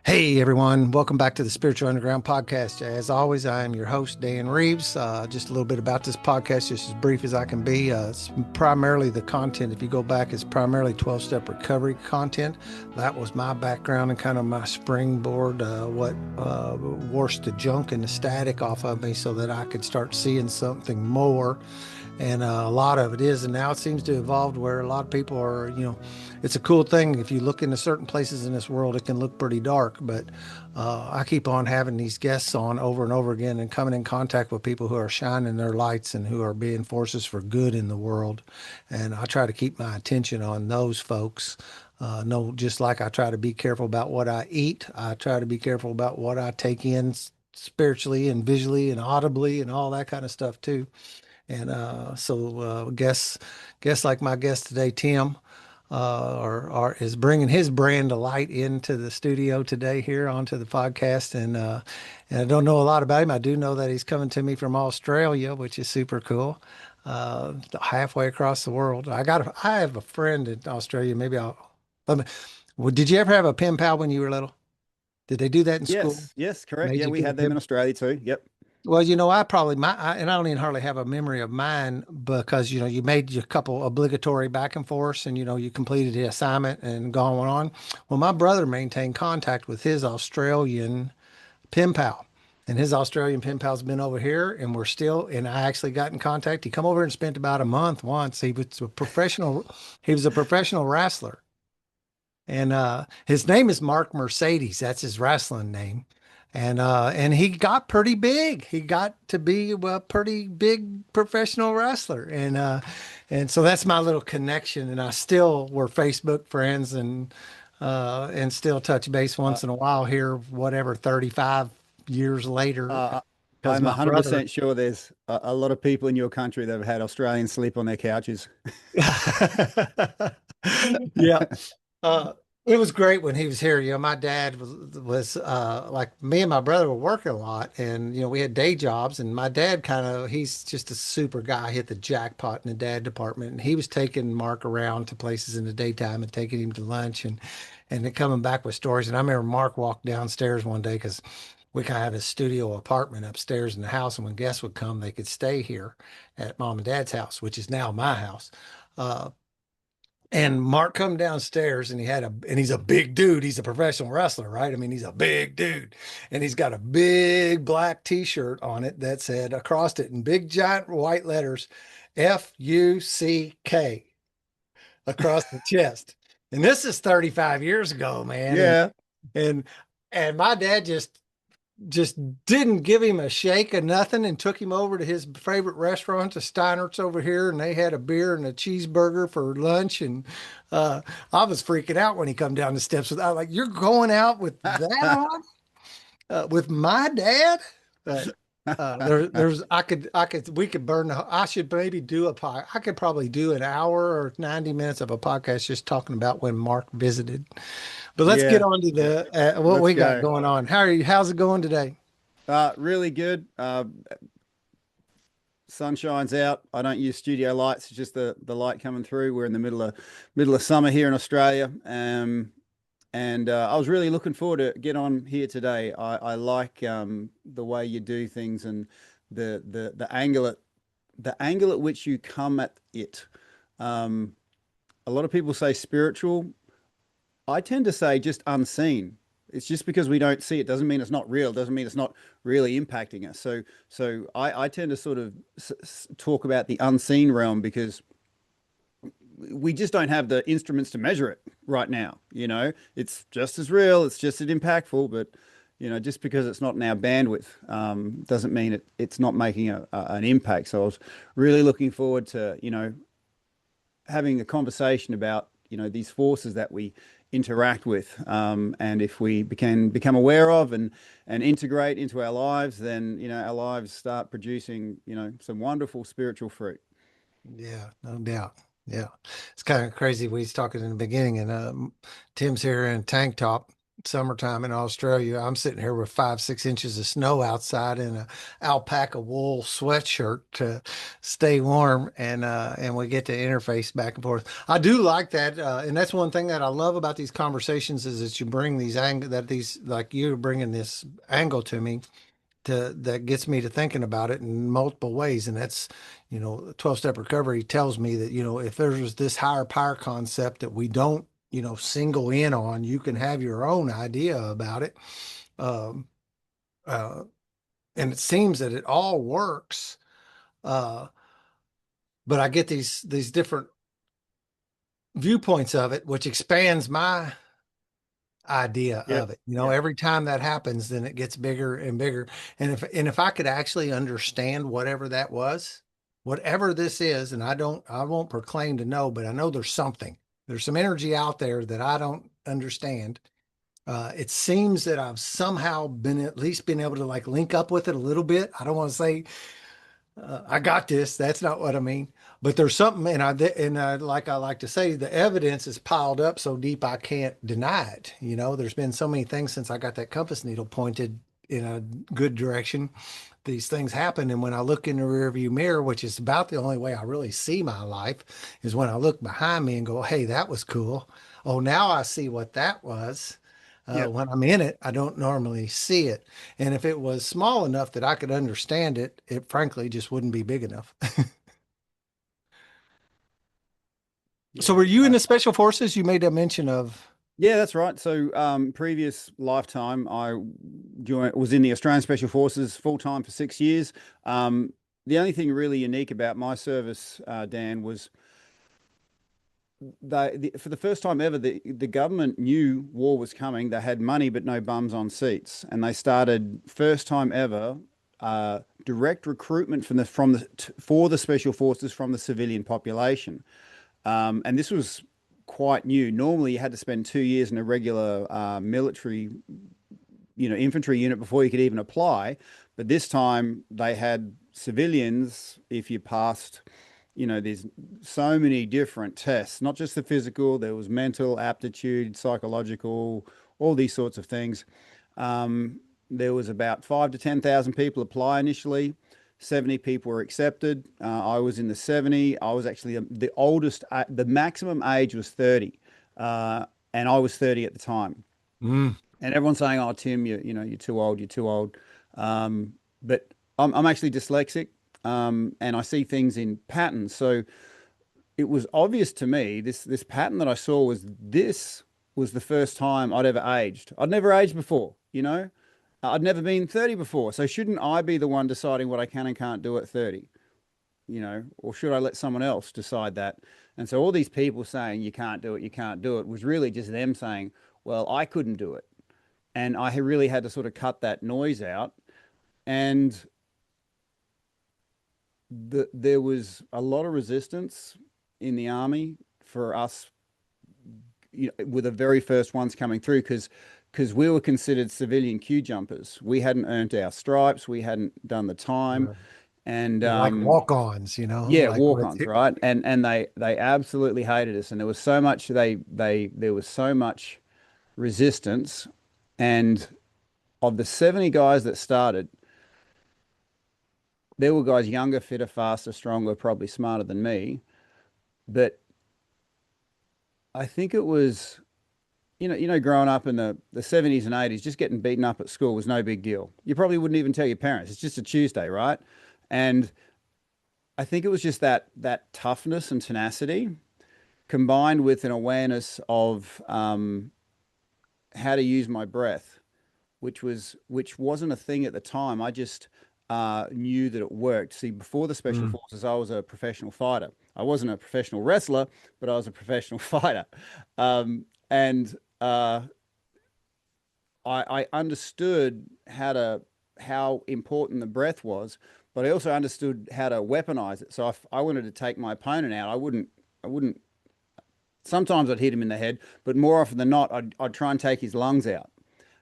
Hey everyone, welcome back to the Spiritual Underground Podcast. As always, I am your host, Dan Reeves. Just a little bit about this podcast, just as brief as I can be. It's primarily the content, if you go back, it's primarily 12-step recovery content. That was my background and kind of my springboard, what washed the junk and the static off of me so that I could start seeing something more. And a lot of it is, and now it seems to evolve where a lot of people are, it's a cool thing. If you look into certain places in this world, it can look pretty dark, but I keep on having these guests on over and over again and coming in contact with people who are shining their lights and who are being forces for good in the world. And I try to keep my attention on those folks. No, just like I try to be careful about what I eat, I try to be careful about what I take in spiritually and visually and audibly and all that kind of stuff too. And guess like my guest today, Tim, is bringing his brand of light into the studio today here onto the podcast. And I don't know a lot about him. I do know that he's coming to me from Australia, which is super cool. Halfway across the world. I have a friend in Australia. Let me, well, did you ever have a pen pal when you were little? Did they do that in school? Yes, correct. Made Yeah, you we get a had them in pen Australia too. Yep. Well, I probably and I don't even hardly have a memory of mine because you made your couple obligatory back and forths, and you completed the assignment and gone on. Well, my brother maintained contact with his Australian pen pal, and his Australian pen pal's been over here, and we're still. And I actually got in contact. He come over and spent about a month once. He was a professional wrestler, and his name is Mark Mercedes. That's his wrestling name. And he got pretty big. He got to be a pretty big professional wrestler. And so that's my little connection. And I still we're Facebook friends and still touch base Uh, once in a while here, whatever, 35 years later. uh, Because I'm my brother 100% sure there's a lot of people in your country that have had Australians sleep on their couches. Yeah. Uh, it was great when he was here. My dad was like me and my brother were working a lot, and we had day jobs. And my dad he's just a super guy, hit the jackpot in the dad department. And he was taking Mark around to places in the daytime and taking him to lunch and then coming back with stories. And I remember Mark walked downstairs one day because we kind of have a studio apartment upstairs in the house, and when guests would come, they could stay here at mom and dad's house, which is now my house. Uh, and Mark come downstairs and he's a big dude. He's a professional wrestler, right? I mean, he's a big dude. And he's got a big black t-shirt on it that said across it in big giant white letters, Fuck across the chest. And this is 35 years ago, man. Yeah. And and my dad just didn't give him a shake of nothing and took him over to his favorite restaurant, the Steinert's over here, and they had a beer and a cheeseburger for lunch. And I was freaking out when he come down the steps. I was like, "You're going out with that on? With my dad?" But we could burn. I should maybe do a pod. I could probably do an hour or 90 minutes of a podcast just talking about when Mark visited. But let's get Yeah. on to Yeah. what Let's we got go. going on. How are you? How's it going today? Really good. Sun shines out. I don't use studio lights. It's just the light coming through. We're in the middle of summer here in Australia. And I was really looking forward to get on here today. I like the way you do things and the angle at which you come at it. Um, a lot of people say spiritual. I tend to say just unseen. It's just because we don't see it doesn't mean it's not real. Doesn't mean it's not really impacting us. So I tend to sort of talk about the unseen realm because we just don't have the instruments to measure it right now. It's just as real, it's just as impactful, but just because it's not in our bandwidth doesn't mean it's not making an impact. So I was really looking forward to having a conversation about these forces that we interact with, and if we can become aware of and integrate into our lives, then our lives start producing some wonderful spiritual fruit. Yeah, no doubt. Yeah. It's kind of crazy. We was talking in the beginning and Tim's here in a tank top summertime in Australia. I'm sitting here with 5, 6 inches of snow outside in a alpaca wool sweatshirt to stay warm, and we get to interface back and forth. I do like that, and that's one thing that I love about these conversations is that you bring these like you're bringing this angle to me that gets me to thinking about it in multiple ways. And that's, 12-step recovery tells me that, if there's this higher power concept that we don't, single in on, you can have your own idea about it. Um, uh, and it seems that it all works. Uh, but I get these different viewpoints of it, which expands my idea Yep. of it. Yep. Every time that happens, then it gets bigger and bigger. And if I could actually understand whatever that was, whatever this is, and I won't proclaim to know, but I know there's something. There's some energy out there that I don't understand. It seems that I've somehow been at least been able to like link up with it a little bit. I don't want to say I got this. That's not what I mean. But there's something, like I like to say, the evidence is piled up so deep I can't deny it. There's been so many things since I got that compass needle pointed in a good direction. These things happen, and when I look in the rearview mirror, which is about the only way I really see my life, is when I look behind me and go, "Hey, that was cool. Oh, now I see what that was." Yep. When I'm in it, I don't normally see it. And if it was small enough that I could understand it, it frankly just wouldn't be big enough. So Yeah. were you in the special forces? You made a mention of. Yeah, that's right. So, previous lifetime, I was in the Australian Special Forces full time for 6 years. The only thing really unique about my service, Dan, was for the first time ever, the government knew war was coming. They had money but no bums on seats, and they started first time ever direct recruitment for the special forces from the civilian population. And this was quite new. Normally, you had to spend 2 years in a regular military, infantry unit before you could even apply. But this time, they had civilians. If you passed, there's so many different tests, not just the physical. There was mental aptitude, psychological, all these sorts of things. There was about 5 to 10,000 people apply initially. 70 people were accepted. I was in the 70. I was actually the oldest. The maximum age was 30, and I was 30 at the time. Mm, And everyone's saying, "Oh, Tim, you're too old. You're too old." Um, but I'm actually dyslexic, and I see things in patterns. So it was obvious to me this pattern that I saw was the first time I'd ever aged. I'd never aged before, I'd never been 30 before. So shouldn't I be the one deciding what I can and can't do at 30? Or should I let someone else decide that? And so all these people saying you can't do it was really just them saying, well, I couldn't do it. And I really had to sort of cut that noise out. And there was a lot of resistance in the army for us, with the very first ones coming through because we were considered civilian queue jumpers. We hadn't earned our stripes, we hadn't done the time, right. and You're like walk-ons, yeah, like walk-ons, right? And they absolutely hated us, and there was so much there was so much resistance, and of the 70 guys that started, there were guys younger, fitter, faster, stronger, probably smarter than me, but I think it was growing up in the 70s and 80s, just getting beaten up at school was no big deal. You probably wouldn't even tell your parents. It's just a Tuesday, right? And I think it was just that toughness and tenacity combined with an awareness of how to use my breath, which wasn't a thing at the time. I just knew that it worked. See, before the special Mm, forces, I was a professional fighter. I wasn't a professional wrestler, but I was a professional fighter. And I understood how important the breath was, but I also understood how to weaponize it. So if I wanted to take my opponent out, I wouldn't. Sometimes I'd hit him in the head, but more often than not, I'd try and take his lungs out.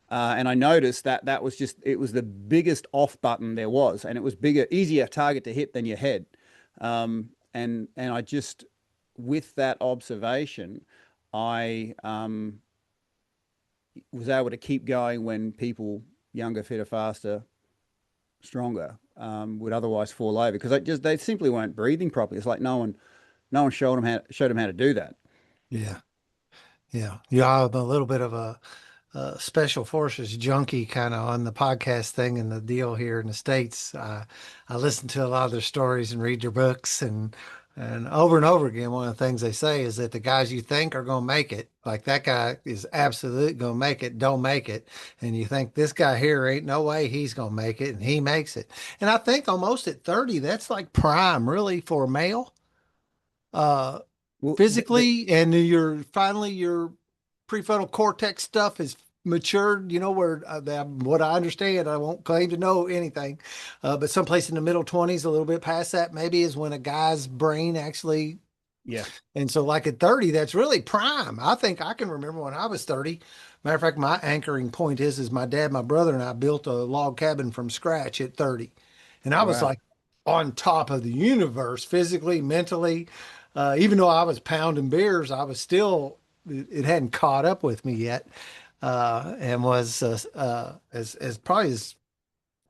And I noticed that was it was the biggest off button there was, and it was easier target to hit than your head. And I just, with that observation, I was able to keep going when people younger, fitter, faster, stronger would otherwise fall over because they simply weren't breathing properly. It's like no one showed them how to do that. Yeah. Yeah. Yeah. I'm a little bit of a special forces junkie kind of on the podcast thing and the deal here in the States. I listen to a lot of their stories and read their books and over again, one of the things they say is that the guys you think are going to make it, like that guy is absolutely going to make it, don't make it. And you think this guy here ain't no way he's going to make it and he makes it. And I think almost at 30, that's like prime really for a male. Uh, Well, Physically, and your prefrontal cortex stuff is matured, where what I understand, I won't claim to know anything, but someplace in the middle 20s, a little bit past that, maybe is when a guy's brain actually. yeah, And so, like at 30, that's really prime. I think I can remember when I was 30. Matter of fact, my anchoring point is my dad, my brother, and I built a log cabin from scratch at 30. And I was wow, like on top of the universe physically, mentally. Even though I was pounding beers, I was still, it hadn't caught up with me yet. And was as probably as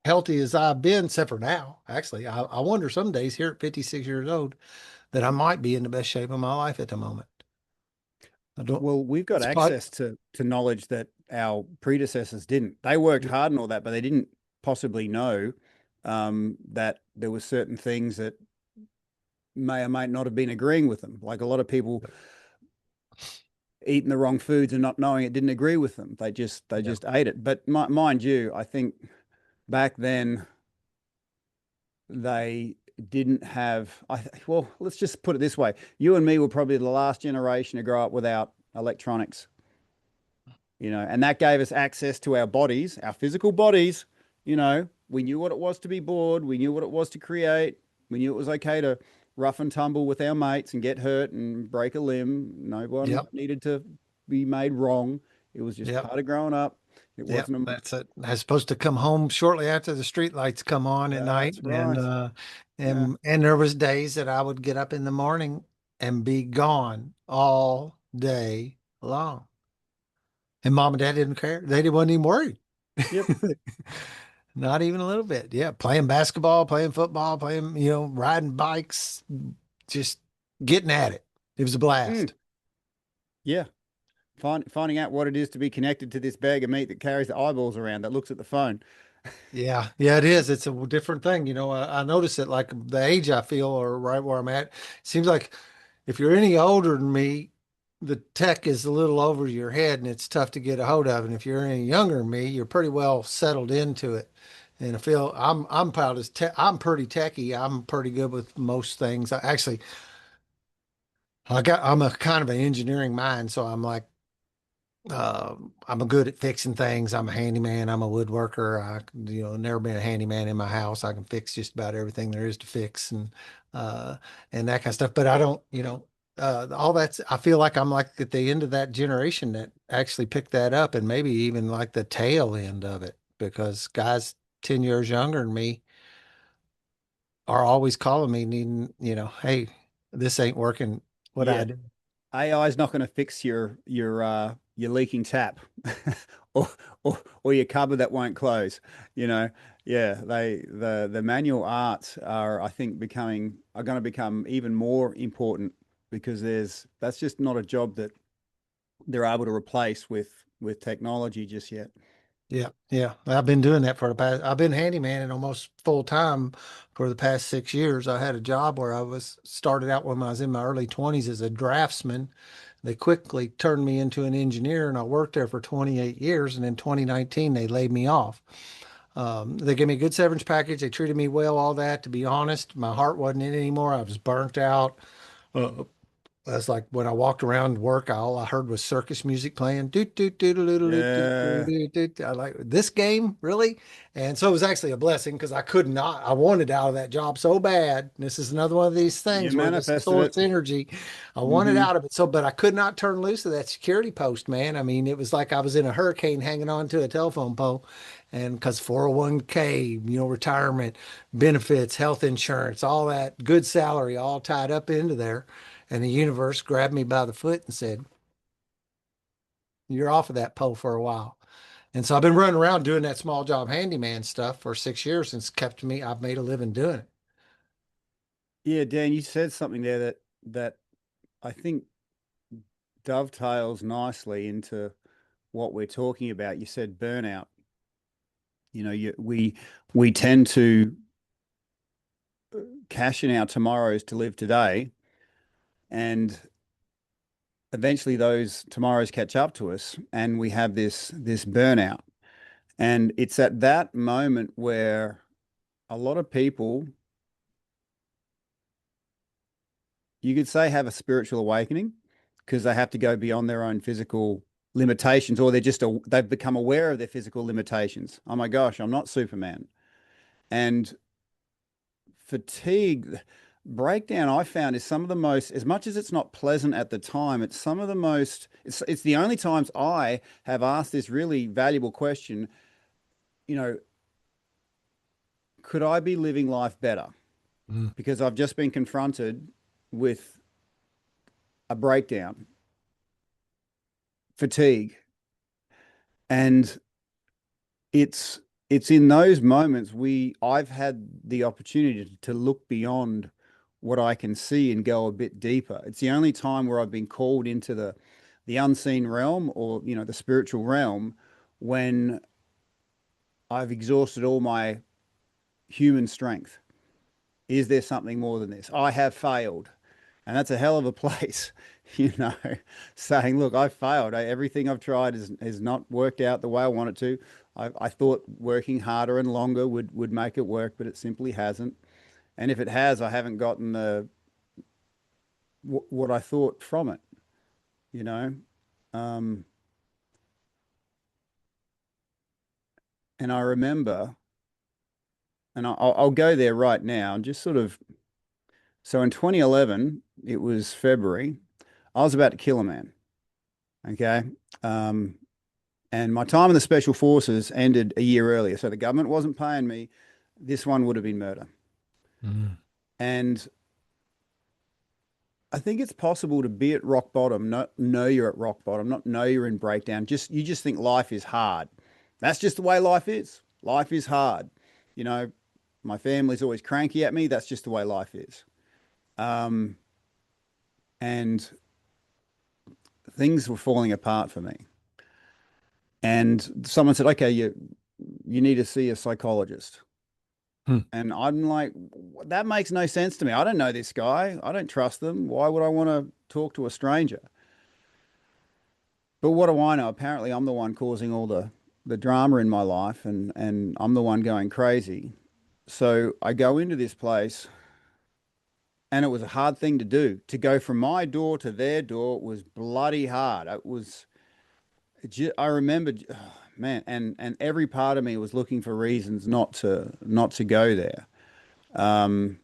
healthy as I've been, except for now. Actually, I wonder some days here at 56 years old that I might be in the best shape of my life at the moment. I don't, well, we've got it's pot. access to knowledge that our predecessors didn't. They worked Yeah, hard and all that, but they didn't possibly know that there were certain things that may or may not have been agreeing with them. Like a lot of people eating the wrong foods and not knowing it didn't agree with them. They yeah, just ate it. But mind you, I think back then they didn't have. Well, let's just put it this way: you and me were probably the last generation to grow up without electronics. And that gave us access to our bodies, our physical bodies. We knew what it was to be bored. We knew what it was to create. We knew it was okay to rough and tumble with our mates and get hurt and break a limb. No one yep, needed to be made wrong. It was just yep. part of growing up. It Yep, wasn't a, that's it. I was supposed to come home shortly after the street lights come on at night, that's and right. Yeah. there was days that I would get up in the morning and be gone all day long, and mom and dad didn't care. They wasn't even worried, Yep. not even a little bit. Yeah, playing basketball, playing football, playing riding bikes, just getting at it. It was a Mm, blast. yeah. Finding out what it is to be connected to this bag of meat that carries the eyeballs around that looks at the phone. Yeah, yeah, it is. It's a different thing. I notice it like the age I feel or right where I'm at. It seems like if you're any older than me, the tech is a little over your head and it's tough to get a hold of. And if you're any younger than me, you're pretty well settled into it. And I feel I'm proud as I'm pretty techie. I'm pretty good with most things. I'm a kind of an engineering mind, so I'm like I'm a good at fixing things. I'm a handyman. I'm a woodworker. Never been a handyman in my house. I can fix just about everything there is to fix uh, and that kind of stuff. But I don't, all that's, I feel like I'm like at the end of that generation that actually picked that up and maybe even like the tail end of it because guys 10 years younger than me are always calling me needing, hey, this ain't working. What I Yeah. do. AI is not going to fix your leaking tap or, or your cupboard that won't close. You know, yeah, the manual arts are I think are going to become even more important because that's just not a job that they're able to replace with technology just yet. Yeah, yeah. I've been doing that for the past, I've been handyman almost full time for the past 6 years. I had a job where I was started out when I was in my early 20s as a draftsman. They quickly turned me into an engineer and I worked there for 28 years. And in 2019, they laid me off. They gave me a good severance package. They treated me well, all that. To be honest, my heart wasn't in it anymore. I was burnt out. Uh, that's like when I walked around work, all I heard was circus music playing. Doot, doot, doot, doot, doot, doot, doot, Yeah, doot, doot. I like this game, really? And so it was actually a blessing because I could not, I wanted out of that job so bad. This is another one of these you things where the manifested it. source energy, I wanted Hmm. out of it. So, but I could not turn loose of that security post, man. I mean, it was like I was in a hurricane hanging on to a telephone pole. And because 401k, retirement benefits, health insurance, all that good salary, all tied up into there. And the universe grabbed me by the foot and said, You're off of that pole for a while. And so I've been running around doing that small job handyman stuff for 6 years, and it's kept me, I've made a living doing it. Yeah, Dan, you said something there that I think dovetails nicely into what we're talking about. You said burnout. We tend to cash in our tomorrows to live today, and eventually those tomorrows catch up to us, and we have this burnout. And it's at that moment where a lot of people, you could say, have a spiritual awakening because they have to go beyond their own physical limitations, or they've become aware of their physical limitations. Oh my gosh, I'm not Superman. And fatigue breakdown, I found, is some of the most, as much as it's not pleasant at the time, it's some of the most, it's the only times I have asked this really valuable question, you know, could I be living life better? Mm. Because I've just been confronted with a breakdown, fatigue, and it's it's in those moments I've had the opportunity to look beyond what I can see and go a bit deeper. It's the only time where I've been called into the unseen realm, or the spiritual realm, when I've exhausted all my human strength. Is there something more than this? I have failed. And that's a hell of a place, you know, saying, look, I've failed. Everything I've tried has not worked out the way I want it to. I thought working harder and longer would make it work, but it simply hasn't. And if it has, I haven't gotten what I thought from it, you know. Um, and I remember, and I'll go there right now, just sort of. So in 2011, it was February, I was about to kill a man. Okay. Um, And my time in the special forces ended a year earlier. So the government wasn't paying me. This one would have been murder. Mm. And I think it's possible to be at rock bottom, not know you're at rock bottom, not know you're in breakdown. You just think life is hard. That's just the way life is. Life is hard. You know, my family's always cranky at me. That's just the way life is. Um, and things were falling apart for me. And someone said, okay, you need to see a psychologist. Hmm. And I'm like, that makes no sense to me. I don't know this guy. I don't trust them. Why would I want to talk to a stranger? But what do I know? Apparently, I'm the one causing all the drama in my life, and I'm the one going crazy. So I go into this place, and it was a hard thing to do. To go from my door to their door was bloody hard. I remember, oh, man, and every part of me was looking for reasons not to go there. Um,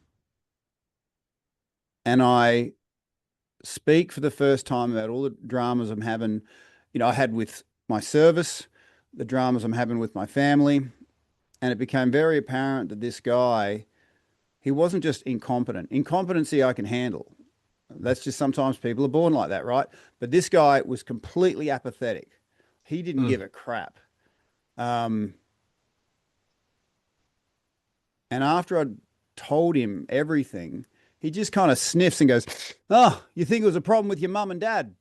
and I speak for the first time about all the dramas I'm having, I had with my service, the dramas I'm having with my family. And it became very apparent that this guy, he wasn't just incompetent. Incompetency I can handle. That's just sometimes people are born like that, right? But this guy was completely apathetic. He didn't Mm. give a crap. Um, and after I told him everything, he just kind of sniffs and goes, "Oh, you think it was a problem with your mum and dad?"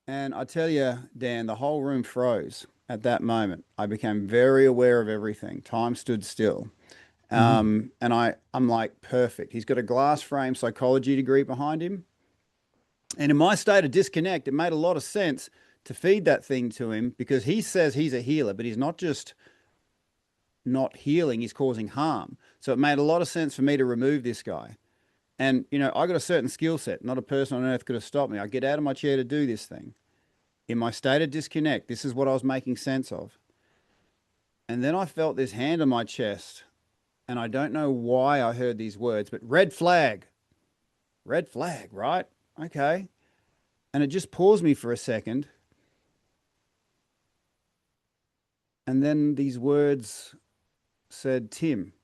And I tell you, Dan, the whole room froze at that moment. I became very aware of everything. Time stood still. Mm. And I'm like, perfect. He's got a glass frame psychology degree behind him. And in my state of disconnect, it made a lot of sense to feed that thing to him because he says he's a healer, but he's not just not healing, he's causing harm. So it made a lot of sense for me to remove this guy. And, I got a certain skill set. Not a person on earth could have stopped me. I get out of my chair to do this thing. In my state of disconnect, this is what I was making sense of. And then I felt this hand on my chest, and I don't know why I heard these words, but red flag, right? Okay. And it just paused me for a second. And then these words said, Tim,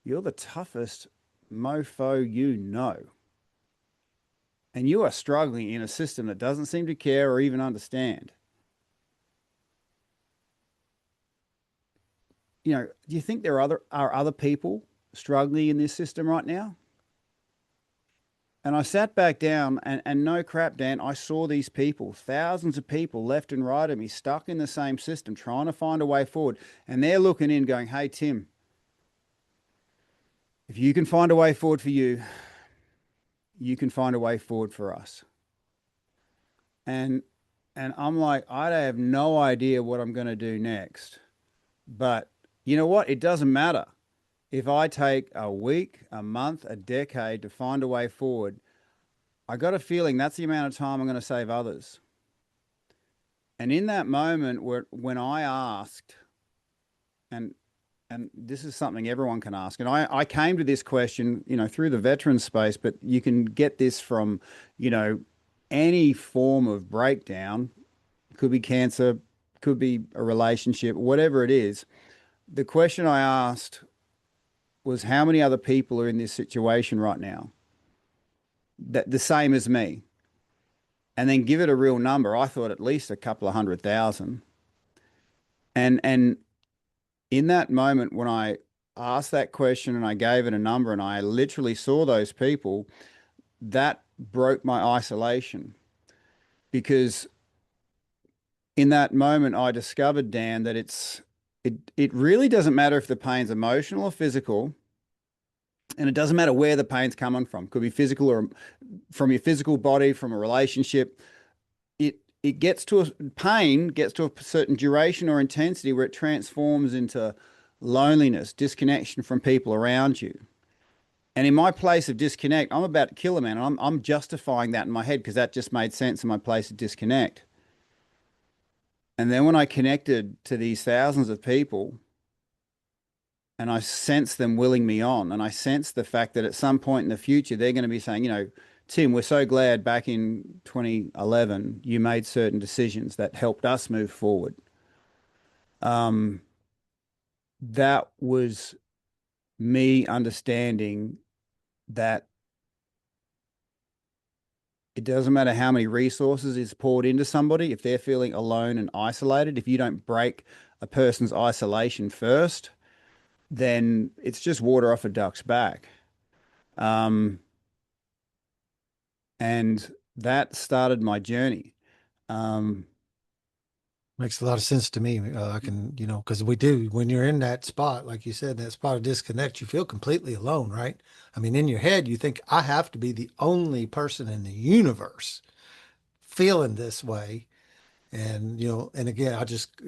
you're the toughest mofo you know. and you are struggling in a system that doesn't seem to care or even understand. Do you think there are other people struggling in this system right now? And I sat back down and no crap, Dan, I saw these people, thousands of people left and right of me, stuck in the same system, trying to find a way forward. And they're looking in going, hey, Tim, if you can find a way forward for you, you can find a way forward for us. And I'm like, I have no idea what I'm going to do next. But you know what? It doesn't matter. If I take a week, a month, a decade to find a way forward, I got a feeling that's the amount of time I'm going to save others. And in that moment when I asked, and this is something everyone can ask, and I came to this question, through the veteran space, but you can get this from, you know, any form of breakdown. Could be cancer, could be a relationship, whatever it is. The question I asked was how many other people are in this situation right now that the same as me? And then give it a real number. I thought at least a couple of 100,000. And in that moment when I asked that question and I gave it a number and I literally saw those people, that broke my isolation because in that moment I discovered, Dan, that it really doesn't matter if the pain's emotional or physical, and it doesn't matter where the pain's coming from. Could be physical or from your physical body, from a relationship. It gets to pain gets to a certain duration or intensity where it transforms into loneliness, disconnection from people around you. And in my place of disconnect, I'm about to kill a man. And I'm justifying that in my head because that just made sense in my place of disconnect. And then when I connected to these thousands of people and I sensed them willing me on, and I sensed the fact that at some point in the future, they're going to be saying, Tim, we're so glad back in 2011 you made certain decisions that helped us move forward. Um, that was me understanding that it doesn't matter how many resources is poured into somebody, if they're feeling alone and isolated, if you don't break a person's isolation first, then it's just water off a duck's back. Um, and that started my journey. Um, Makes a lot of sense to me. I can, because we do, when you're in that spot, like you said, that spot of disconnect, you feel completely alone, right? I mean, in your head, you think, I have to be the only person in the universe feeling this way. And, and again, I just,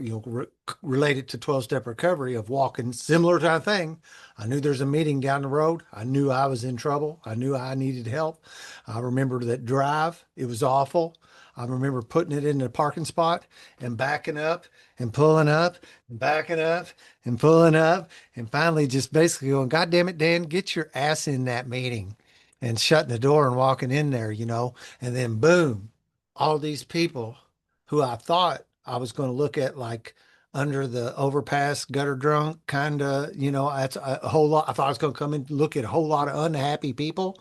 relate it to 12-step recovery of walking, similar kind of thing. I knew there's a meeting down the road. I knew I was in trouble. I knew I needed help. I remember that drive. It was awful. I remember putting it in the parking spot and backing up and pulling up and backing up and pulling up and finally just basically going, God damn it, Dan, get your ass in that meeting and shutting the door and walking in there, and then boom, all these people who I thought I was going to look at like under the overpass, gutter drunk, kind of, that's a whole lot. I thought I was going to come in and look at a whole lot of unhappy people.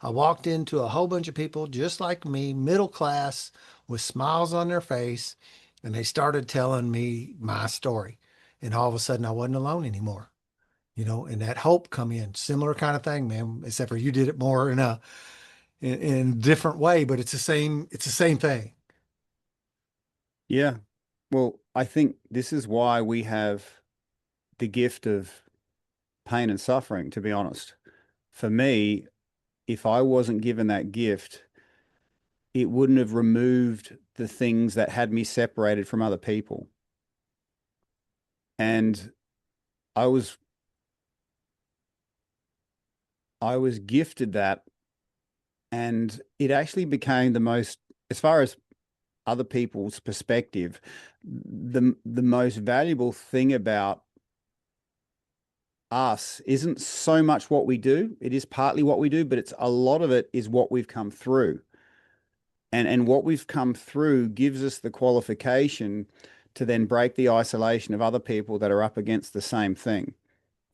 I walked into a whole bunch of people just like me, middle class, with smiles on their face, and they started telling me my story. And all of a sudden, I wasn't alone anymore. And that hope come in, similar kind of thing, man. Except for you did it more in a different way, but it's the same thing. yeah. Well, I think this is why we have the gift of pain and suffering, to be honest. For me, if I wasn't given that gift, it wouldn't have removed the things that had me separated from other people. And I was I was gifted that, and it actually became the most, as far as other people's perspective, the most valuable thing about us isn't so much what we do. It is partly what we do, but it's a lot of it is what we've come through. And what we've come through gives us the qualification to then break the isolation of other people that are up against the same thing.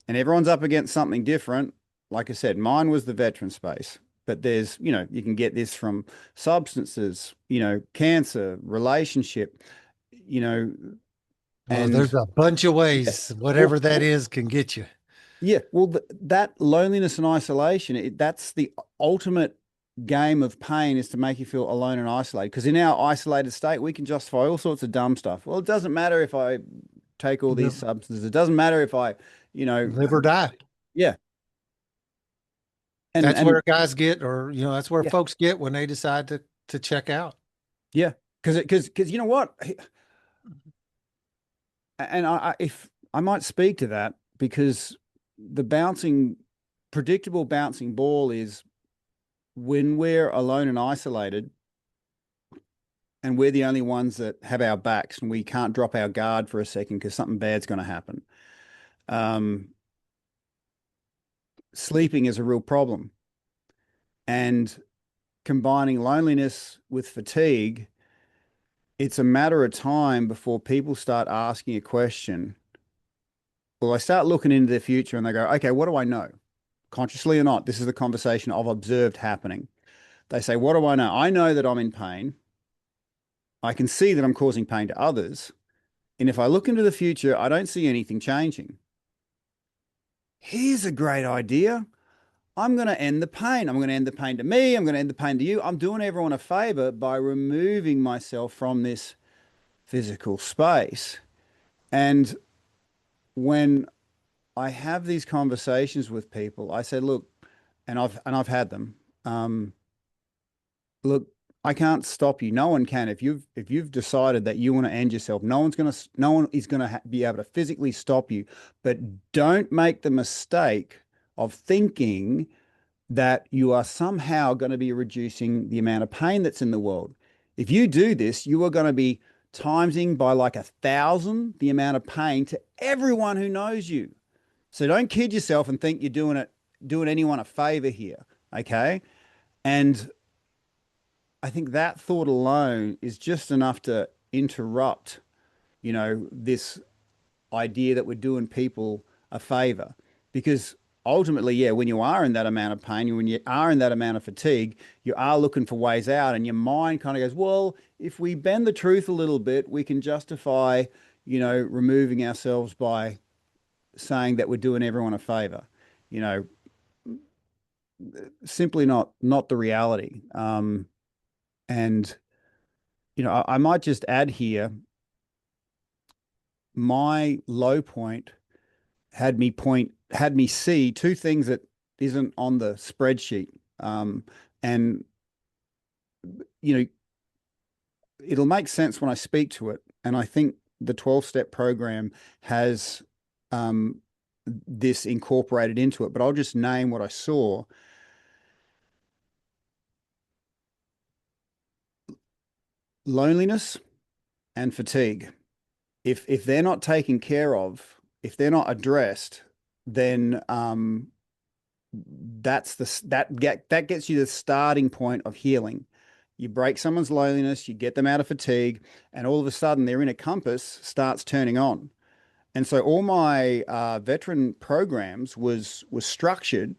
And everyone's up against something different. Like I said, mine was the veteran space. but there's, you can get this from substances, cancer, relationship, you know, Well, there's and a bunch of yeah. ways, whatever Well, that is can get you. yeah, well, that loneliness and isolation, that's the ultimate game of pain, is to make you feel alone and isolated. Because in our isolated state, we can justify all sorts of dumb stuff. Well, it doesn't matter if I take all these Live, substances. It doesn't matter if I, you know, live or die. yeah, and That's and where guys get, or that's where yeah, folks get when they decide to check out. yeah, because you know what, and if I might speak to that, because the predictable bouncing ball is when we're alone and isolated, and we're the only ones that have our backs, and we can't drop our guard for a second because something bad's going to happen. Um, Sleeping is a real problem, and combining loneliness with fatigue, it's a matter of time before people start asking a question. Well, they start looking into the future and they go, okay, what do I know? Consciously or not, this is the conversation I've observed happening. They say, what do I know? I know that I'm in pain. I can see that I'm causing pain to others. And if I look into the future, I don't see anything changing. Here's a great idea. I'm going to end the pain. I'm going to end the pain to me. I'm going to end the pain to you. I'm doing everyone a favor by removing myself from this physical space. And when I have these conversations with people, I say, look, and I've had them. Um, Look, I can't stop you. No one can. If you've decided that you want to end yourself, no one is gonna be able to physically stop you. But don't make the mistake of thinking that you are somehow going to be reducing the amount of pain that's in the world. If you do this, you are going to be timesing by like 1,000 the amount of pain to everyone who knows you. So don't kid yourself and think you're doing anyone a favor here. Okay. And I think that thought alone is just enough to interrupt, this idea that we're doing people a favor. Because ultimately, yeah, when you are in that amount of pain, when you are in that amount of fatigue, you are looking for ways out, and your mind kind of goes, well, if we bend the truth a little bit, we can justify, removing ourselves by saying that we're doing everyone a favor. You know, Simply not the reality. And I might just add here, my low point had me see two things that isn't on the spreadsheet. And you know, it'll make sense when I speak to it. And I think the 12-step program has this incorporated into it, but I'll just name what I saw. Loneliness and fatigue. If they're not taken care of, if they're not addressed, then that gets you the starting point of healing. You break someone's loneliness, you get them out of fatigue, and all of a sudden their inner compass starts turning on. And so all my veteran programs was structured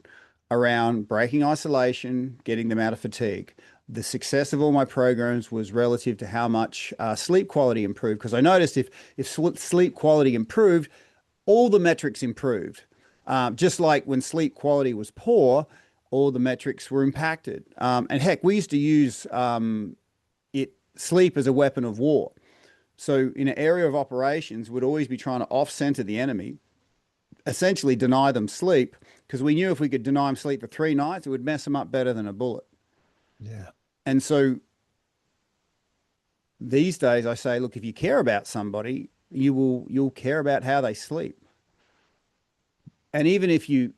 around breaking isolation, getting them out of fatigue. The success of all my programs was relative to how much sleep quality improved, because I noticed if sleep quality improved, all the metrics improved. Just like when sleep quality was poor, all the metrics were impacted. And heck, we used to use sleep as a weapon of war. So in an area of operations, we'd always be trying to off-center the enemy, essentially deny them sleep, because we knew if we could deny them sleep for 3 nights, it would mess them up better than a bullet. Yeah. And so these days I say, look, if you care about somebody, you'll care about how they sleep. And even if you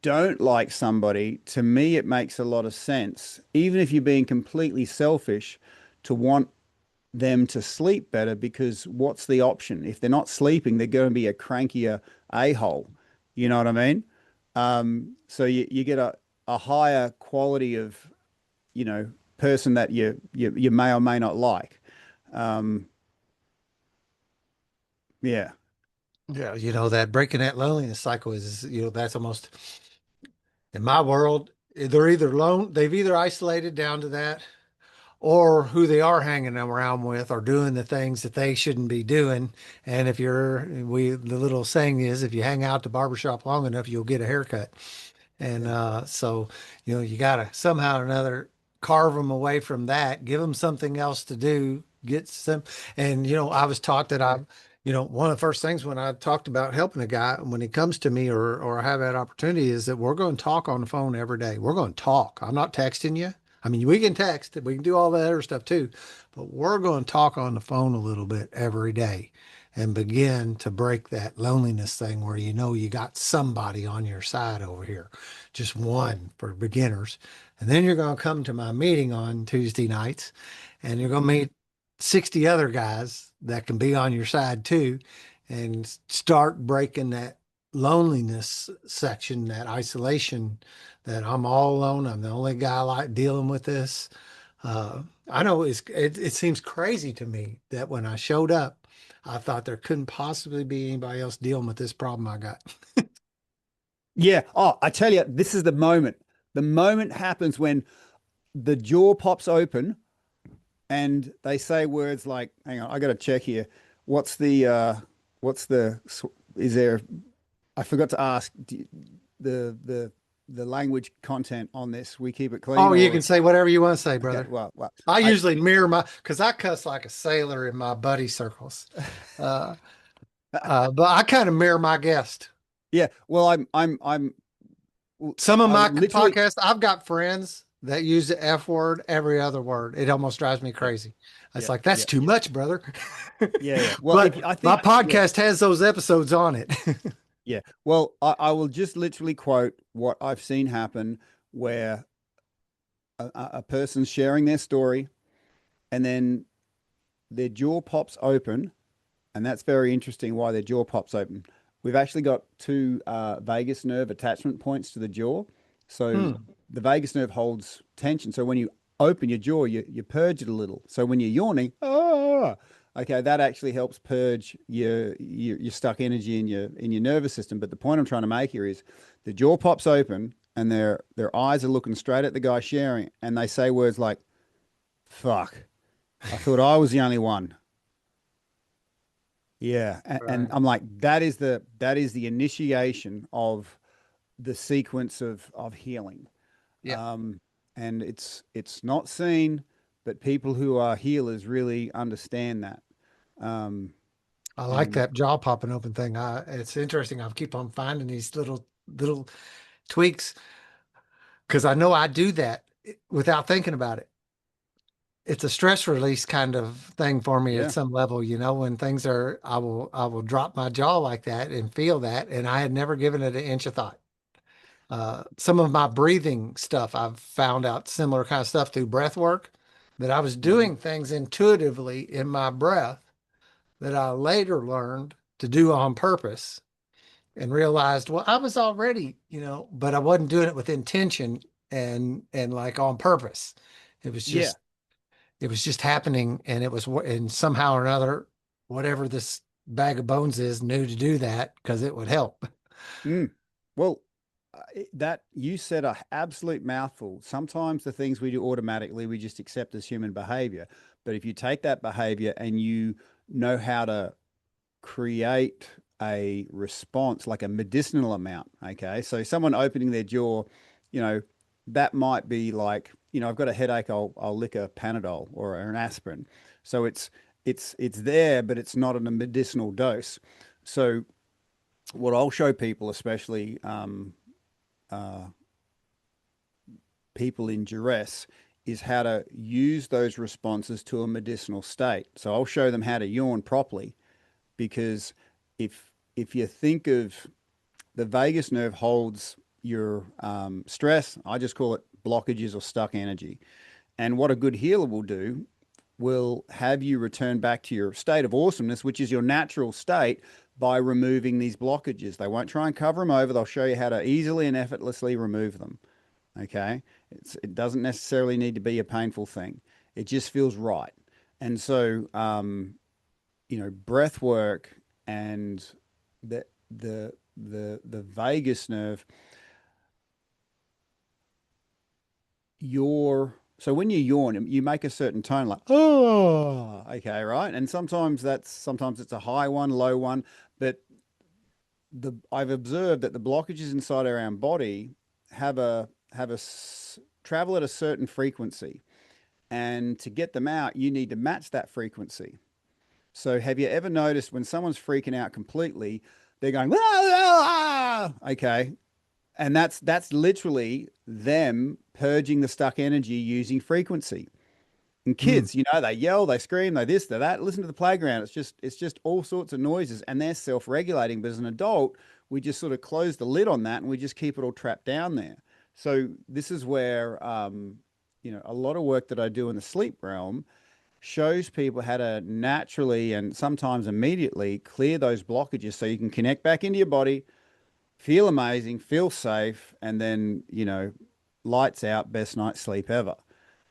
don't like somebody, to me it makes a lot of sense, even if you're being completely selfish, to want them to sleep better, because what's the option? If they're not sleeping, they're going to be a crankier a-hole. You know what I mean? So you get a higher quality of, person that you may or may not like. Um, yeah. Yeah. That breaking that loneliness cycle is, that's almost, in my world, they're either lone, they've either isolated down to that, or who they are hanging around with are doing the things that they shouldn't be doing. And if you're, the little saying is, if you hang out at the barbershop long enough, you'll get a haircut. And Yeah. so, you got to somehow or another carve them away from that, give them something else to do, get some. And, I was taught that one of the first things when I talked about helping a guy when he comes to me or I have that opportunity is that we're going to talk on the phone every day. We're going to talk. I'm not texting you. I mean, we can text, we can do all that other stuff too, but we're going to talk on the phone a little bit every day and begin to break that loneliness thing where you got somebody on your side over here, just one for beginners. And then you're going to come to my meeting on Tuesday nights and you're going to meet 60 other guys that can be on your side too and start breaking that loneliness section, that isolation that I'm all alone. I'm the only guy like dealing with this. I know it seems crazy to me that when I showed up, I thought there couldn't possibly be anybody else dealing with this problem I got. Yeah. Oh, I tell you, this is the moment. The moment happens when the jaw pops open and they say words like, hang on, I got to check here. What's what's the, is there, I forgot to ask the language content on this. We keep it clean Oh, you or, can say whatever you want to say, okay, brother. well, I I, usually mirror because I cuss like a sailor in my buddy circles. Uh, but I kind of mirror my guest. yeah, well, Some of I my literally, podcasts, I've got friends that use the F word every other word. It almost drives me yeah, crazy. It's yeah, like, that's yeah, too much, brother. yeah, yeah. Well, But if I my think, yeah, podcast has those episodes on it. yeah. Well, I will just literally quote what I've seen happen where a person's sharing their story and then their jaw pops open. And that's very interesting why their jaw pops open. We've actually got two vagus nerve attachment points to the jaw. So Hmm. the vagus nerve holds tension. So when you open your jaw, you purge it a little. So when you're yawning, okay, that actually helps purge your stuck energy in your nervous system. But the point I'm trying to make here is the jaw pops open and their eyes are looking straight at the guy sharing, and they say words like, fuck, I thought I was the only one. Yeah, and Right. I'm like, that is the initiation of the sequence of healing. Yeah. Um, and it's not seen, but people who are healers really understand that. Um, I like and that jaw popping open thing. It's interesting. I keep on finding these little tweaks because I know I do that without thinking about it. It's a stress release kind of thing for me at yeah, some level, when things are, I will drop my jaw like that and feel that. And I had never given it an inch of thought. Some of my breathing stuff, I've found out similar kind of stuff through breath work that I was hmm doing things intuitively in my breath that I later learned to do on purpose and realized, well, I was already, but I wasn't doing it with intention and like on purpose. It was yeah. just it was just happening, and and somehow or another, whatever this bag of bones is knew to do that because it would help. Mm. Well, that you said a absolute mouthful. Sometimes the things we do automatically, we just accept as human behavior. But if you take that behavior and you know how to create a response like a medicinal amount. Okay. So someone opening their jaw, you know, that might be like, I've got a headache, I'll lick a Panadol or an aspirin. So it's there, but it's not in a medicinal dose. So what I'll show people, especially uh, people in duress, is how to use those responses to a medicinal state. So I'll show them how to yawn properly because if you think of the vagus nerve holds your stress, I just call it blockages or stuck energy. And what a good healer will do will have you return back to your state of awesomeness, which is your natural state, by removing these blockages. They won't try and cover them over. They'll show you how to easily and effortlessly remove them. Okay. It doesn't necessarily need to be a painful thing. It just feels right. And so, breath work and the vagus nerve, so when you yawn, you make a certain tone like, oh, okay, right? And sometimes it's a high one, low one, but I've observed that the blockages inside our own body have travel at a certain frequency. And to get them out, you need to match that frequency. So have you ever noticed when someone's freaking out completely, they're going, okay. And that's literally them purging the stuck energy using frequency. And Mm. kids, they yell, they scream, they this, they that. Listen to the playground. It's just all sorts of noises, and they're self-regulating. But as an adult, we just sort of close the lid on that, and we just keep it all trapped down there. So this is where a lot of work that I do in the sleep realm shows people how to naturally and sometimes immediately clear those blockages, so you can connect back into your body, feel amazing, feel safe, and then lights out, best night's sleep ever.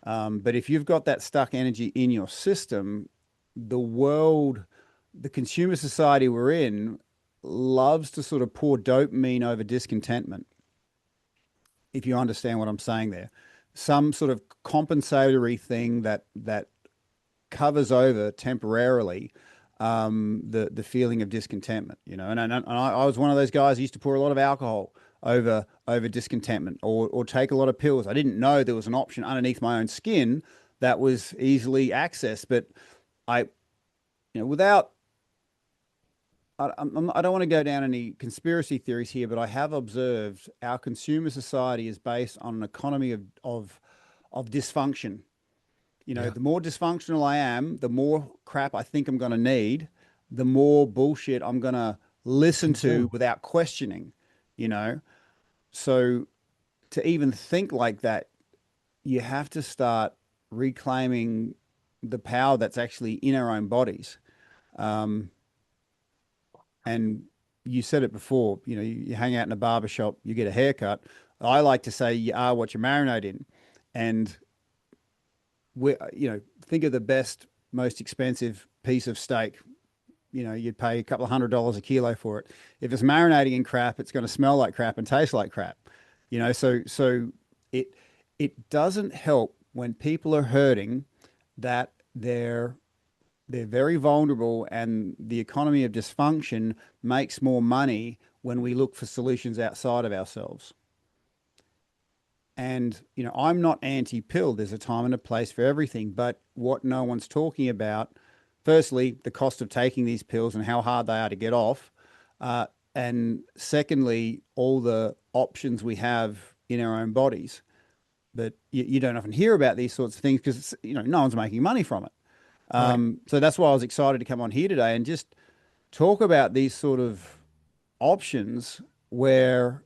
But if you've got that stuck energy in your system, the world, the consumer society we're in, loves to sort of pour dopamine over discontentment, if you understand what I'm saying there. Some sort of compensatory thing that covers over temporarily the feeling of discontentment, and I was one of those guys who used to pour a lot of alcohol over discontentment, or take a lot of pills. I didn't know there was an option underneath my own skin that was easily accessed, but I, without I don't want to go down any conspiracy theories here, but I have observed our consumer society is based on an economy of dysfunction. Yeah. The more dysfunctional I am, the more crap I think I'm going to need, the more bullshit I'm going to listen to Consume. without questioning, you know? So to even think like that, you have to start reclaiming the power that's actually in our own bodies. Um, and you said it before, you hang out in a barber shop, you get a haircut. I like to say you are what you marinate in. And think of the best, most expensive piece of steak. You'd pay a couple of $100 a kilo for it. If it's marinating in crap, it's going to smell like crap and taste like crap. So it it doesn't help when people are hurting, that they're very vulnerable, and the economy of dysfunction makes more money when we look for solutions outside of ourselves. And, I'm not anti-pill. There's a time and a place for everything. But what no one's talking about, firstly, the cost of taking these pills and how hard they are to get off. Uh, and secondly, all the options we have in our own bodies. But you don't often hear about these sorts of things because, no one's making money from it. Right. So that's why I was excited to come on here today and just talk about these sort of options where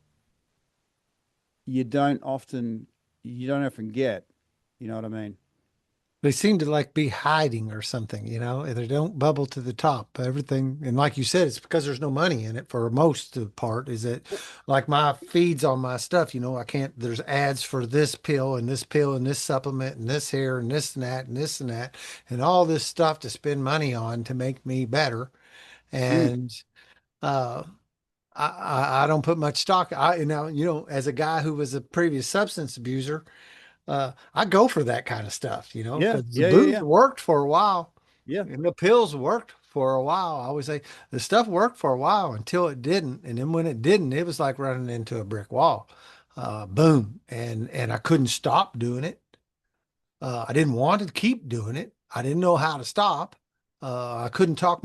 you don't often get. You know what I mean? They seem to like be hiding or something, they don't bubble to the top. Everything, and like you said, it's because there's no money in it for most of the part. Is it like my feeds on my stuff? I can't, there's ads for this pill and this pill and this supplement and this here and this and that and this and that and all this stuff to spend money on to make me better. Mm, And uh I don't put much stock. As a guy who was a previous substance abuser, I go for that kind of stuff, yeah, because the yeah, yeah, booze yeah, worked for a while yeah, and the pills worked for a while. I always say the stuff worked for a while until it didn't. And then when it didn't, it was like running into a brick wall. Boom. And I couldn't stop doing it. I didn't want to keep doing it. I didn't know how to stop. I couldn't talk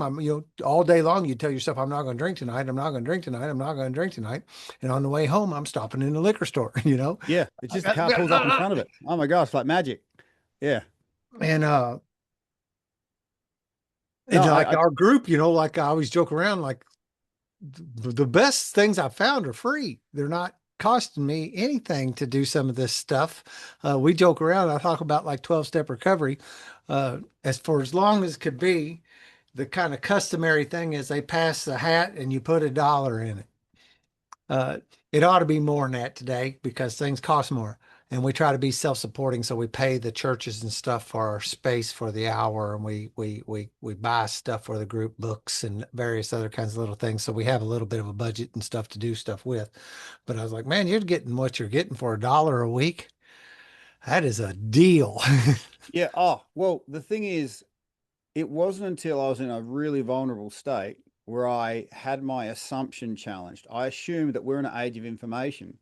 all day long. You tell yourself, I'm not going to drink tonight. I'm not going to drink tonight. I'm not going to drink tonight. And on the way home, I'm stopping in the liquor store, yeah. It's just the car pulls up in front of it. Oh my gosh, like magic. Yeah. And No, like our group, like I always joke around, like the best things I found are free. They're not costing me anything to do some of this stuff. We joke around. I talk about like 12-step recovery. As for as long as could be, the kind of customary thing is they pass the hat and you put $1 in it. Uh, it ought to be more than that today because things cost more. And we try to be self-supporting, so we pay the churches and stuff for our space for the hour, and we buy stuff for the group, books and various other kinds of little things. So we have a little bit of a budget and stuff to do stuff with. But I was like, man, you're getting what you're getting for $1 a week. That is a deal. Yeah. Oh, well, the thing is, it wasn't until I was in a really vulnerable state where I had my assumption challenged. I assumed that we're in an age of information.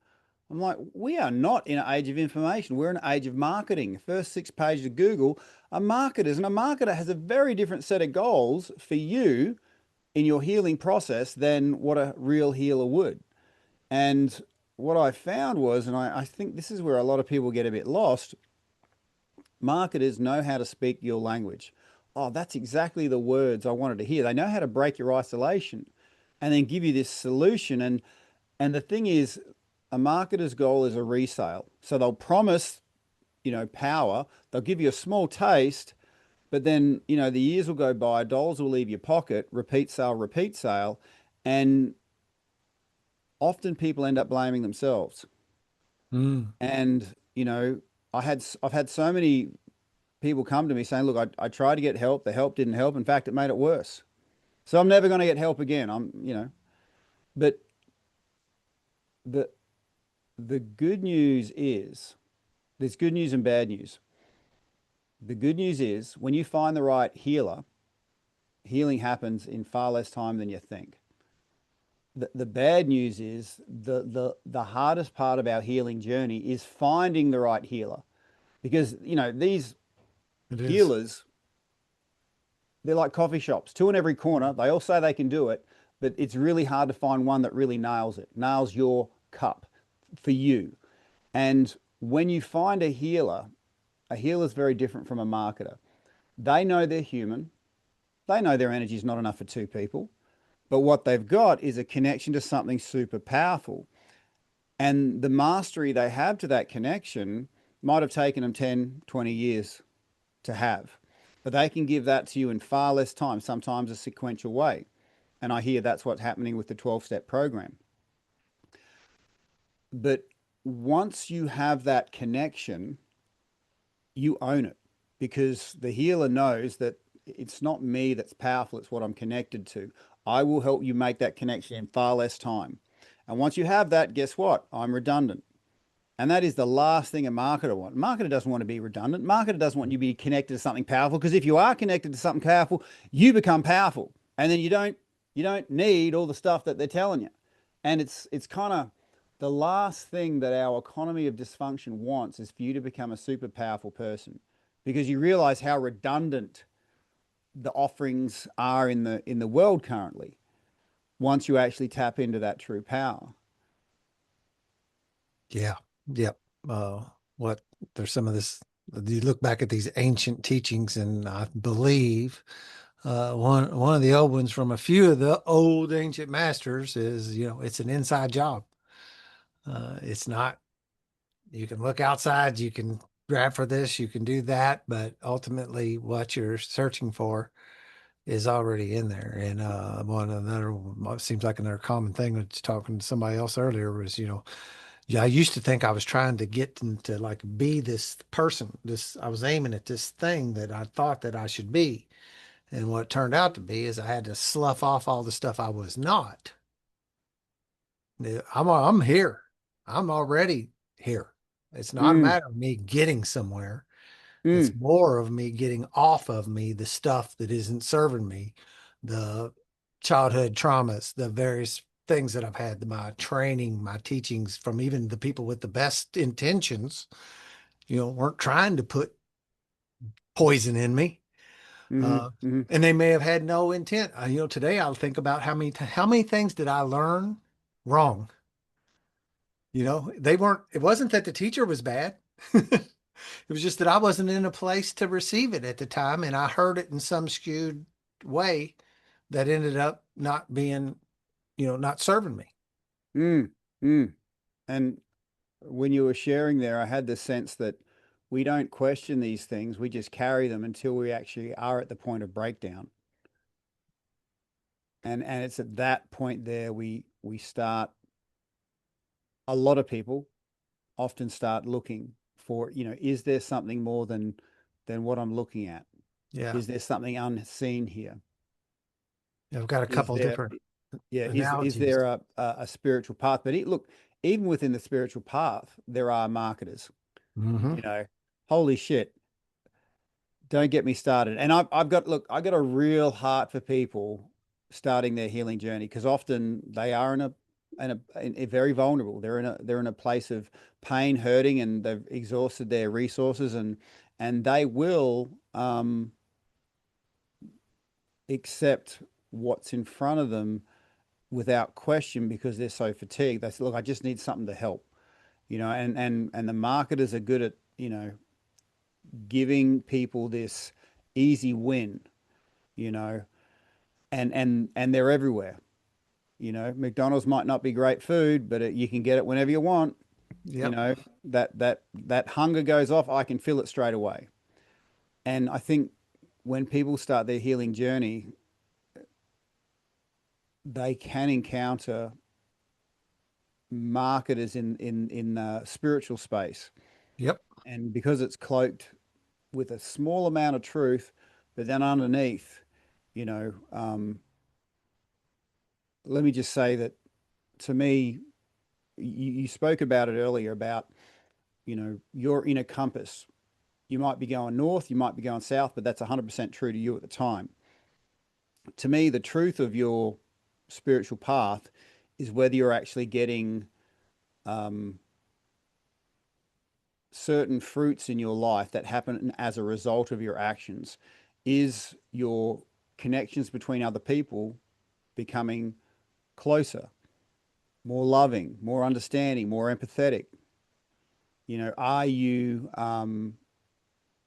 I'm like, we are not in an age of information. We're in an age of marketing. First 6 pages of Google are marketers, and a marketer has a very different set of goals for you in your healing process than what a real healer would. And what I found was, and I think this is where a lot of people get a bit lost, marketers know how to speak your language. Oh, that's exactly the words I wanted to hear. They know how to break your isolation and then give you this solution. And the thing is, a marketer's goal is a resale. So they'll promise, power. They'll give you a small taste, but then, the years will go by, dollars will leave your pocket, repeat sale, and often people end up blaming themselves. Mm. And, I've had so many people come to me saying, look, I tried to get help. The help didn't help. In fact, it made it worse. So I'm never going to get help again. But the the good news is there's good news and bad news. The good news is when you find the right healer, healing happens in far less time than you think. The bad news is the hardest part of our healing journey is finding the right healer because these It is. healers, they're like coffee shops, two in every corner. They all say they can do it, but it's really hard to find one that really nails it, nails your cup for you. And when you find a healer is very different from a marketer. They know they're human. They know their energy is not enough for two people, but what they've got is a connection to something super powerful. And the mastery they have to that connection might have taken them 10, 20 years to have. But they can give that to you in far less time, sometimes a sequential way. And I hear that's what's happening with the 12-step program. But once you have that connection, you own it because the healer knows that it's not me that's powerful, it's what I'm connected to. I will help you make that connection in far less time. And once you have that, guess what? I'm redundant. And that is the last thing a marketer wants. Marketer doesn't want to be redundant. Marketer doesn't want you to be connected to something powerful because if you are connected to something powerful, you become powerful. And then you don't need all the stuff that they're telling you. And it's kind of the last thing that our economy of dysfunction wants is for you to become a super powerful person because you realize how redundant the offerings are in the world currently once you actually tap into that true power. Yeah. Yep. What there's some of this. You look back at these ancient teachings, and I believe one of the old ones from a few of the old ancient masters is, it's an inside job. It's not. You can look outside, you can grab for this, you can do that, but ultimately, what you're searching for is already in there. And one another what seems like another common thing was talking to somebody else earlier was, yeah, I used to think I was trying to get into like be this person. This I was aiming at this thing that I thought that I should be. And what it turned out to be is I had to slough off all the stuff I was not. I'm here. I'm already here. It's not a Mm, matter of me getting somewhere. It's mm, more of me getting off of me the stuff that isn't serving me, the childhood traumas, the various things that I've had, my training, my teachings from even the people with the best intentions, weren't trying to put poison in me. mm, Uh, mm, and they may have had no intent. Today I'll think about how many things did I learn wrong? It wasn't that the teacher was bad. It was just that I wasn't in a place to receive it at the time, and I heard it in some skewed way that ended up not being, not serving me. mm, mm. And when you were sharing there, I had the sense that we don't question these things. We just carry them until we actually are at the point of breakdown. And it's at that point there we start, a lot of people often start looking for, is there something more than what I'm looking at? Yeah. Is there something unseen here? I've got a Is couple of there different yeah, is analogies. there a spiritual path? But look, even within the spiritual path, there are marketers. Hmm. You know, holy shit. Don't get me started. And I've got, look, I got a real heart for people starting their healing journey because often they are in a very vulnerable. They're in a place of pain, hurting, and they've exhausted their resources, and they will accept what's in front of them without question because they're so fatigued. They say, look, I just need something to help, and the marketers are good at, giving people this easy win, you know, and they're everywhere. McDonald's might not be great food, but you can get it whenever you want. You Yep. know, that hunger goes off, I can feel it straight away. And I think when people start their healing journey, they can encounter marketers in spiritual space, Yep. and because it's cloaked with a small amount of truth, but then underneath, you know, let me just say that to me, you spoke about it earlier about, your inner compass. You might be going north, you might be going south, but that's 100% true to you at the time. To me, the truth of your spiritual path is whether you're actually getting um, certain fruits in your life that happen as a result of your actions. Is your connections between other people becoming closer, more loving, more understanding, more empathetic? Are you,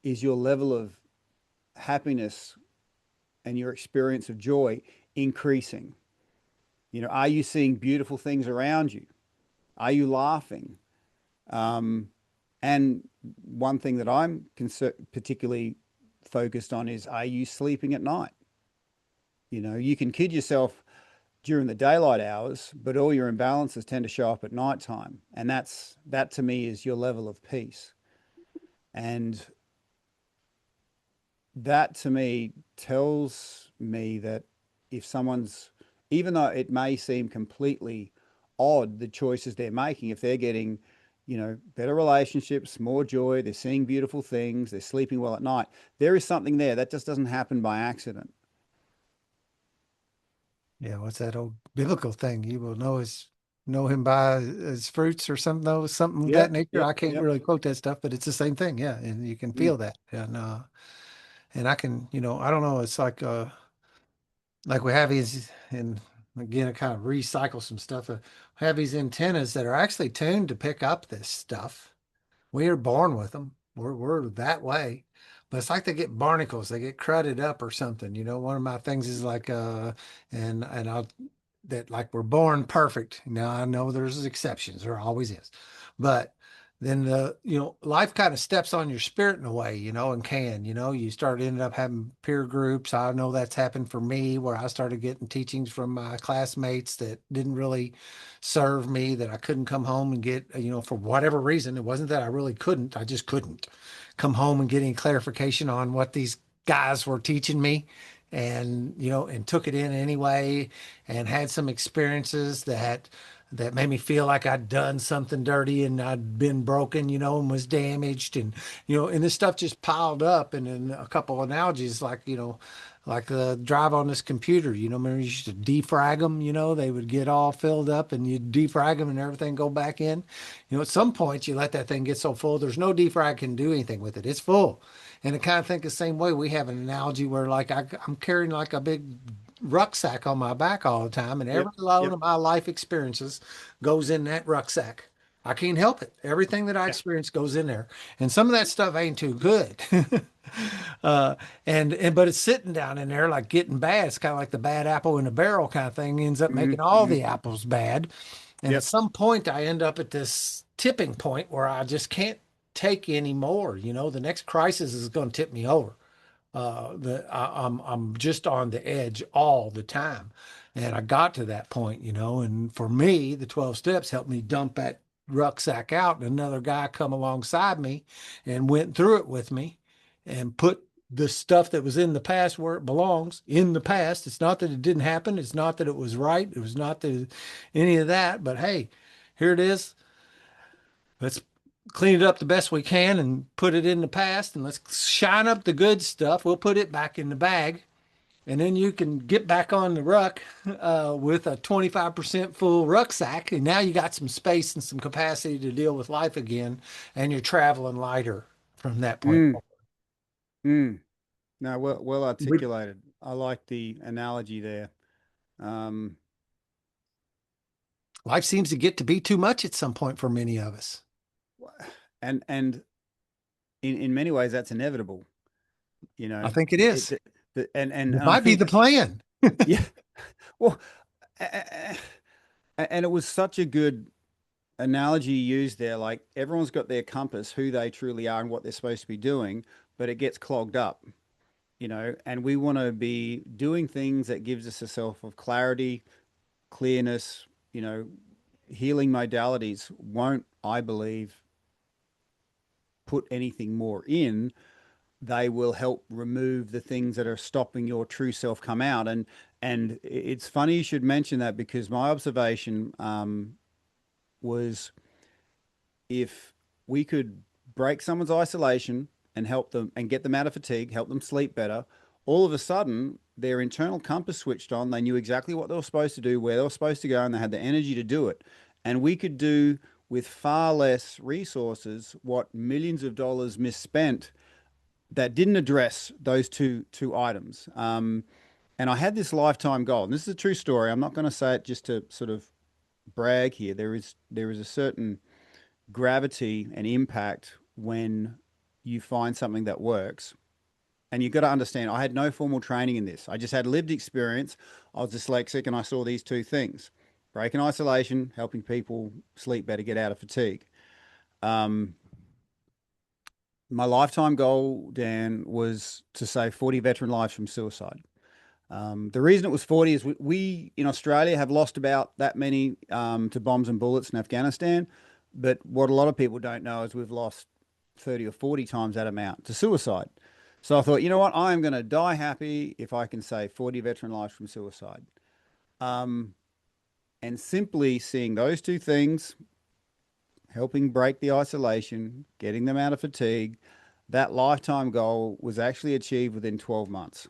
is your level of happiness and your experience of joy increasing? Are you seeing beautiful things around you? Are you laughing? Um, and one thing that I'm particularly focused on is, are you sleeping at night? You can kid yourself during the daylight hours, but all your imbalances tend to show up at nighttime. And that to me is your level of peace. And that to me tells me that if someone's, even though it may seem completely odd, the choices they're making, if they're getting, better relationships, more joy, they're seeing beautiful things, they're sleeping well at night, there is something there. That just doesn't happen by accident. Yeah. What's that old biblical thing? You will know him by his fruits or something, though, something of that Yep, nature. yep, I can't yep. really quote that stuff, but it's the same thing. Yeah. And you can Mm, feel that. And I can, I don't know, it's like we have these, and again, I kind of recycle some stuff. Have these antennas that are actually tuned to pick up this stuff. We are born with them. We're that way. But it's like they get barnacles, they get crudted up or something. One of my things is like and I'll that like we're born perfect. Now I know there's exceptions, there always is. But then life kind of steps on your spirit in a way, and you start ending up having peer groups. I know that's happened for me where I started getting teachings from my classmates that didn't really serve me, that I couldn't come home and get, for whatever reason. It wasn't that I really couldn't, I just couldn't come home and get any clarification on what these guys were teaching me. And and took it in anyway, and had some experiences that made me feel like I'd done something dirty and I'd been broken, and was damaged. And, and this stuff just piled up. And then a couple analogies, like, like the drive on this computer, remember you used to defrag them, they would get all filled up and you'd defrag them and everything go back in. At some point you let that thing get so full, there's no defrag can do anything with it. It's full. And I kind of think the same way. We have an analogy where like I'm carrying like a big rucksack on my back all the time, and every yep, load yep. of my life experiences goes in that rucksack. I can't help it. Everything that I Yeah, experience goes in there, and some of that stuff ain't too good. uh, and but it's sitting down in there like getting bad. It's kind of like the bad apple in a barrel kind of thing. Ends up hmm making all hmm the apples bad, and at yep, some point I end up at this tipping point where I just can't take any more. The next crisis is going to tip me over. I'm just on the edge all the time, and I got to that point, and for me, the 12 steps helped me dump that rucksack out, and another guy come alongside me and went through it with me and put the stuff that was in the past where it belongs in the past. It's not that it didn't happen. It's not that it was right. It was not that any of that, but hey, here it is. Let's clean it up the best we can and put it in the past, and let's shine up the good stuff. We'll put it back in the bag, and then you can get back on the ruck with a 25% full rucksack, and now you got some space and some capacity to deal with life again, and you're traveling lighter from that point Mm, forward. mm. No, well We, articulated. I like the analogy there. Um, life seems to get to be too much at some point for many of us. and in many ways that's inevitable. You I know, think it it, is. and It I might be the think plan. yeah. Well, and it was such a good analogy you used there. Like everyone's got their compass, who they truly are and what they're supposed to be doing, but it gets clogged up, and we want to be doing things that gives us a self of clarity, clearness, healing modalities won't, I believe, put anything more in. They will help remove the things that are stopping your true self come out. And it's funny you should mention that because my observation was if we could break someone's isolation and help them and get them out of fatigue, help them sleep better, all of a sudden their internal compass switched on. They knew exactly what they were supposed to do, where they were supposed to go, and they had the energy to do it. And we could do with far less resources what millions of dollars misspent that didn't address those two items. And I had this lifetime goal, and this is a true story. I'm not going to say it just to sort of brag here. There is a certain gravity and impact when you find something that works. And you've got to understand, I had no formal training in this. I just had lived experience. I was dyslexic and I saw these two things: break and isolation, helping people sleep better, get out of fatigue. Um, my lifetime goal, Dan, was to save 40 veteran lives from suicide. The reason it was 40 is we in Australia have lost about that many to bombs and bullets in Afghanistan. But what a lot of people don't know is we've lost 30 or 40 times that amount to suicide. So I thought, you know what? I am going to die happy if I can save 40 veteran lives from suicide. Um, and simply seeing those two things, helping break the isolation, getting them out of fatigue, that lifetime goal was actually achieved within 12 months.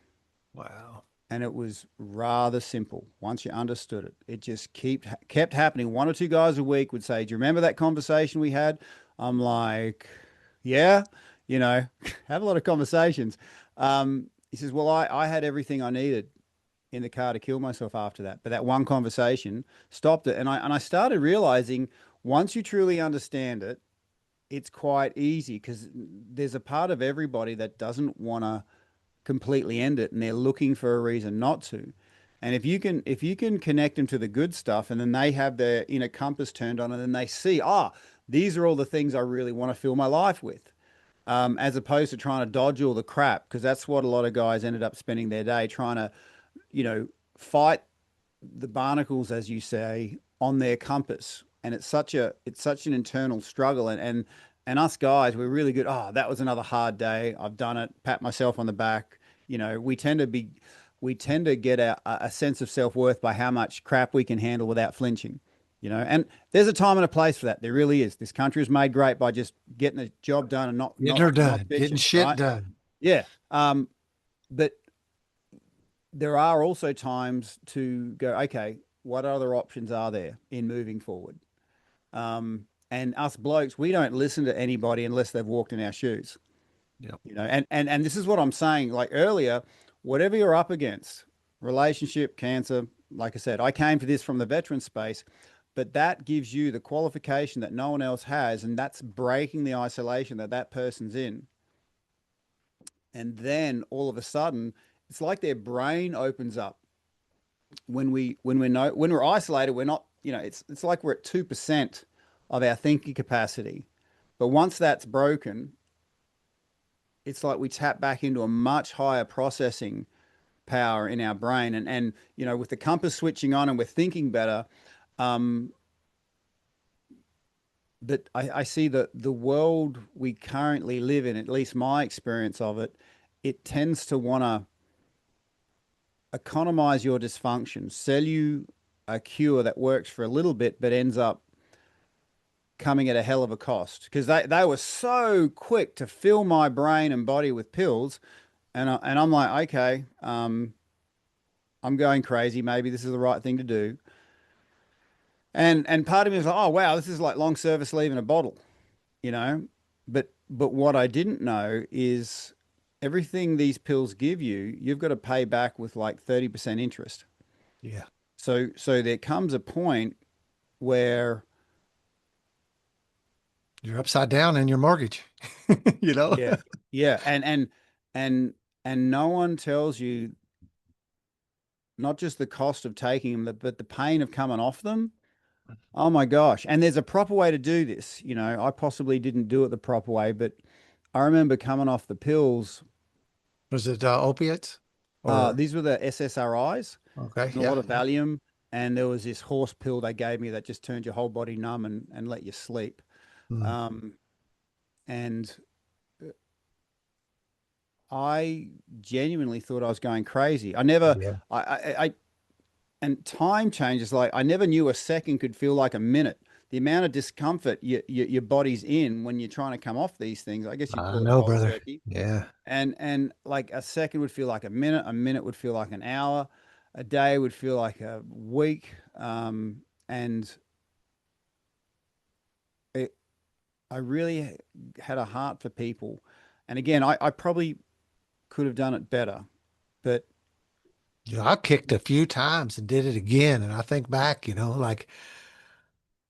Wow. And it was rather simple once you understood it. It just kept happening. One or two guys a week would say, "Do you remember that conversation we had?" I'm like, "Yeah, you know, have a lot of conversations." He says, "Well, I had everything I needed in the car to kill myself after that, but that one conversation stopped it." And I started realizing once you truly understand it, it's quite easy because there's a part of everybody that doesn't want to completely end it and they're looking for a reason not to. And if you can connect them to the good stuff and then they have their inner compass turned on and then they see, these are all the things I really want to fill my life with. As opposed to trying to dodge all the crap, because that's what a lot of guys ended up spending their day trying to, fight the barnacles, as you say, on their compass. And it's such an internal struggle. And us guys, we're really good. Oh, that was another hard day. I've done it. Pat myself on the back. We tend to get a sense of self-worth by how much crap we can handle without flinching. And there's a time and a place for that. There really is. This country is made great by just getting the job done and not Getting not her not done, getting bitching, shit right? done. Yeah. But there are also times to go, okay, what other options are there in moving forward? And us blokes, we don't listen to anybody unless they've walked in our shoes. Yep. And this is what I'm saying. Like earlier, whatever you're up against, relationship, cancer, like I said, I came to this from the veteran space, but that gives you the qualification that no one else has, and that's breaking the isolation that person's in. And then all of a sudden, it's like their brain opens up when we're isolated. We're not, it's like we're at 2% of our thinking capacity. But once that's broken, it's like we tap back into a much higher processing power in our brain. And with the compass switching on and we're thinking better, um, that I see that the world we currently live in, at least my experience of it, it tends to want to economize your dysfunction, sell you a cure that works for a little bit, but ends up coming at a hell of a cost because they were so quick to fill my brain and body with pills. And I'm like, okay, I'm going crazy. Maybe this is the right thing to do. And part of me was like, oh wow, this is like long service leave in a bottle, you know. But what I didn't know is everything these pills give you, you've got to pay back with like 30% interest. Yeah. So there comes a point where You're upside down in your mortgage, you know? yeah, yeah, and and no one tells you not just the cost of taking them, but the pain of coming off them. Oh my gosh. And there's a proper way to do this. You know, I possibly didn't do it the proper way, but I remember coming off the pills. Was it opiates or These were the SSRIs okay, and a yeah, lot of yeah. Valium. And there was this horse pill they gave me that just turned your whole body numb and let you sleep. Mm, Um, and I genuinely thought I was going crazy. I never, yeah. I and time changes. Like I never knew a second could feel like a minute. The amount of discomfort your body's in when you're trying to come off these things, I guess you'd I call it know, cold brother. turkey. Yeah. And like a second would feel like a minute would feel like an hour, a day would feel like a week. And it, I really had a heart for people. And again, I probably could have done it better, but I kicked a few times and did it again. And I think back, like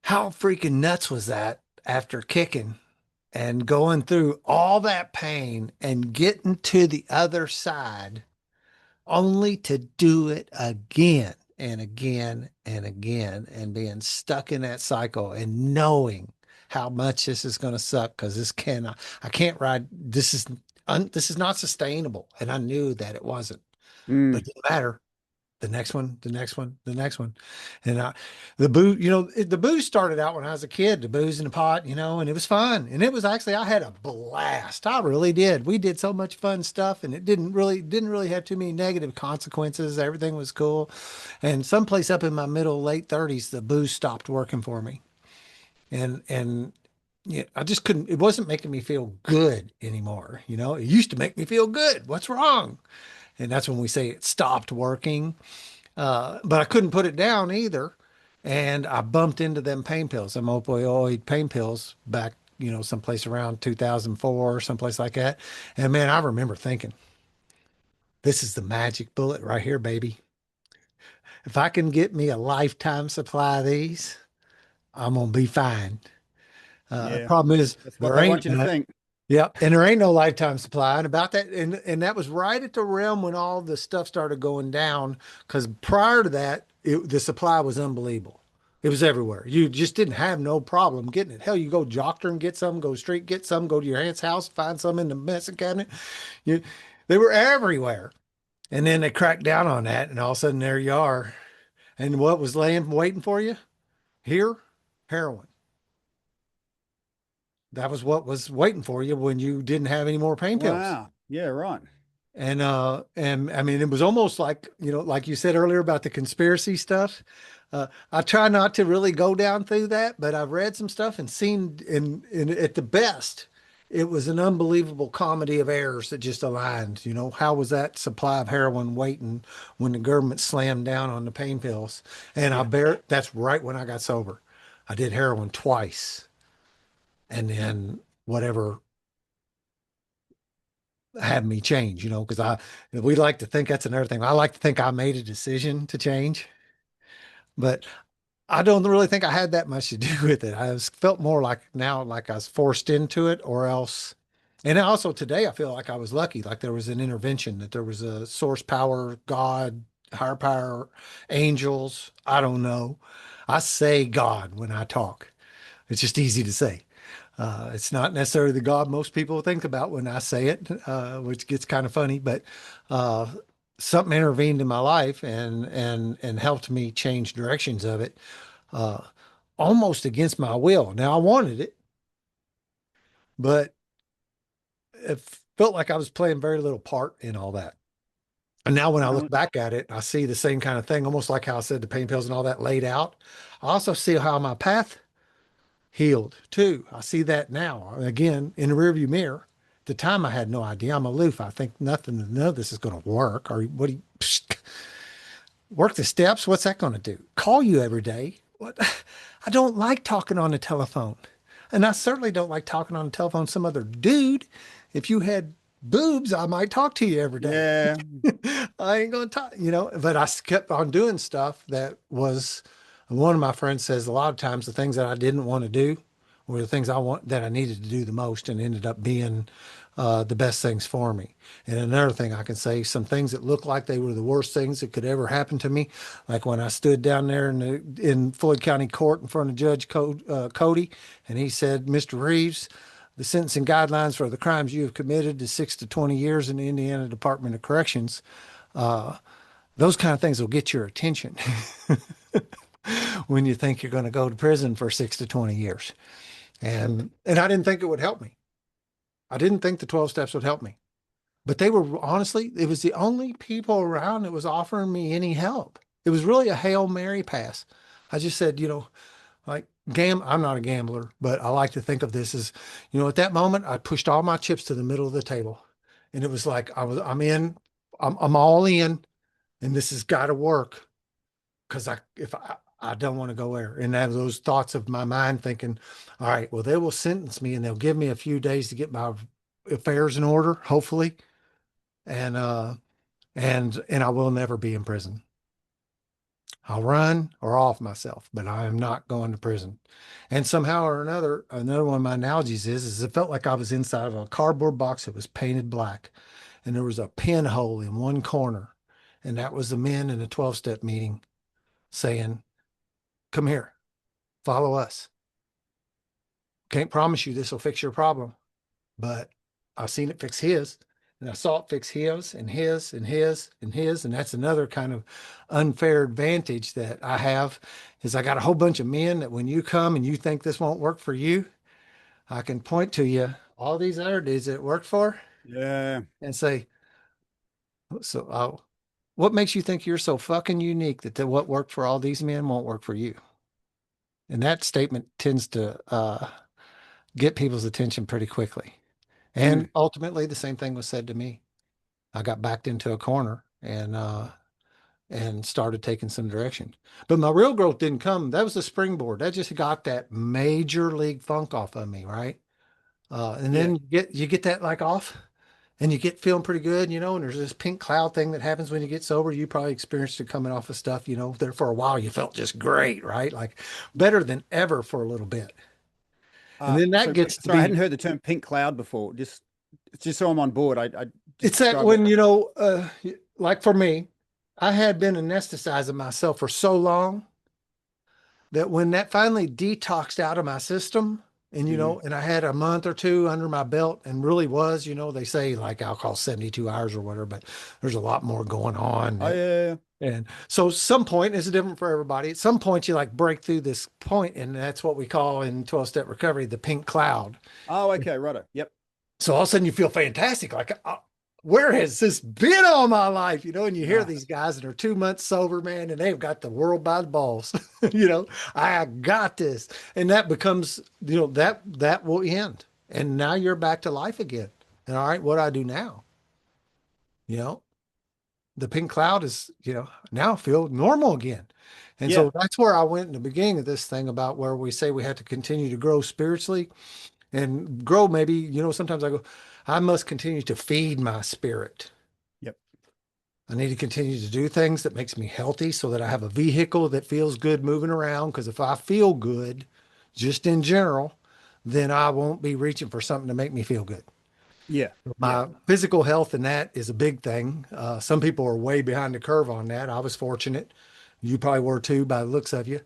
how freaking nuts was that after kicking and going through all that pain and getting to the other side only to do it again and again and again and being stuck in that cycle and knowing how much this is going to suck because I can't ride. This is not sustainable. And I knew that it wasn't, but mm, it didn't matter. The next one, the next one, the next one. And the booze, the booze started out when I was a kid, the booze in the pot, and it was fun. And it was actually, I had a blast. I really did. We did so much fun stuff and it didn't really have too many negative consequences. Everything was cool. And someplace up in my middle, late 30s, the booze stopped working for me. And yeah, I just couldn't, it wasn't making me feel good anymore. It used to make me feel good. What's wrong? And that's when we say it stopped working. But I couldn't put it down either. And I bumped into them pain pills, them opioid pain pills back, someplace around 2004, someplace like that. And man, I remember thinking, this is the magic bullet right here, baby. If I can get me a lifetime supply of these, I'm going to be fine. yeah, Problem is, that's what there they ain't want you to none. think. Yep, and there ain't no lifetime supply. And about that, and that was right at the realm when all the stuff started going down. Because prior to that, the supply was unbelievable. It was everywhere. You just didn't have no problem getting it. Hell, you go Jockter and get some, go street get some, go to your aunt's house, find some in the medicine cabinet. You, they were everywhere. And then they cracked down on that, and all of a sudden there you are. And what was laying waiting for you here? Heroin. That was what was waiting for you when you didn't have any more pain pills. Wow. Yeah, right. And I mean, it was almost like, like you said earlier about the conspiracy stuff. I try not to really go down through that, but I've read some stuff and seen in at the best, it was an unbelievable comedy of errors that just aligned. How was that supply of heroin waiting when the government slammed down on the pain pills? And Yeah. that's right when I got sober. I did heroin twice. And then whatever had me change, because we like to think that's another thing. I like to think I made a decision to change, but I don't really think I had that much to do with it. Felt more like now like I was forced into it or else. And also today I feel like I was lucky, like there was an intervention, that there was a source power, God, higher power, angels. I don't know. I say God when I talk. It's just easy to say. It's not necessarily the God most people think about when I say it, which gets kind of funny, but uh, something intervened in my life and helped me change directions of it, uh, almost against my will. Now I wanted it, but it felt like I was playing very little part in all that. And now when I look No, back at it, I see the same kind of thing, almost like how I said the pain pills and all that laid out. I also see how my path healed. Two, I see that now. Again, in the rearview mirror. At the time, I had no idea. I'm aloof. I think none of this is going to work. Or what do you work the steps? What's that going to do? Call you every day? What? I don't like talking on the telephone. And I certainly don't like talking on the telephone to some other dude. If you had boobs, I might talk to you every day. Yeah. I ain't gonna talk, but I kept on doing stuff that was one of my friends says a lot of times the things that I didn't want to do were the things I want that I needed to do the most and ended up being the best things for me. And another thing I can say, some things that looked like they were the worst things that could ever happen to me, like when I stood down there in Floyd County Court in front of Cody, and he said, "Mr. Reeves, the sentencing guidelines for the crimes you have committed is 6 to 20 years in the Indiana Department of Corrections." Uh, those kind of things will get your attention when you think you're going to go to prison for 6 to 20 years. And I didn't think it would help me. I didn't think the 12 steps would help me. But they were honestly, it was the only people around that was offering me any help. It was really a Hail Mary pass. I just said, like I'm not a gambler, but I like to think of this as, at that moment I pushed all my chips to the middle of the table. And it was like I'm all in, and this has got to work because I don't want to go there. And have those thoughts of my mind thinking, all right, well, they will sentence me and they'll give me a few days to get my affairs in order, hopefully. And I will never be in prison. I'll run or off myself, but I am not going to prison. And somehow or another one of my analogies is it felt like I was inside of a cardboard box that was painted black, and there was a pinhole in one corner, and that was the men in a 12-step meeting saying, "Come here, follow us. Can't promise you this will fix your problem, but I've seen it fix his, and I saw it fix his and his and his and his." And that's another kind of unfair advantage that I have is I got a whole bunch of men that when you come and you think this won't work for you, I can point to you all these other dudes that it worked for Yeah. and say, what makes you think you're so fucking unique that what worked for all these men won't work for you? And that statement tends to get people's attention pretty quickly. Mm. And ultimately, the same thing was said to me. I got backed into a corner and started taking some direction. But my real growth didn't come. That was the springboard. That just got that major league funk off of me, right? And Yeah. then you get that like off, and you get feeling pretty good, and there's this pink cloud thing that happens when you get sober. You probably experienced it coming off of stuff, there for a while you felt just great, right? Like better than ever for a little bit. And then that So gets to sorry, I hadn't be heard the term pink cloud before. Just so I'm on board. I just it's that struggle. when, like for me, I had been anesthetizing myself for so long that when that finally detoxed out of my system, and Hmm. and I had a month or two under my belt, and really was, they say like alcohol 72 hours or whatever, but there's a lot more going on Oh, yeah. and so some point is different for everybody. At some point you like break through this point, and that's what we call in 12-step recovery the pink cloud. Oh, okay, righto. Yep. So all of a sudden you feel fantastic. Like, where has this been all my life? And you hear Ah, these guys that are 2 months sober, man, and they've got the world by the balls. I got this. And that becomes, that will end. And now you're back to life again. And all right, what do I do now? You know, the pink cloud is, now I feel normal again. And yeah. so that's where I went in the beginning of this thing about where we say we have to continue to grow spiritually and grow. Maybe, sometimes I go, I must continue to feed my spirit. Yep. I need to continue to do things that makes me healthy so that I have a vehicle that feels good moving around. Because if I feel good, just in general, then I won't be reaching for something to make me feel good. Yeah. Yeah. My physical health and that is a big thing. Some people are way behind the curve on that. I was fortunate. You probably were too, by the looks of you.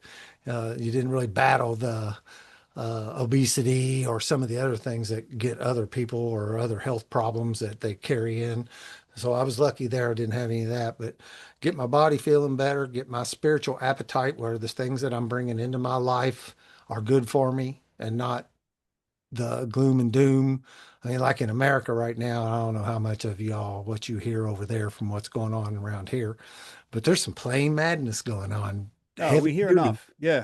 You didn't really battle the obesity or some of the other things that get other people or other health problems that they carry in. So I was lucky there. I didn't have any of that, but get my body feeling better, get my spiritual appetite where the things that I'm bringing into my life are good for me and not the gloom and doom. I mean, like in America right now, I don't know how much of y'all, what you hear over there from what's going on around here, but there's some plain madness going on, Oh, heavy we hear duty. enough. Yeah.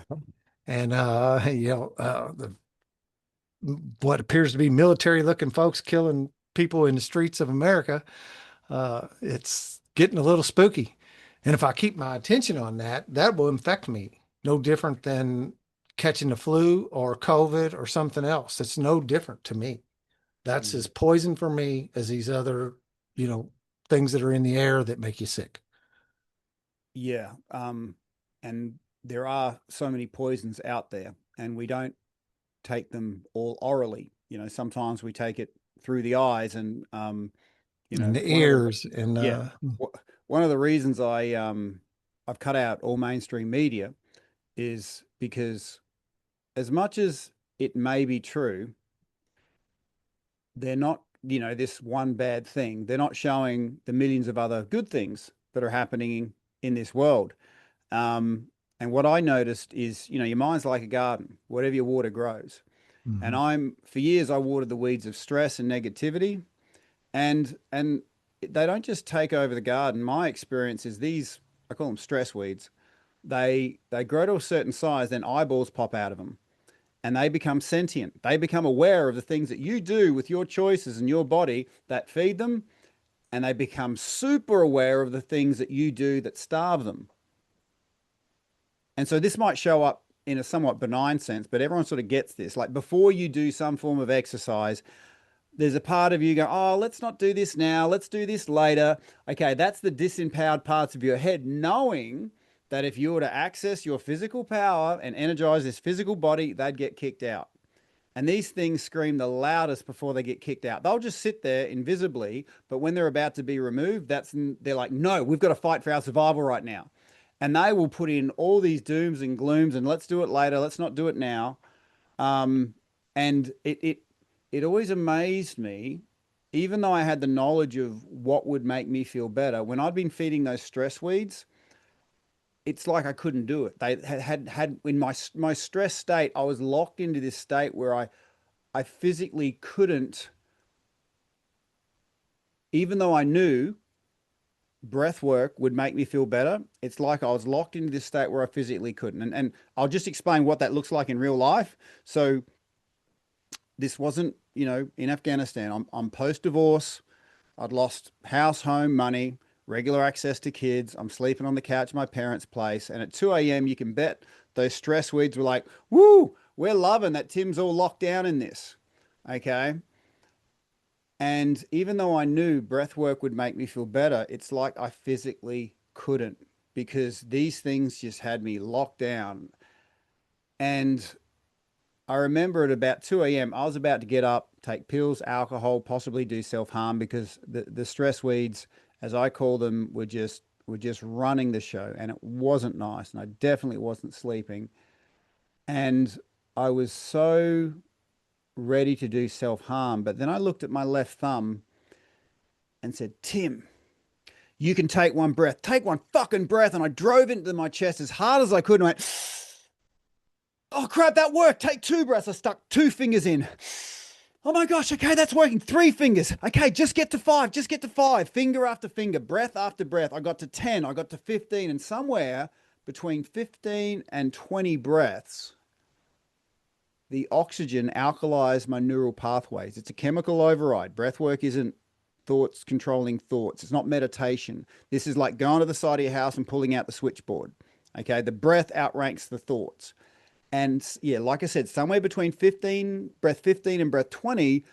and the what appears to be military looking folks killing people in the streets of America. It's getting a little spooky. And if I keep my attention on that, that will infect me. No different than catching the flu or COVID or something else. It's no different to me. That's Mhm. as poison for me as these other, you know, things that are in the air that make you sick. Yeah. And there are so many poisons out there, and we don't take them all orally. Sometimes we take it through the eyes, and In the one of the ears and yeah, one of the reasons I've cut out all mainstream media is because, as much as it may be true, they're not, this one bad thing. They're not showing the millions of other good things that are happening in this world. Um, and what I noticed is, your mind's like a garden. Whatever you water grows. And Mhm. for years, I watered the weeds of stress and negativity, and they don't just take over the garden. My experience is these, I call them stress weeds. They grow to a certain size, then eyeballs pop out of them, and they become sentient. They become aware of the things that you do with your choices and your body that feed them, and they become super aware of the things that you do that starve them. And so this might show up in a somewhat benign sense, but everyone sort of gets this. Like, before you do some form of exercise, there's a part of you go, oh, let's not do this now. Let's do this later. Okay, that's the disempowered parts of your head, knowing that if you were to access your physical power and energize this physical body, they'd get kicked out. And these things scream the loudest before they get kicked out. They'll just sit there invisibly, but when they're about to be removed, they're like, no, we've got to fight for our survival right now. And they will put in all these dooms and glooms and let's do it later, let's not do it now. Um, and it always amazed me, even though I had the knowledge of what would make me feel better, when I'd been feeding those stress weeds, it's like I couldn't do it. They had in my stress state, I was locked into this state where I physically couldn't, even though I knew breath work would make me feel better. It's like I was locked into this state where I physically couldn't. And I'll just explain what that looks like in real life. So this wasn't, in Afghanistan. I'm post divorce. I'd lost house, home, money, regular access to kids. I'm sleeping on the couch at my parents' place. And at 2 a.m., you can bet those stress weeds were like, woo, we're loving that Tim's all locked down in this. Okay. And even though I knew breath work would make me feel better, it's like I physically couldn't, because these things just had me locked down. And I remember at about 2 a.m., I was about to get up, take pills, alcohol, possibly do self-harm, because the stress weeds, as I call them, were just running the show, and it wasn't nice, and I definitely wasn't sleeping. And I was so ready to do self-harm, but then I looked at my left thumb and said, Tim, you can take one breath. Take one fucking breath. And I drove into my chest as hard as I could and went, oh crap, that worked. Take two breaths. I stuck two fingers in. Oh my gosh, okay, that's working. Three fingers. Okay, just get to five. Just get to five. Finger after finger, breath after breath. I got to 10. I got to 15. And somewhere between 15 and 20 breaths, the oxygen alkalized my neural pathways. It's a chemical override. Breath work isn't thoughts controlling thoughts. It's not meditation. This is like going to the side of your house and pulling out the switchboard. Okay, the breath outranks the thoughts. And yeah, like I said, somewhere between breath 15 and breath 20,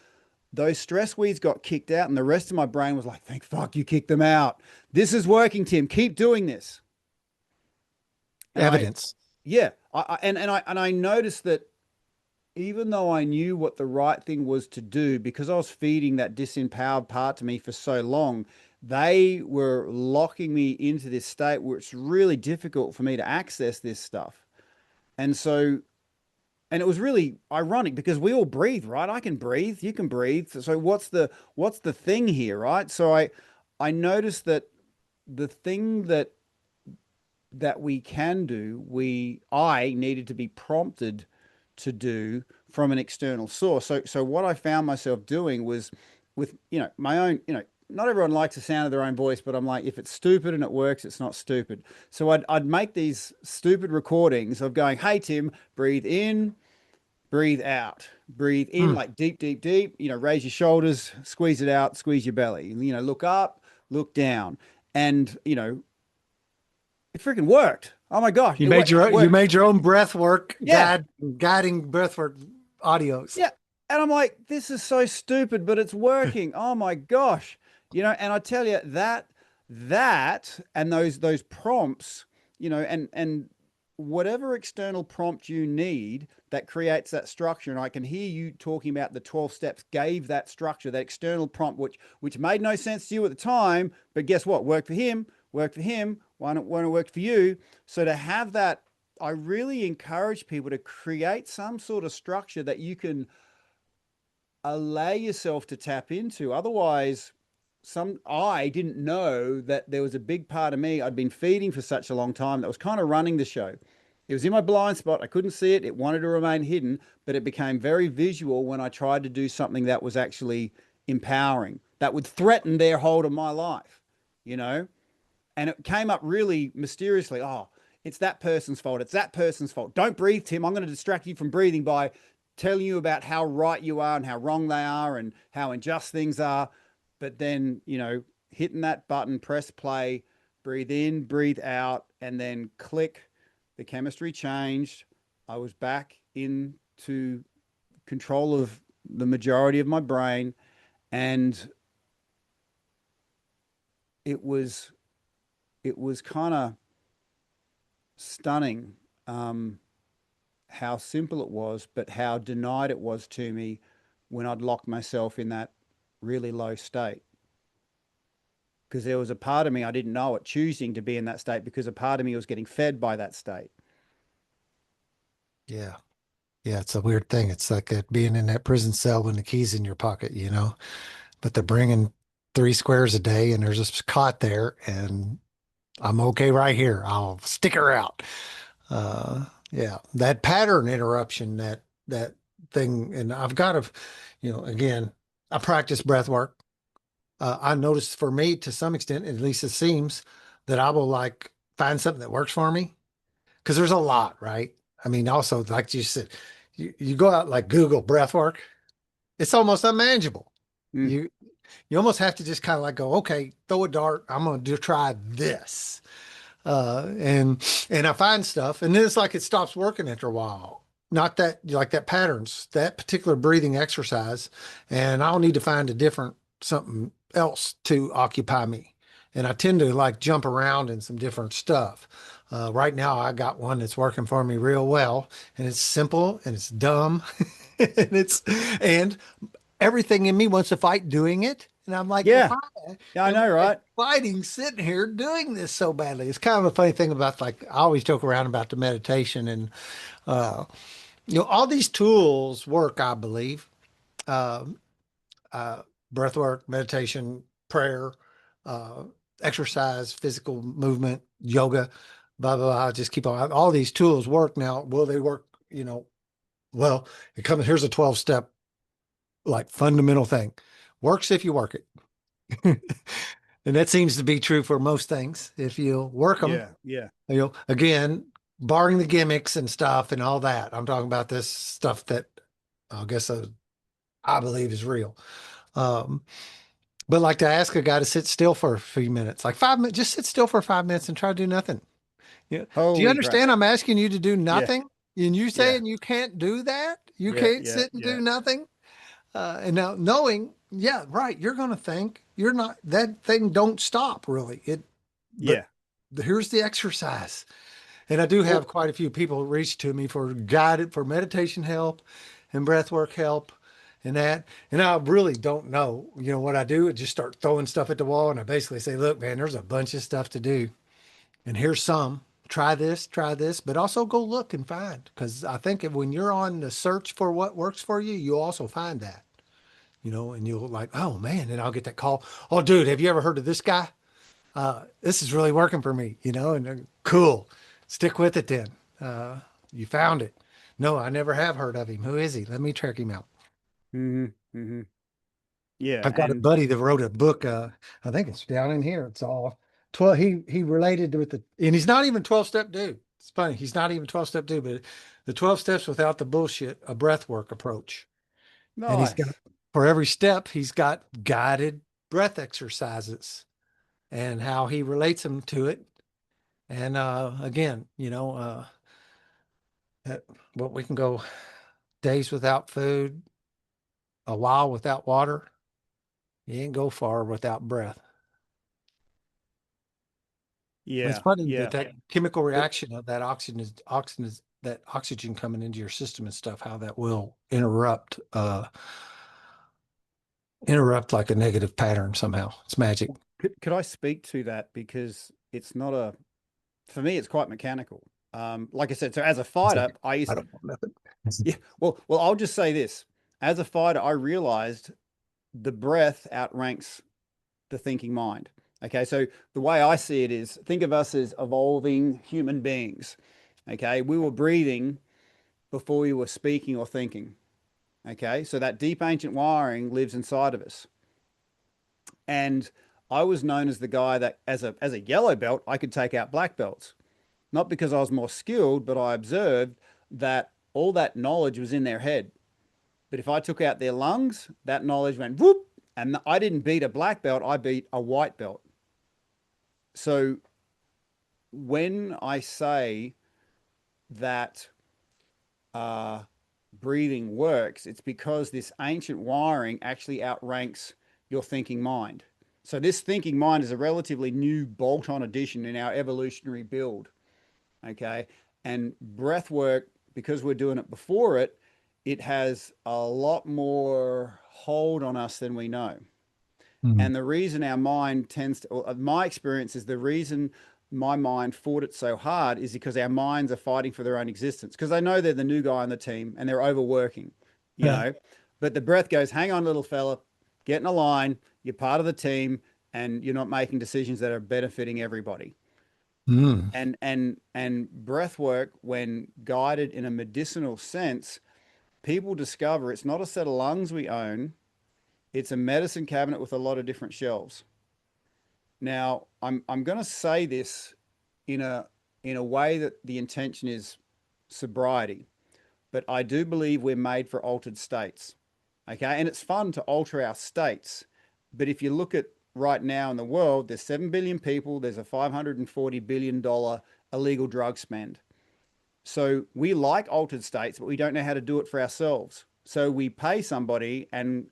those stress weeds got kicked out, and the rest of my brain was like, thank fuck you kicked them out. This is working, Tim. Keep doing this. And Evidence. yeah, I noticed that even though I knew what the right thing was to do, because I was feeding that disempowered part to me for so long, they were locking me into this state where it's really difficult for me to access this stuff. And so, and it was really ironic because we all breathe, right? I can breathe, you can breathe. So what's the thing here, right? So I noticed that the thing that we can do, I needed to be prompted to do from an external source. So what I found myself doing was, with my own, not everyone likes the sound of their own voice, but I'm like, if it's stupid and it works, it's not stupid. So I'd make these stupid recordings of going, hey, Tim, breathe in, breathe out, breathe in, Mm. like deep, deep, deep, raise your shoulders, squeeze it out, squeeze your belly, look up, look down. And, it freaking worked. Oh my gosh, You it made worked. It you worked. made your own breathwork Yeah. guiding breathwork audios. Yeah. And I'm like, this is so stupid, but it's working. Oh my gosh. And I tell you that and those prompts, and whatever external prompt you need that creates that structure. And I can hear you talking about the 12 steps gave that structure, that external prompt, which made no sense to you at the time, but guess what? Worked for him. Why not it work for you? So to have that, I really encourage people to create some sort of structure that you can allow yourself to tap into. Otherwise, I didn't know that there was a big part of me I'd been feeding for such a long time that was kind of running the show. It was in my blind spot. I couldn't see it. It wanted to remain hidden, but it became very visual when I tried to do something that was actually empowering, that would threaten their hold of my life, you know? And it came up really mysteriously. Oh, it's that person's fault. It's that person's fault. Don't breathe, Tim. I'm going to distract you from breathing by telling you about how right you are and how wrong they are and how unjust things are. But then, hitting that button, press play, breathe in, breathe out, and then click. The chemistry changed. I was back into control of the majority of my brain. And it was kind of stunning, how simple it was, but how denied it was to me when I'd locked myself in that really low state. Because there was a part of me, I didn't know it, choosing to be in that state because a part of me was getting fed by that state. Yeah. Yeah, it's a weird thing. It's like being in that prison cell when the key's in your pocket, but they're bringing 3 squares a day and there's a cot there and I'm okay right here. I'll stick her out. Yeah, that pattern interruption, that thing, and I've got to, again, I practice breath work. I noticed for me, to some extent, at least it seems, that I will like find something that works for me because there's a lot, right? I mean, also, like you said, you go out like Google breath work, it's almost unmanageable. Mm, You you almost have to just kind of like go, okay, throw a dart. I'm going to do try this. And I find stuff, and then it's like it stops working after a while. Not that like that patterns, that particular breathing exercise, and I'll need to find a different something else to occupy me. And I tend to like jump around in some different stuff. Right now, I got one that's working for me real well, and it's simple and it's dumb, and and everything in me wants to fight doing it. And I'm like, yeah. why Yeah, I am know, I right? fighting sitting here doing this so badly? It's kind of a funny thing about like, I always joke around about the meditation and, uh, all these tools work, I believe. Uh, Breath work, meditation, prayer, uh, exercise, physical movement, yoga, blah, blah, blah. Just keep on. All these tools work now. Will they work? Well, here's a 12-step like fundamental thing. Works if you work it. And that seems to be true for most things. If you work them, Yeah, yeah. again, barring the gimmicks and stuff and all that, I'm talking about this stuff that I guess I believe is real. Um, but like to ask a guy to sit still for a few minutes, like 5 minutes, just sit still for 5 minutes and try to do nothing. Yeah. Do you Holy crap. understand? I'm asking you to do Yeah, nothing and you yeah, saying you can't do that? You yeah, can't yeah, sit and yeah, do nothing? And now knowing, yeah, right, you're going to think you're not, that thing don't stop really. But yeah. here's the exercise. And I do have Well, quite a few people reach to me for guided for meditation help and breath work help and that. And I really don't know, what I do. I just start throwing stuff at the wall. And I basically say, look, man, there's a bunch of stuff to do. And here's some. Try this, but also go look and find. Because I think when you're on the search for what works for you, you also find that. And you'll like, oh man, and I'll get that call. Oh, dude, have you ever heard of this guy? This is really working for me, and cool. Stick with it then. You found it. No, I never have heard of him. Who is he? Let me track him out. hmm hmm Yeah. I've got a And buddy that wrote a book. I think it's down in here. It's all 12. He related with and he's not even 12-step dude. It's funny. He's not even 12-step dude, but the 12 steps without the bullshit, a breath work approach. And he's got nice. for every step, he's got guided breath exercises and how he relates them to it. And again, what we can go days without food, a while without water. You ain't go far without breath. It's Yeah. funny Yeah. that chemical But reaction of that oxygen coming into your system and stuff, how that will interrupt like a negative pattern somehow. It's magic. could I speak to that? Because it's not for me, it's quite mechanical. Like I said, so as a It's like, fighter, I I used, don't know nothing. yeah, well, I'll just say this. As a fighter, I realized the breath outranks the thinking mind. Okay, so the way I see it is think of us as evolving human beings. Okay, we were breathing before we were speaking or thinking. Okay, so that deep ancient wiring lives inside of us. And I was known as the guy that, as a yellow belt, I could take out black belts. Not because I was more skilled, but I observed that all that knowledge was in their head. But if I took out their lungs, that knowledge went whoop, and I didn't beat a black belt, I beat a white belt. So when I say that uh, breathing works, it's because this ancient wiring actually outranks your thinking mind. So this thinking mind is a relatively new bolt-on addition in our evolutionary build. Okay. And breath work, because we're doing it before it, it has a lot more hold on us than we know. Mm. And the reason our mind tends to, or my experience is the reason my mind fought it so hard is because our minds are fighting for their own existence because they know they're the new guy on the team and they're overworking, you Yeah. know. But the breath goes, hang on, little fella, get in a line. You're part of the team and you're not making decisions that are benefiting everybody. Mm. And breath work, when guided in a medicinal sense, people discover it's not a set of lungs we own, it's a medicine cabinet with a lot of different shelves. Now, I'm going to say this in a way that the intention is sobriety, but I do believe we're made for altered states. Okay, and it's fun to alter our states, but if you look at right now in the world, there's 7 billion people, there's a $540 billion illegal drug spend. So we like altered states, but we don't know how to do it for ourselves. So we pay somebody and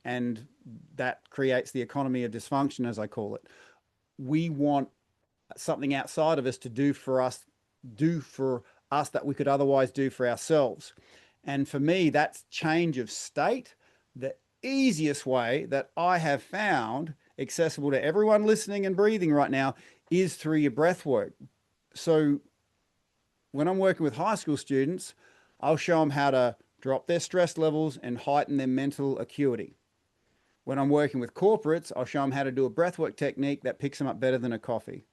that creates the economy of dysfunction, as I call it. We want something outside of us to do for us that we could otherwise do for ourselves. And for me, that's change of state. The easiest way that I have found accessible to everyone listening and breathing right now is through your breath work. So when I'm working with high school students, I'll show them how to drop their stress levels and heighten their mental acuity. When I'm working with corporates, I'll show them how to do a breathwork technique that picks them up better than a coffee.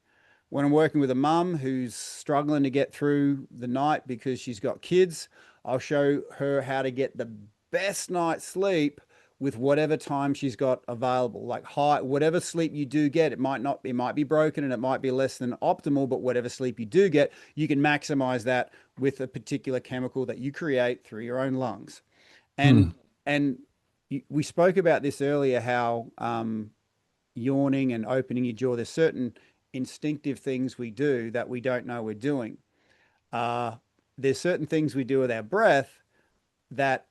When I'm working with a mum who's struggling to get through the night because she's got kids, I'll show her how to get the best night's sleep with whatever time she's got available. Like high, whatever sleep you do get, it might be broken and it might be less than optimal, but whatever sleep you do get, you can maximize that with a particular chemical that you create through your own lungs. And Mm. and we spoke about this earlier, how yawning and opening your jaw, there's certain instinctive things we do that we don't know we're doing. Uh, there's certain things we do with our breath that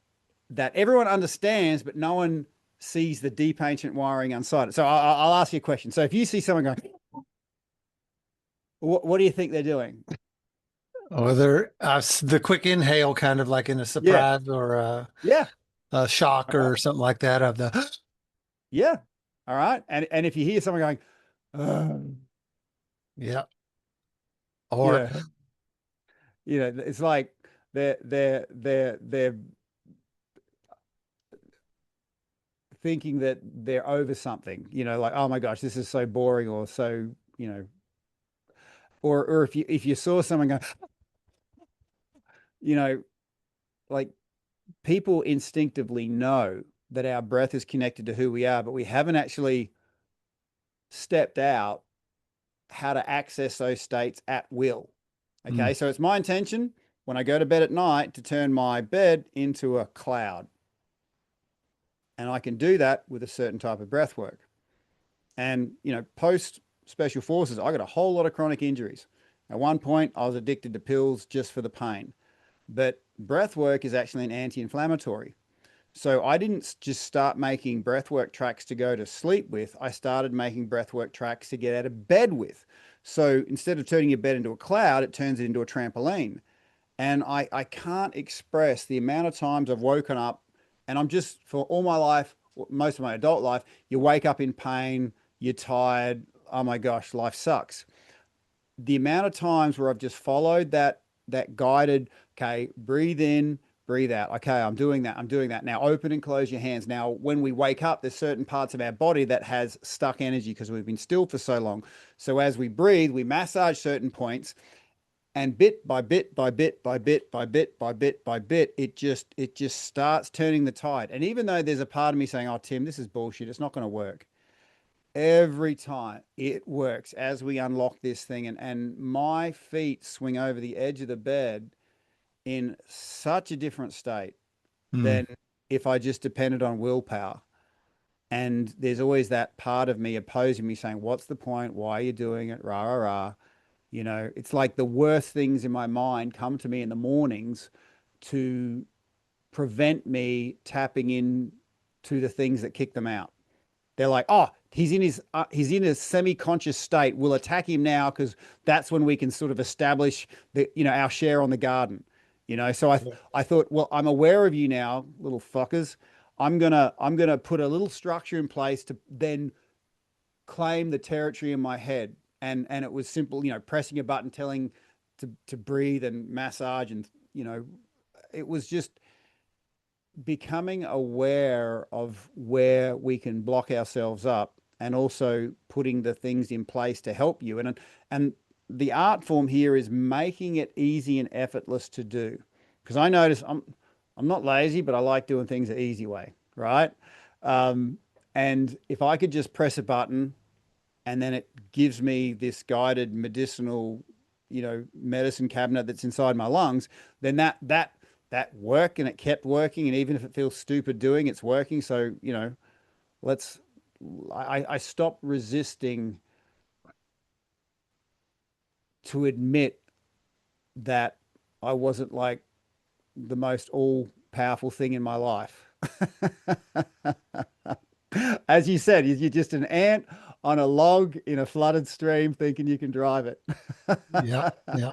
everyone understands, but no one sees the deep ancient wiring inside it. So I'll ask you a question. So if you see someone going, what do you think they're doing? Or the quick inhale, kind of like in a Yeah, surprise or yeah, a shock all right, or something like that of the, yeah, all right. And if you hear someone going, yeah. Or, yeah, it's like they're thinking that they're over something, like, oh my gosh, this is so boring or so, or if you saw someone go, you know, like people instinctively know that our breath is connected to who we are, but we haven't actually stepped out how to access those states at will. Mm. Okay, so it's my intention when I go to bed at night to turn my bed into a cloud. And I can do that with a certain type of breath work. And, post special forces, I got a whole lot of chronic injuries. At one point, I was addicted to pills just for the pain. But breath work is actually an anti inflammatory. So I didn't just start making breathwork tracks to go to sleep with. I started making breathwork tracks to get out of bed with. So instead of turning your bed into a cloud, it turns it into a trampoline. And I can't express the amount of times I've woken up and I'm just, for all my life, most of my adult life, you wake up in pain, you're tired. Oh my gosh, life sucks. The amount of times where I've just followed that guided, okay, breathe in, breathe out. Okay, I'm doing that. I'm doing that. Now open and close your hands. Now, when we wake up, there's certain parts of our body that has stuck energy because we've been still for so long. So as we breathe, we massage certain points, and bit by bit by bit by bit by bit by bit by bit, it just starts turning the tide. And even though there's a part of me saying, "Oh, Tim, this is bullshit. It's not going to work." Every time it works as we unlock this thing, and my feet swing over the edge of the bed in such a different state Mm. than if I just depended on willpower. And there's always that part of me opposing me saying, what's the point? Why are you doing it? Rah, rah, rah. It's like the worst things in my mind come to me in the mornings to prevent me tapping in to the things that kick them out. They're like, oh, he's in a semi-conscious state. We'll attack him now because that's when we can sort of establish our share on the garden. So I thought, well, I'm aware of you now, little fuckers. I'm gonna put a little structure in place to then claim the territory in my head. And it was simple, pressing a button, telling to breathe and massage, and it was just becoming aware of where we can block ourselves up and also putting the things in place to help you. And the art form here is making it easy and effortless to do. Because I notice I'm not lazy, but I like doing things the easy way, right? Um, and if I could just press a button and then it gives me this guided medicinal, medicine cabinet that's inside my lungs, then that worked, and it kept working. And even if it feels stupid doing, it's working. So, let's, I stopped resisting to admit that I wasn't like the most all powerful thing in my life. As you said, you're just an ant on a log in a flooded stream thinking you can drive it. Yeah. Yeah.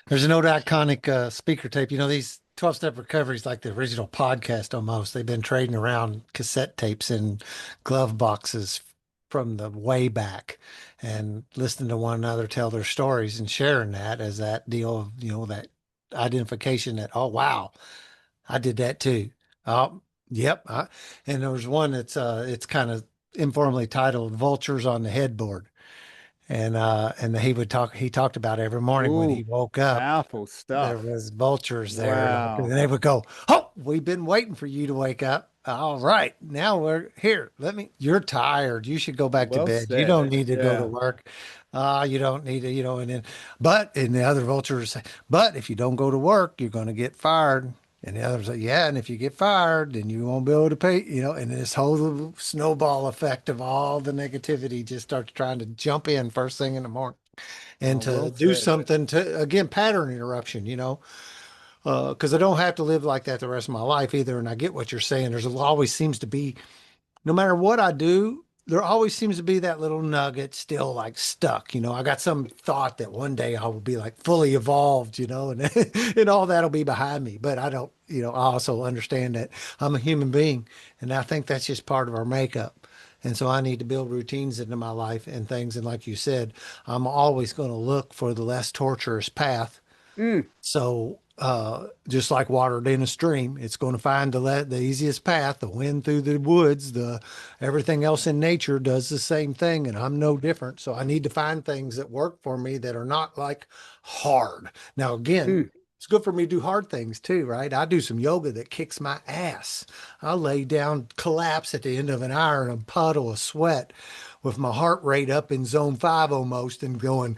There's an old iconic speaker tape. These 12-step recoveries, like the original podcast almost. They've been trading around cassette tapes in glove boxes from the way back and listening to one another tell their stories and sharing that as that deal of, that identification that, oh, wow, I did that too. Oh, yep. And there was one that's it's kind of informally titled Vultures on the Headboard. And he talked about every morning when he Ooh, woke up, powerful there stuff. was vultures there. Like, and Wow. they would go, "Oh, we've been waiting for you to wake up. All right, now we're here. You're tired. You should go back to Well bed. You said. don't need to go to Yeah. work. You don't need to, and the other vultures say, but if you don't go to work, you're going to get fired. And the others say, yeah, and if you get fired, then you won't be able to pay, and this whole snowball effect of all the negativity just starts trying to jump in first thing in the morning and Oh, to well do said. something to, again, pattern interruption, because I don't have to live like that the rest of my life either. And I get what you're saying. There's always seems to be, no matter what I do, there always seems to be that little nugget still like stuck. I got some thought that one day I will be like fully evolved, and and all that'll be behind me. But I don't, I also understand that I'm a human being, and I think that's just part of our makeup. And so I need to build routines into my life and things. And like you said, I'm always going to look for the less torturous path. Mm. So, just like water in a stream, it's going to find the easiest path, the wind through the woods, everything else in nature does the same thing, and I'm no different. So I need to find things that work for me that are not like hard. Now, again, Mm. It's good for me to do hard things too, right? I do some yoga that kicks my ass. I lay down, collapse at the end of an hour in a puddle of sweat with my heart rate up in zone five almost and going,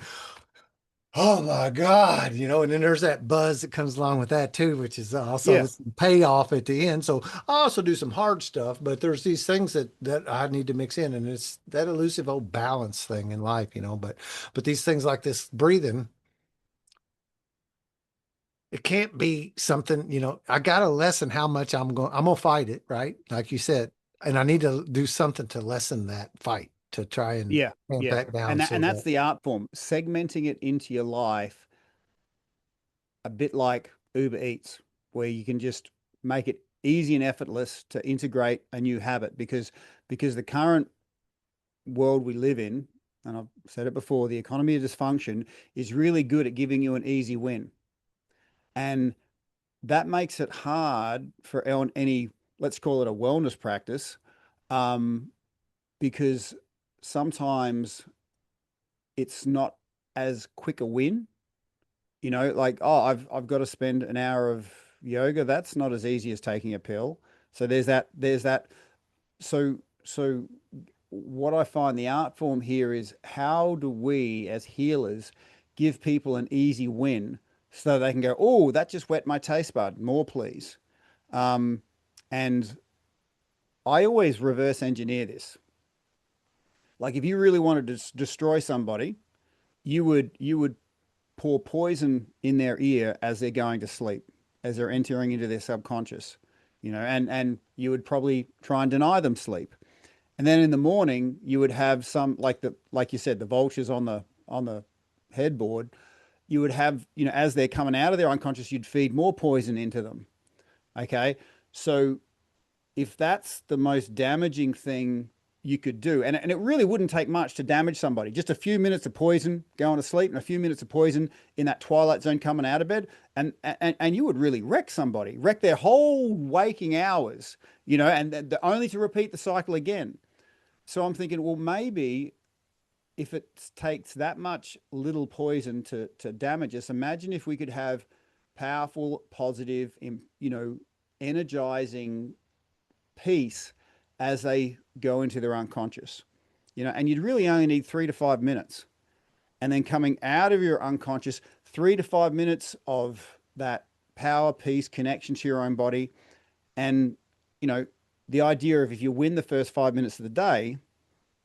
oh my God, and then there's that buzz that comes along with that too, which is also Yeah. some payoff at the end. So I also do some hard stuff, but there's these things that I need to mix in, and it's that elusive old balance thing in life. But these things like this breathing, it can't be something. I gotta lessen how much I'm gonna fight it, right? Like you said, and I need to do something to lessen that fight to try and Yeah. tamp Yeah. that down And so that's that the art form, segmenting it into your life a bit like Uber Eats, where you can just make it easy and effortless to integrate a new habit because the current world we live in, and I've said it before, the economy of dysfunction is really good at giving you an easy win. And that makes it hard for any, let's call it a wellness practice, um, because sometimes it's not as quick a win. Like, oh, I've got to spend an hour of yoga. That's not as easy as taking a pill. So there's that. So what I find the art form here is, how do we as healers give people an easy win so they can go, oh, that just whet my taste bud, more please. Um, and I always reverse engineer this. Like, if you really wanted to destroy somebody, you would pour poison in their ear as they're going to sleep, as they're entering into their subconscious, and you would probably try and deny them sleep. And then in the morning, you would have some, like you said, the vultures on the headboard. You would have, as they're coming out of their unconscious, you'd feed more poison into them. Okay. So if that's the most damaging thing you could do, and it really wouldn't take much to damage somebody, just a few minutes of poison going to sleep and a few minutes of poison in that twilight zone coming out of bed, and you would really wreck somebody, wreck their whole waking hours, and only to repeat the cycle again. So I'm thinking, well, maybe if it takes that much little poison to damage us, imagine if we could have powerful, positive, energizing peace as they go into their unconscious. And you'd really only need 3 to 5 minutes. And then coming out of your unconscious, 3 to 5 minutes of that power, peace, connection to your own body. And, you know, the idea of, if you win the first 5 minutes of the day,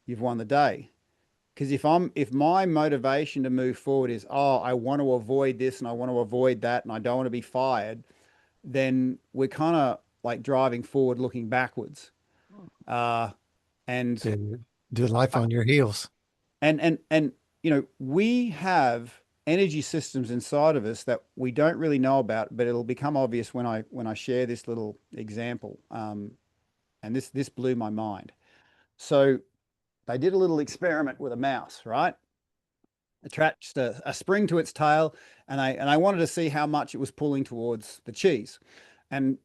you've won the day. Because if my motivation to move forward is, oh, I want to avoid this and I want to avoid that and I don't want to be fired, then we're kind of like driving forward looking backwards. Uh, and do life on your heels. and we have energy systems inside of us that we don't really know about, but it'll become obvious when I share this little example. And this blew my mind. So they did a little experiment with a mouse, right? Attached a spring to its tail, and I wanted to see how much it was pulling towards the cheese. And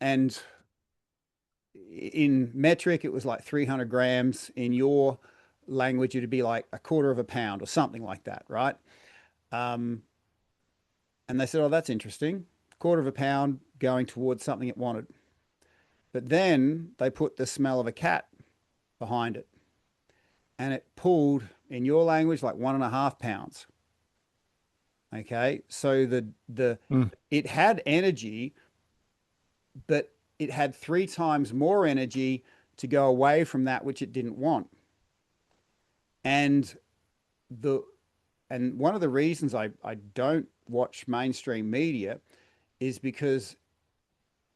in metric, it was like 300 grams. In your language, it'd be like a quarter of a pound or something like that, right? Um, and they said, oh, that's interesting. Quarter of a pound going towards something it wanted. But then they put the smell of a cat behind it, and it pulled, in your language, like 1.5 pounds. Okay. So Mm. it had energy, but it had 3 times more energy to go away from that which it didn't want. And the and one of the reasons I don't watch mainstream media is because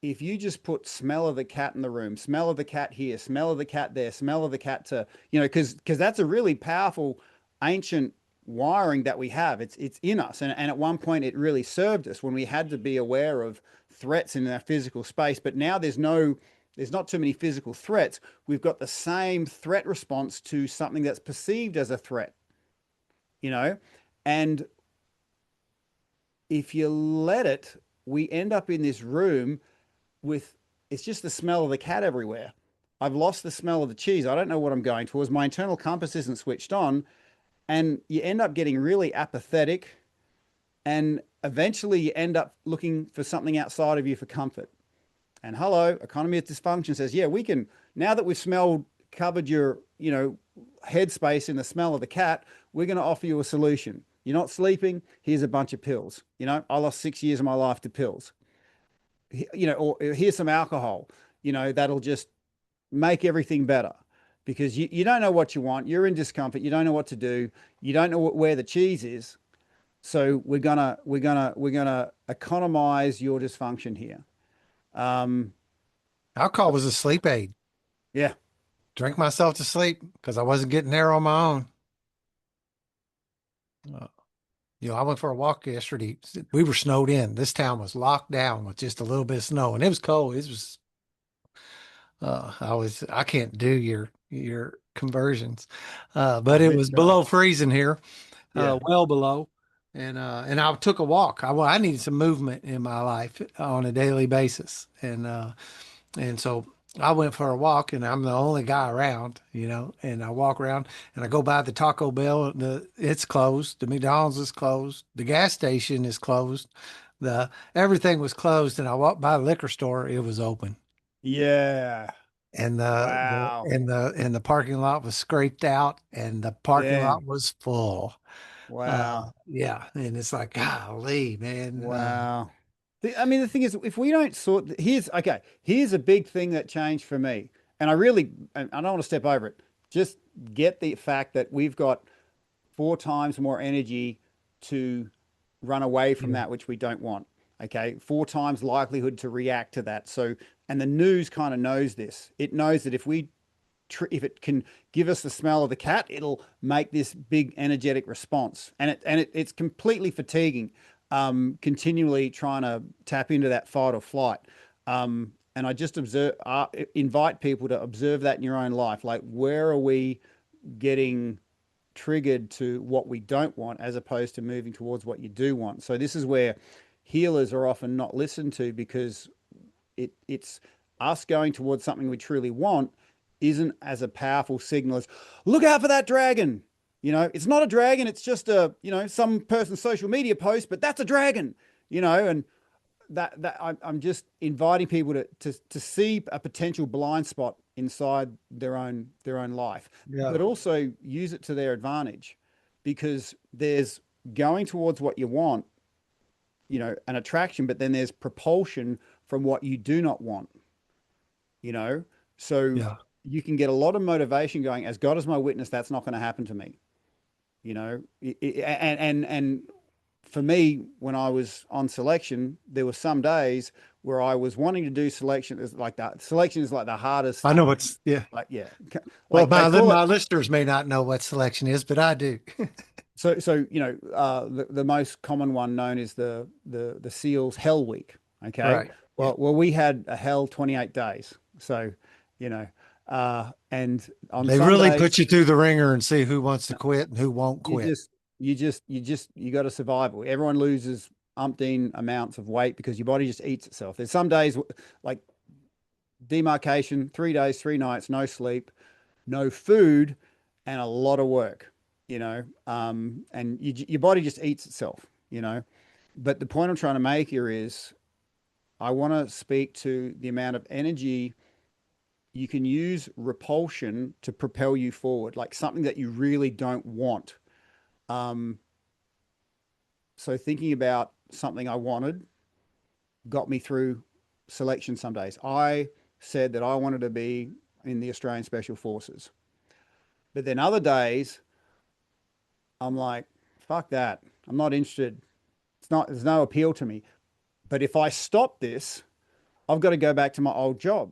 if you just put smell of the cat in the room, smell of the cat here, smell of the cat there, smell of the cat to, because that's a really powerful ancient wiring that we have. It's in us. And at one point it really served us when we had to be aware of threats in our physical space. But now there's not too many physical threats. We've got the same threat response to something that's perceived as a threat, you know? And if you let it, we end up in this room with, it's just the smell of the cat everywhere. I've lost the smell of the cheese. I don't know what I'm going towards. My internal compass isn't switched on. And you end up getting really apathetic. And eventually you end up looking for something outside of you for comfort. And hello, economy of dysfunction says, yeah, we can, now that we've smelled, covered your, headspace in the smell of the cat, we're going to offer you a solution. You're not sleeping. Here's a bunch of pills. I lost 6 years of my life to pills, or here's some alcohol, that'll just make everything better because you don't know what you want. You're in discomfort. You don't know what to do. You don't know where the cheese is. So we're gonna economize your dysfunction here. Um, Alcohol was a sleep aid. yeah, Drink myself to sleep because I wasn't getting there on my own. Uh, I went for a walk yesterday. We were snowed in. This town was locked down with just a little bit of snow, and it was cold. It was I can't do your conversions. But it was it's below freezing here, yeah, well below. And I took a walk. I needed some movement in my life on a daily basis. And so I went for a walk, and I'm the only guy around, and I walk around and I go by the Taco Bell. It's closed. The McDonald's is closed. The gas station is closed. Everything was closed. And I walked by the liquor store. It was open. yeah. And Wow, the parking lot was scraped out, and the parking lot damn, was full. wow, Yeah. And it's like, golly, man. wow. I mean, the thing is, if we don't sort, here's a big thing that changed for me, and I don't want to step over it. Just get the fact that we've got 4 times more energy to run away from Yeah. that which we don't want. Okay. 4 times likelihood to react to that. So, and the news kind of knows this. It knows that if it can give us the smell of the cat, it'll make this big energetic response. It's completely fatiguing, continually trying to tap into that fight or flight. And I just invite people to observe that in your own life. Like, where are we getting triggered to what we don't want as opposed to moving towards what you do want? So this is where healers are often not listened to because it's us going towards something we truly want isn't as a powerful signal as look out for that dragon. It's not a dragon, it's just some person's social media post, but that's a dragon. And I'm just inviting people to see a potential blind spot inside their own life, Yeah. but also use it to their advantage, because there's going towards what you want, an attraction, but then there's propulsion from what you do not want, you know? So Yeah. you can get a lot of motivation going, as God is my witness, that's not going to happen to me, and for me, when I was on selection, there were some days where I was wanting to do selection. Is like that. Selection is like the I hardest. know what's, yeah. Like, yeah, Well, like they call it. my listeners may not know what selection is, but I do. So the most common one known is the SEALs Hell Week. Okay. Right. Yeah. Well, we had a hell 28 days. So, you know, and on They some really days put you through the ringer and see who wants to quit and who won't you quit. just you got to survive. Everyone loses umpteen amounts of weight because your body just eats itself. There's some days like demarcation, 3 days, 3 nights, no sleep, no food, and a lot of work, and your body just eats itself. But the point I'm trying to make here is I want to speak to the amount of energy you can use repulsion to propel you forward, like something that you really don't want. Um, so thinking about something I wanted got me through selection some days. I said that I wanted to be in the Australian Special Forces. But then other days, I'm like, fuck that. I'm not interested. There's no appeal to me. But if I stop this, I've got to go back to my old job.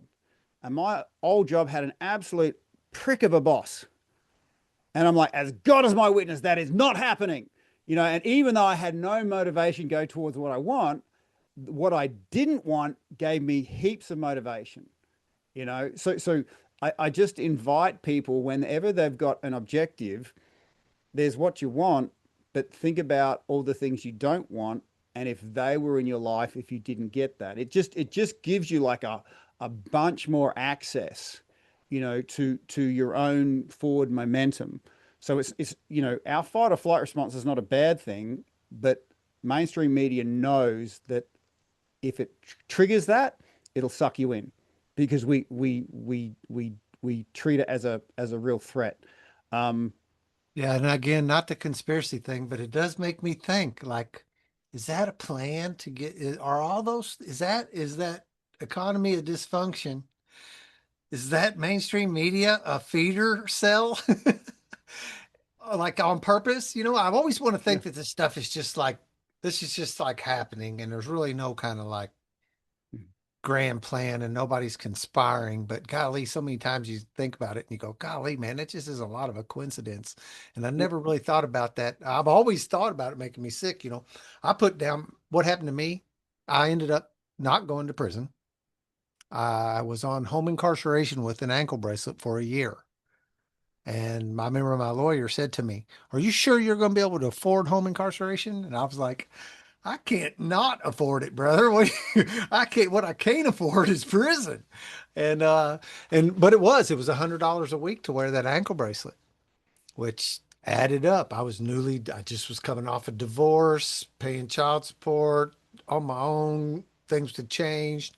And my old job had an absolute prick of a boss. And I'm like, as God is my witness, that is not happening. And even though I had no motivation to go towards what I want, what I didn't want gave me heaps of motivation. So I just invite people, whenever they've got an objective, there's what you want, but think about all the things you don't want. And if they were in your life, if you didn't get that, it just gives you like a bunch more access, to your own forward momentum. So it's our fight or flight response is not a bad thing, but mainstream media knows that if it triggers that, it'll suck you in because we treat it as a real threat. Um, Yeah, and again, not the conspiracy thing, but it does make me think like, is that a plan to are all those, is that economy of dysfunction, is that mainstream media a feeder cell? Like on purpose? I've always want to yeah, think that this stuff is just like, this is just like happening and there's really no kind of like grand plan and nobody's conspiring. But golly, so many times you think about it and you go, golly, man, it just is a lot of a coincidence. And I yeah, never really thought about that. I've always thought about it making me sick. I put down what happened to me. I ended up not going to prison. I was on home incarceration with an ankle bracelet for a year. And I remember my lawyer said to me, "Are you sure you're going to be able to afford home incarceration?" And I was like, I can't not afford it, brother. I can't. What I can't afford is prison, and but it was $100 a week to wear that ankle bracelet, which added up. I just was coming off a divorce, paying child support on my own. Things had changed,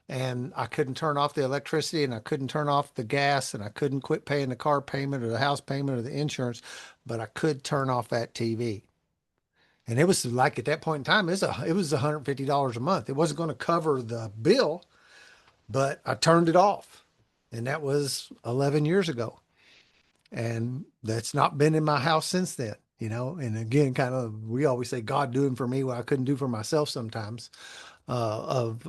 and I couldn't turn off the electricity, and I couldn't turn off the gas, and I couldn't quit paying the car payment or the house payment or the insurance, but I could turn off that TV. And it was like at that point in time, it was $150 a month. It wasn't going to cover the bill, but I turned it off. And that was 11 years ago. And that's not been in my house since then. And again, kind of, we always say God doing for me what I couldn't do for myself sometimes, of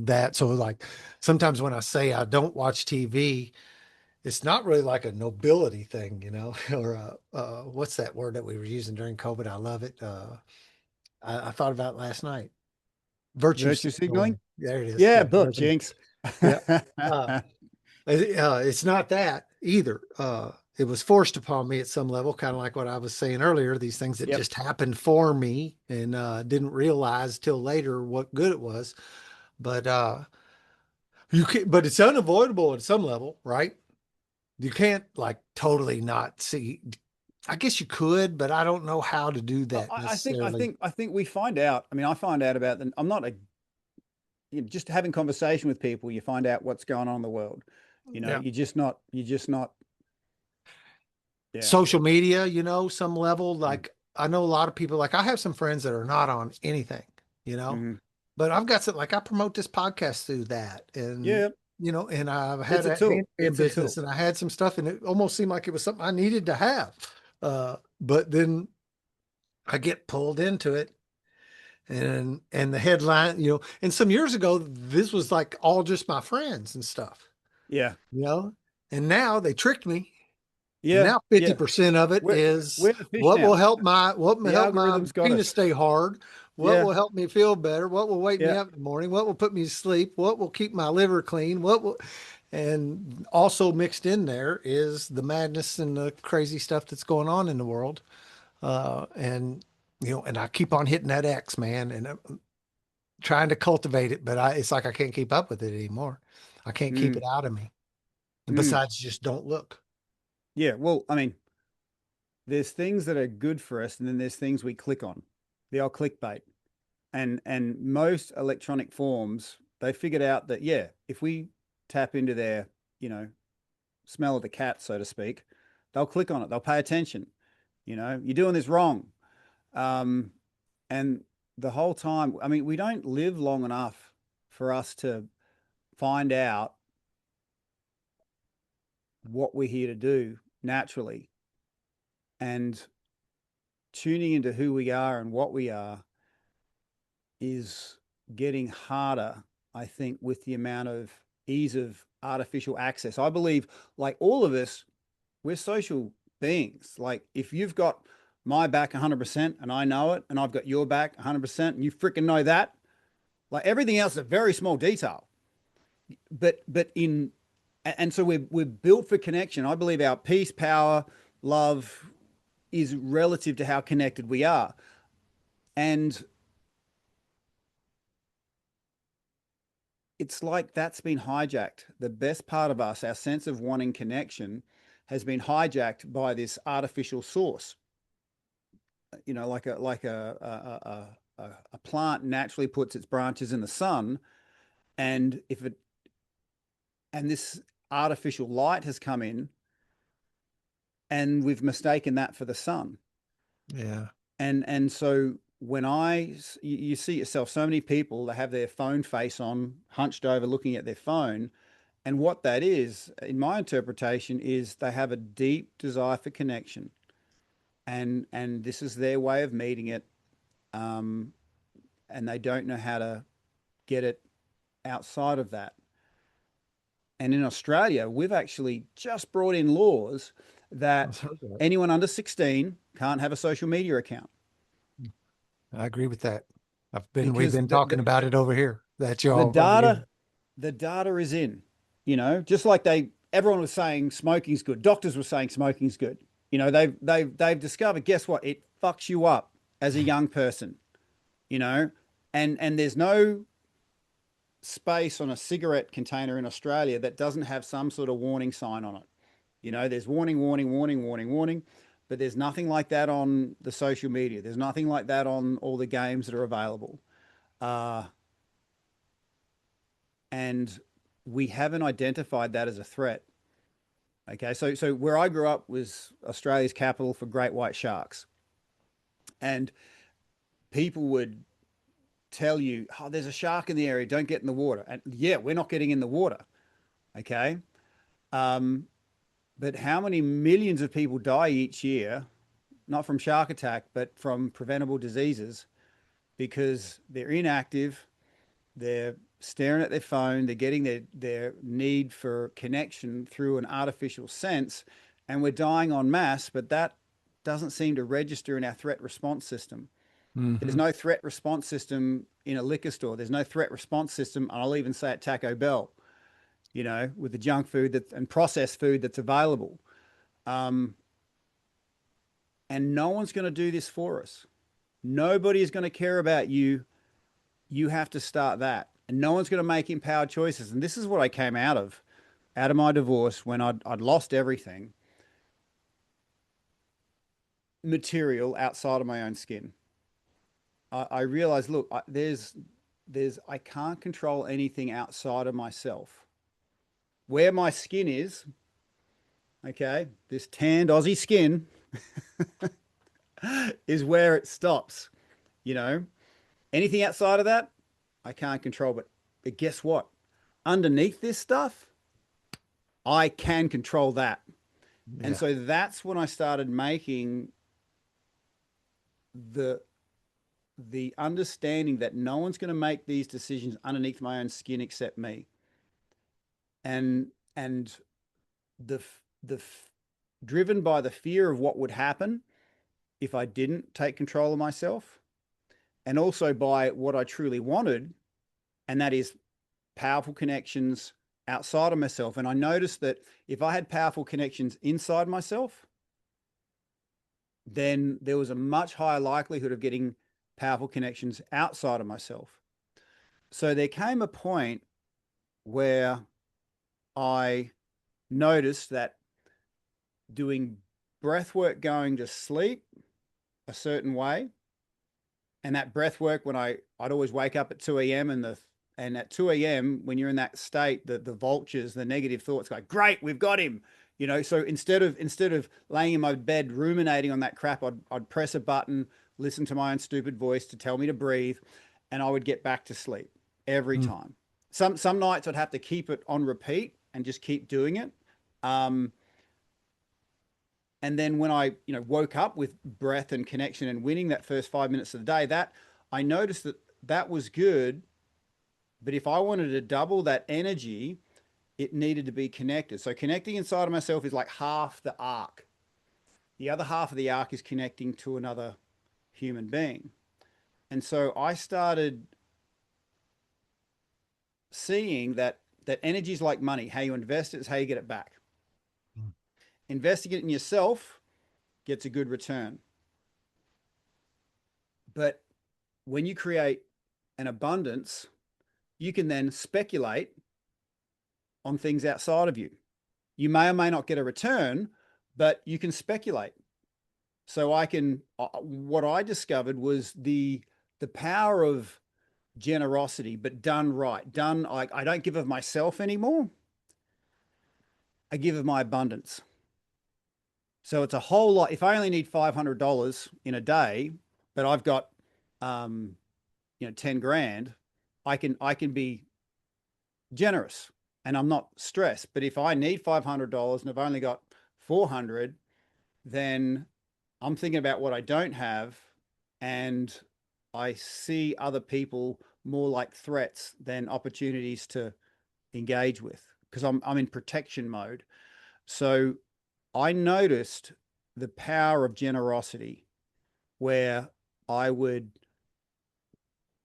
that. So like sometimes when I say I don't watch TV, it's not really like a nobility thing, or what's that word that we were using during COVID? I love it. I thought about it last night. Virtue virtue signaling. signaling. There it is. Yeah, Yeah, book virtue. jinx. Yeah. Uh, it's not that either. It was forced upon me at some level, kind of like what I was saying earlier. These things that Yep. just happened for me, and didn't realize till later what good it was. But but it's unavoidable at some level, right? You can't like totally not see. I guess you could, but I don't know how to do that necessarily. I think we find out. I mean, I find out about them. I'm not a just having conversation with people. You find out what's going on in the world. Yeah. You're just not. Yeah. Social media, some level. Mm. Like I know a lot of people, like I have some friends that are not on anything, you know, Mhm. but I've got some, like I promote this podcast through that. And, Yeah. and I've had It's a a tool. handyman It's a business tool. and I had some stuff and it almost seemed like it was something I needed to have. But then I get pulled into it and the headline, and some years ago, this was like all just my friends and stuff, Yeah. you know, and now they tricked me. And Yeah. now Yeah. 50% of it We're is we're the fish now. what will The help my algorithm's got penis us. stay hard, what Yeah. will help me feel better, what will wake me Yeah. up in the morning, what will put me to sleep, what will keep my liver clean, and also mixed in there is the madness and the crazy stuff that's going on in the world. And and I keep on hitting that X, man, and I'm trying to cultivate it, but it's like I can't keep up with it anymore. I can't keep Mm. it out of me. Mm. Besides, just don't look. Yeah. Well, I mean, there's things that are good for us, and then there's things we click on. The old clickbait. And most electronic forms, they figured out that, yeah, if we tap into their, you know, smell of the cat, so to speak, they'll click on it. They'll pay attention. You're doing this wrong. Um, and the whole time, I mean, we don't live long enough for us to find out what we're here to do naturally. And tuning into who we are and what we are is getting harder, I think, with the amount of ease of artificial access. I believe, like all of us, we're social beings. Like if you've got my back 100% and I know it, and I've got your back 100% and you freaking know that, like everything else is a very small detail. But in and so we're built for connection. I believe our peace, power, love is relative to how connected we are. And it's like that's been hijacked. The best part of us, our sense of wanting connection, has been hijacked by this artificial source. Like a plant naturally puts its branches in the sun, and if it and this artificial light has come in, and we've mistaken that for the sun. Yeah. And so when you see yourself, so many people that have their phone face on, hunched over, looking at their phone, and what that is, in my interpretation, is they have a deep desire for connection, and this is their way of meeting it, um, and they don't know how to get it outside of that. And in Australia, we've actually just brought in laws that I've heard that. anyone under 16 can't have a social media account I agree with that. We've because been talking about it over here. That the y'all over here. data the data is in, just like everyone was saying smoking's good. Doctors were saying smoking's good. They've discovered, guess what? It fucks you up as a young person, you know, and there's no space on a cigarette container in Australia that doesn't have some sort of warning sign on it. There's warning, warning, warning, warning, warning, but there's nothing like that on the social media. There's nothing like that on all the games that are available. Uh, and we haven't identified that as a threat. Okay, so where I grew up was Australia's capital for great white sharks, and people would tell you, "Oh, there's a shark in the area. Don't get in the water." And yeah, we're not getting in the water. Okay, um, but how many millions of people die each year, not from shark attack, but from preventable diseases because they're inactive, they're staring at their phone, they're getting their need for connection through an artificial sense, and we're dying en masse, but that doesn't seem to register in our threat response system. There's Hmm. no threat response system in a liquor store. There's no threat response system, and I'll even say at Taco Bell, with the junk food and processed food that's available. Um, and no one's going to do this for us. Nobody is going to care about you. You have to start that. And no one's going to make empowered choices. And this is what I came out of my divorce when I'd lost everything material outside of my own skin. I realized, look, I can't control anything outside of myself. Where my skin is, okay, this tanned Aussie skin is where it stops. You know, anything outside of that, I can't control. But guess what? Underneath this stuff, I can control that. And Yeah. so that's when I started making the the understanding that no one's going to make these decisions underneath my own skin except me. And the the driven by the fear of what would happen if I didn't take control of myself, and also by what I truly wanted, and that is powerful connections outside of myself. And I noticed that if I had powerful connections inside myself, then there was a much higher likelihood of getting powerful connections outside of myself. So there came a point where I noticed that doing breath work, going to sleep a certain way, and that breath work, I'd always wake up at 2 a.m. and at 2 a.m. when you're in that state, the vultures, the negative thoughts go, great, we've got him. So instead of laying in my bed ruminating on that crap, I'd press a button, listen to my own stupid voice to tell me to breathe, and I would get back to sleep every Mm. time. Some nights I'd have to keep it on repeat and just keep doing it. Um, and then when I, woke up with breath and connection and winning that first 5 minutes of the day, that I noticed that was good. But if I wanted to double that energy, it needed to be connected. So connecting inside of myself is like half the arc. The other half of the arc is connecting to another human being. And so I started seeing that energy is like money. How you invest it is how you get it back. Mm. Investing it in yourself gets a good return. But when you create an abundance, you can then speculate on things outside of you. You may or may not get a return, but you can speculate. So what I discovered was the power of generosity, but done right. Done, I don't give of myself anymore. I give of my abundance. So it's a whole lot. If I only need $500 in a day, but I've got, um, 10 grand, I can be generous and I'm not stressed. But if I need $500 and I've only got 400, then I'm thinking about what I don't have, and I see other people more like threats than opportunities to engage with, because I'm in protection mode. So I noticed the power of generosity, where I would,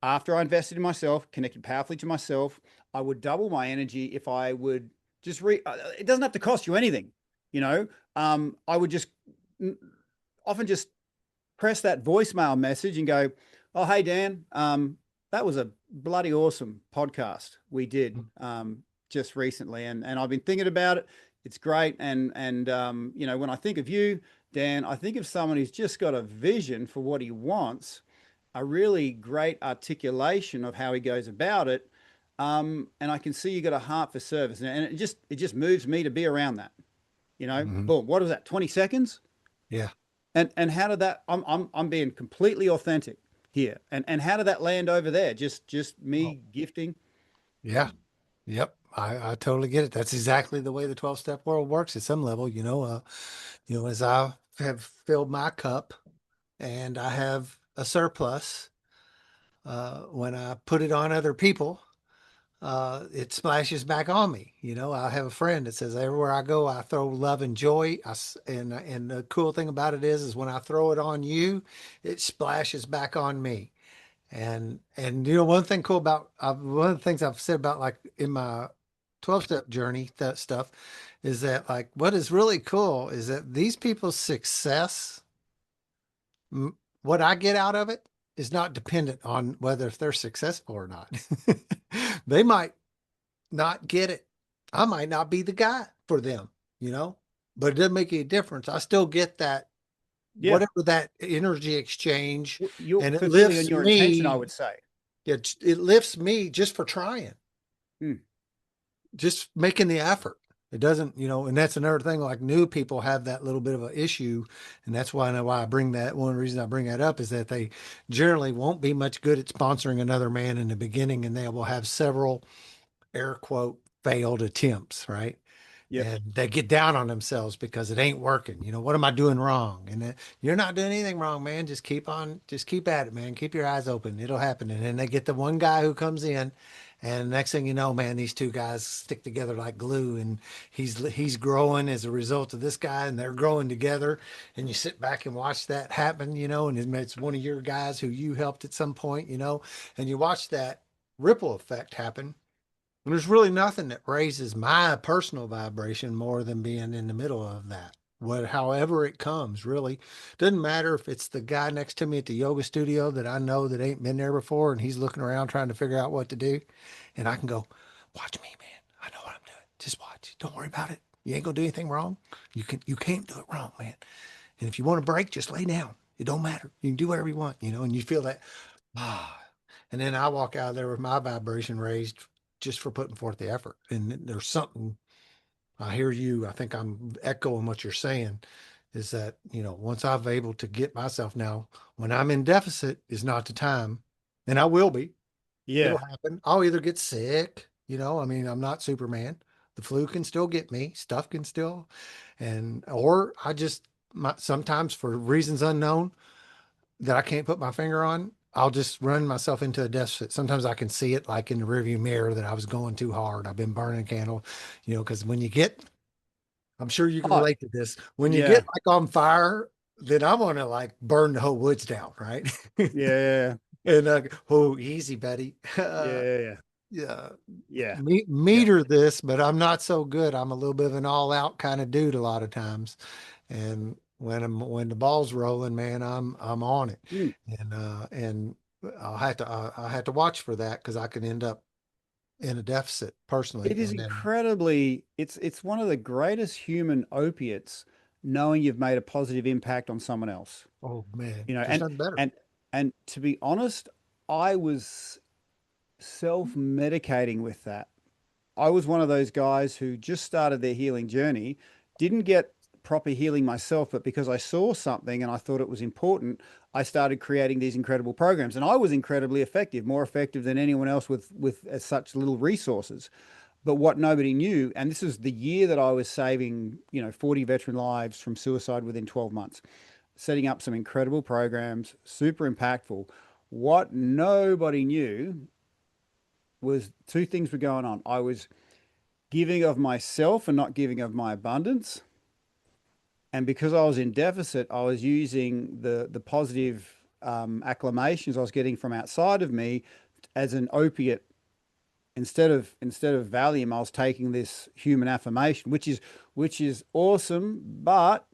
after I invested in myself, connected powerfully to myself, I would double my energy if I would just it doesn't have to cost you anything, you know. I would just often just press that voicemail message and go, "Oh, hey Dan, that was a bloody awesome podcast we did just recently, and I've been thinking about it. It's great, and when I think of you, Dan, I think of someone who's just got a vision for what he wants, a really great articulation of how he goes about it, and I can see you got a heart for service, and it just moves me to be around that. Mhm. Boom, what was that? 20 seconds. Yeah. And how did that? I'm being completely authentic here. And how did that land over there? Just Well, me gifting. yeah. Yep. I totally get it. That's exactly the way the 12-step world works at some level, as I have filled my cup and I have a surplus, when I put it on other people, it splashes back on me. I have a friend that says everywhere I go, I throw love and joy. And the cool thing about it is when I throw it on you, it splashes back on me. And one thing cool about one of the things I've said about like in my 12-step journey, that stuff is that like what is really cool is that these people's success, what I get out of it is not dependent on whether if they're successful or not. They might not get it. I might not be the guy for them, you know, but it doesn't make any difference. I still get that, Yeah, whatever that energy exchange, you're and it fulfilling on lifts your intention, I me. would say. It lifts me just for trying, Hmm. just making the effort. It doesn't, and that's another thing. Like new people have that little bit of an issue, and that's why I bring that. One reason I bring that up is that they generally won't be much good at sponsoring another man in the beginning, and they will have several air quote failed attempts, right? Yep. And they get down on themselves because it ain't working. What am I doing wrong? And you're not doing anything wrong, man. Just keep at it, man. Keep your eyes open. It'll happen. And then they get the one guy who comes in, and next thing you know, man, these two guys stick together like glue, and he's growing as a result of this guy, and they're growing together. And you sit back and watch that happen, and it's one of your guys who you helped at some point, and you watch that ripple effect happen. And there's really nothing that raises my personal vibration more than being in the middle of that. However it comes, really. Doesn't matter if it's the guy next to me at the yoga studio that I know that ain't been there before and he's looking around trying to figure out what to do. And I can go, watch me, man. I know what I'm doing. Just watch. Don't worry about it. You ain't gonna do anything wrong. You can't do it wrong, man. And if you want to break, just lay down. It don't matter. You can do whatever you want, and you feel that ah. And then I walk out of there with my vibration raised just for putting forth the effort. And there's something, I hear you. I think I'm echoing what you're saying is that, once I've able to get myself now, when I'm in deficit is not the time. And I will be. It'll Yeah. happen. I'll either get sick, I mean, I'm not Superman. The flu can still get me, stuff can still, or I just, sometimes for reasons unknown, that I can't put my finger on, I'll just run myself into a deficit. Sometimes I can see it like in the rearview mirror that I was going too hard. I've been burning a candle, because when you get, I'm sure you can Oh, relate to this. When you get yeah. like on fire, then I want to like burn the whole woods down, right? Yeah. And oh, easy, buddy. Yeah. Yeah, Yeah. Yeah. meter this, but I'm not so good. I'm a little bit of an all out kind of dude a lot of times. And when the ball's rolling, man, I'm on it. Mm. And I'll have to watch for that because I can end up in a deficit personally. It is And then, incredibly, it's one of the greatest human opiates, knowing you've made a positive impact on someone else. oh man, You know, there's nothing better. and and to be honest, I was self-medicating with that. I was one of those guys who just started their healing journey, didn't get proper healing myself, but because I saw something and I thought it was important, I started creating these incredible programs. And I was incredibly effective, more effective than anyone else with such little resources. But what nobody knew, and this is the year that I was saving, 40 veteran lives from suicide within 12 months, setting up some incredible programs, super impactful. What nobody knew was two things were going on. I was giving of myself and not giving of my abundance. And because I was in deficit, I was using the positive acclamations I was getting from outside of me as an opiate. Instead of Valium, I was taking this human affirmation, which is awesome, but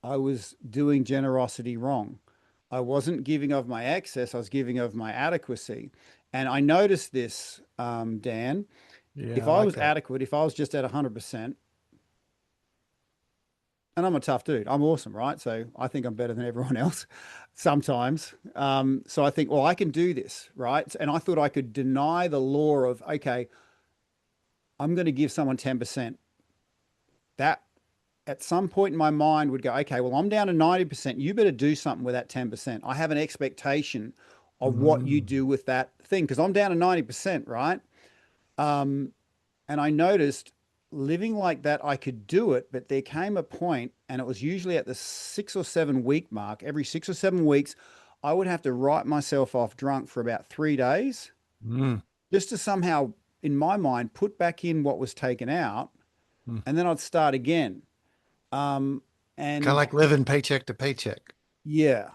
I was doing generosity wrong. I wasn't giving of my excess, I was giving of my adequacy. And I noticed this, Dan. Yeah, If I I like was that. adequate, if I was just at 100%, and I'm a tough dude, I'm awesome, right? So I think I'm better than everyone else sometimes. So I think, well, I can do this, right? And I thought I could deny the law of, okay, I'm going to give someone 10%. That at some point in my mind would go, okay, well, I'm down to 90%. You better do something with that 10%. I have an expectation of what you Mm, do with that thing because I'm down to 90%, right? Um, and I noticed living like that, I could do it, but there came a point, and it was usually at the 6 or 7 week mark. Every 6 or 7 weeks, I would have to write myself off drunk for about 3 days mm, just to somehow, in my mind, put back in what was taken out, mm. and then I'd start again. Um, Kind of and like living paycheck to paycheck. yeah,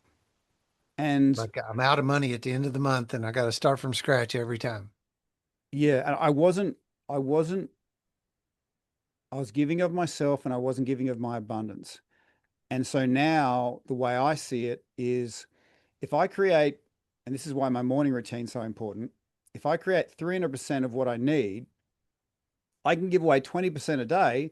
and Like I'm out of money at the end of the month and I got to start from scratch every time. yeah, and I wasn't, I was giving of myself and I wasn't giving of my abundance. And so now the way I see it is if I create, and this is why my morning routine is so important, if I create 300% of what I need, I can give away 20% a day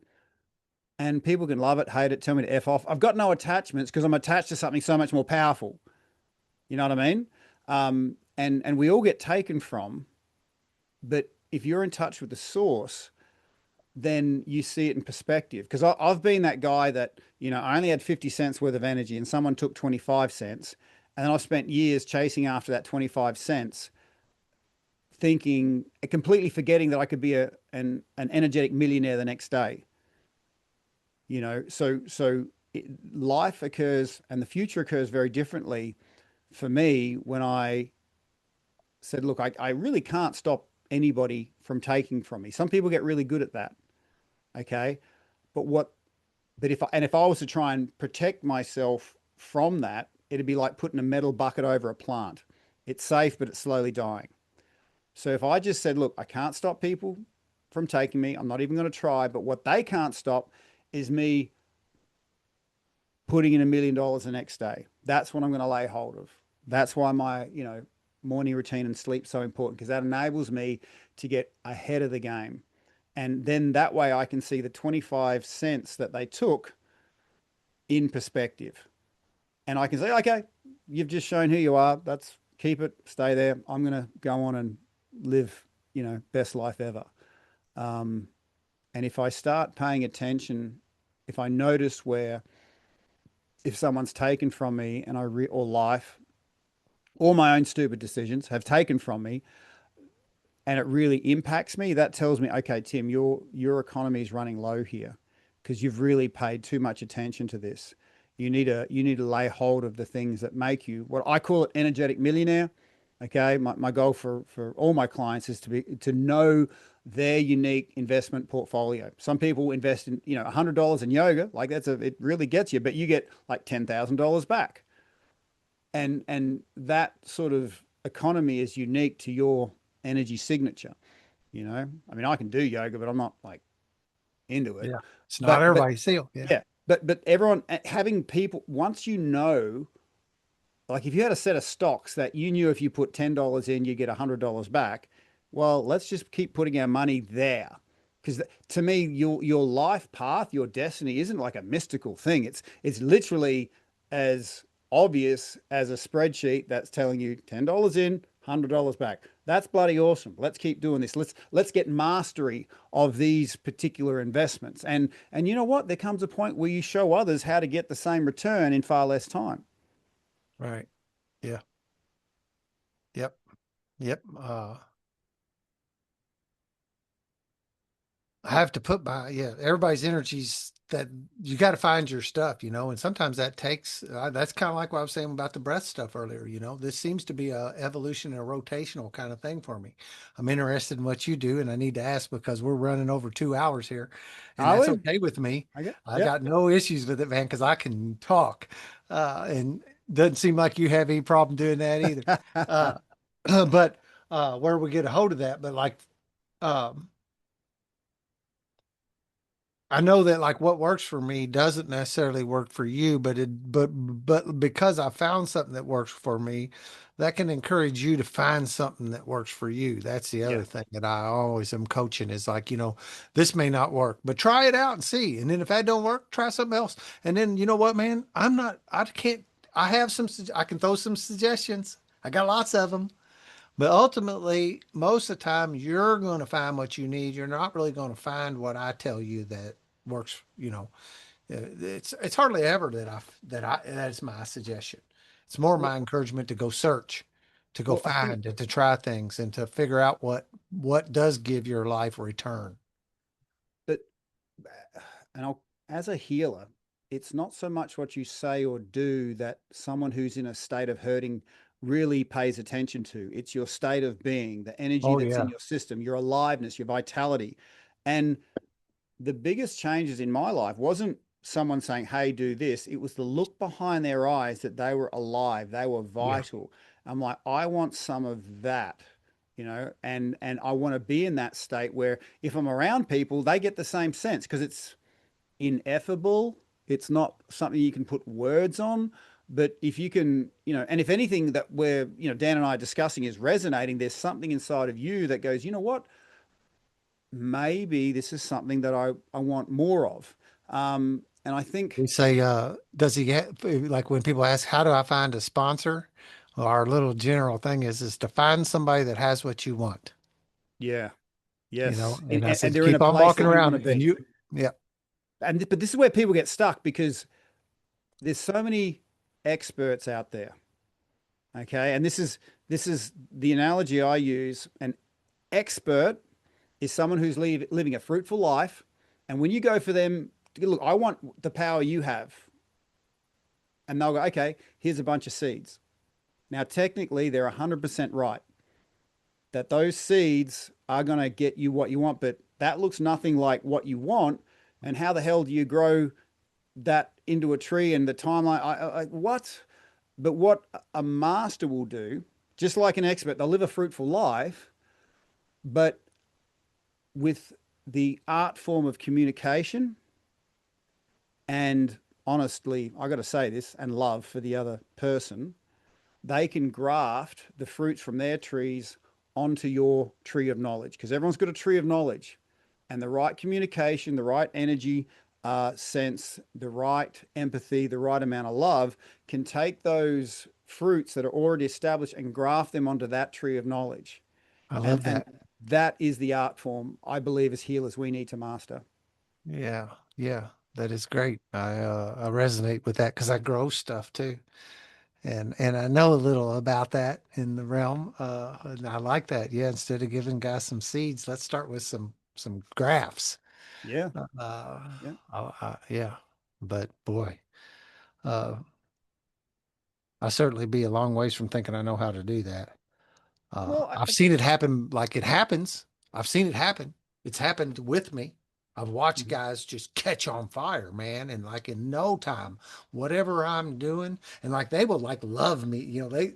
and people can love it, hate it, tell me to F off. I've got no attachments because I'm attached to something so much more powerful. You know what I mean? And we all get taken from, but if you're in touch with the source, then you see it in perspective. Because I've been that guy that, I only had 50 cents worth of energy and someone took 25 cents. And then I spent years chasing after that 25 cents, thinking, completely forgetting that I could be an energetic millionaire the next day. Life occurs and the future occurs very differently for me when I said, look, I really can't stop anybody from taking from me. Some people get really good at that. Okay. But what But if I was to try and protect myself from that, it'd be like putting a metal bucket over a plant. It's safe, but it's slowly dying. So if I just said, look, I can't stop people from taking me, I'm not even going to try, but what they can't stop is me putting in $1 million the next day. That's what I'm going to lay hold of. That's why my, morning routine and sleep so important because that enables me to get ahead of the game. And then that way I can see the 25 cents that they took in perspective. And I can say, okay, you've just shown who you are. That's keep it, stay there. I'm going to go on and live, best life ever. Um, and if I start paying attention, if I notice where if someone's taken from me and or life or my own stupid decisions have taken from me and it really impacts me, that tells me, okay, Tim, your economy is running low here because you've really paid too much attention to this. You need to lay hold of the things that make you what I call it energetic millionaire. Okay. My goal for all my clients is to know their unique investment portfolio. Some people invest in, $100 in yoga, like it really gets you, but you get like $10,000 back. And that sort of economy is unique to your energy signature. I mean, I can do yoga, but I'm not like into it. Yeah. It's not But everybody's deal. Yeah. yeah, but everyone having people once like if you had a set of stocks that you knew if you put $10 in, you get $100 back. Well, let's just keep putting our money there. Because to me, your life path, your destiny isn't like a mystical thing. It's literally as obvious as a spreadsheet that's telling you $10 in, $100 back. That's bloody awesome. Let's keep doing this. Let's get mastery of these particular investments. And you know what? There comes a point where you show others how to get the same return in far less time. Right. Yeah. Yep. Yep. I have to put my, yeah, everybody's energies that you got to find your stuff, and sometimes that takes, that's kind of like what I was saying about the breath stuff earlier. This seems to be a evolution and a rotational kind of thing for me. I'm interested in what you do, and I need to ask because we're running over 2 hours here, and Are that's we? okay with me. Okay. I Yep. got no issues with it, man, because I can talk, and doesn't seem like you have any problem doing that either. Uh, but where we get a hold of that, but like, um, I know that like what works for me doesn't necessarily work for you, but because I found something that works for me, that can encourage you to find something that works for you. That's the Yeah. other thing that I always am coaching is like, this may not work, but try it out and see. And then if that don't work, try something else. And then you know what, man? I can't, I have some, I can throw some suggestions. I got lots of them. But ultimately, most of the time, you're going to find what you need. You're not really going to find what I tell you that works. It's hardly ever that's my suggestion. It's more Well, my encouragement to go search, to go I think, find, and to try things, and to figure out what does give your life a return. but and as a healer, it's not so much what you say or do that someone who's in a state of hurting really pays attention to. It's your state of being, the energy Oh that's in yeah, your system, your aliveness, your vitality. And the biggest changes in my life wasn't someone saying, "Hey, do this." It was the look behind their eyes that they were alive, they were yeah. vital. I'm like, I want some of that, and I want to be in that state where if I'm around people, they get the same sense because it's ineffable. It's not something you can put words on. But if you can, and if anything that Dan and I are discussing is resonating, there's something inside of you that goes, you know what? Maybe this is something that I want more of. And I think, We say, does he get like when people ask, how do I find a sponsor? Well, our little general thing is to find somebody that has what you want. yeah, yes. And I And said, they're in a keep on place walking that you want around to and be. yeah, But this is where people get stuck because there's so many experts out there. Okay. And this is the analogy I use. An expert is someone who's living a fruitful life. And when you go for them, look, I want the power you have. And they'll go, okay, here's a bunch of seeds. Now, technically, they're 100% right that those seeds are going to get you what you want, but that looks nothing like what you want. And how the hell do you grow that into a tree and the timeline? What? But what a master will do, just like an expert, they'll live a fruitful life, but with the art form of communication and honestly, I got to say this, and love for the other person, they can graft the fruits from their trees onto your tree of knowledge because everyone's got a tree of knowledge and the right communication, the right energy sense, the right empathy, the right amount of love can take those fruits that are already established and graft them onto that tree of knowledge. I And love and that. that is the art form I believe as healers we need to master. Yeah, yeah, that is great. I resonate with that because I grow stuff too, and I know a little about that in the realm. And I like that. Yeah, instead of giving guys some seeds, let's start with some grafts. Yeah, Uh, yeah. yeah, but boy, uh, I certainly be a long ways from thinking I know how to do that. Well, I've seen it happen like it happens. I've seen it happen. It's happened with me. I've watched guys just catch on fire, man, and like in no time, whatever I'm doing, and like they will like love me. They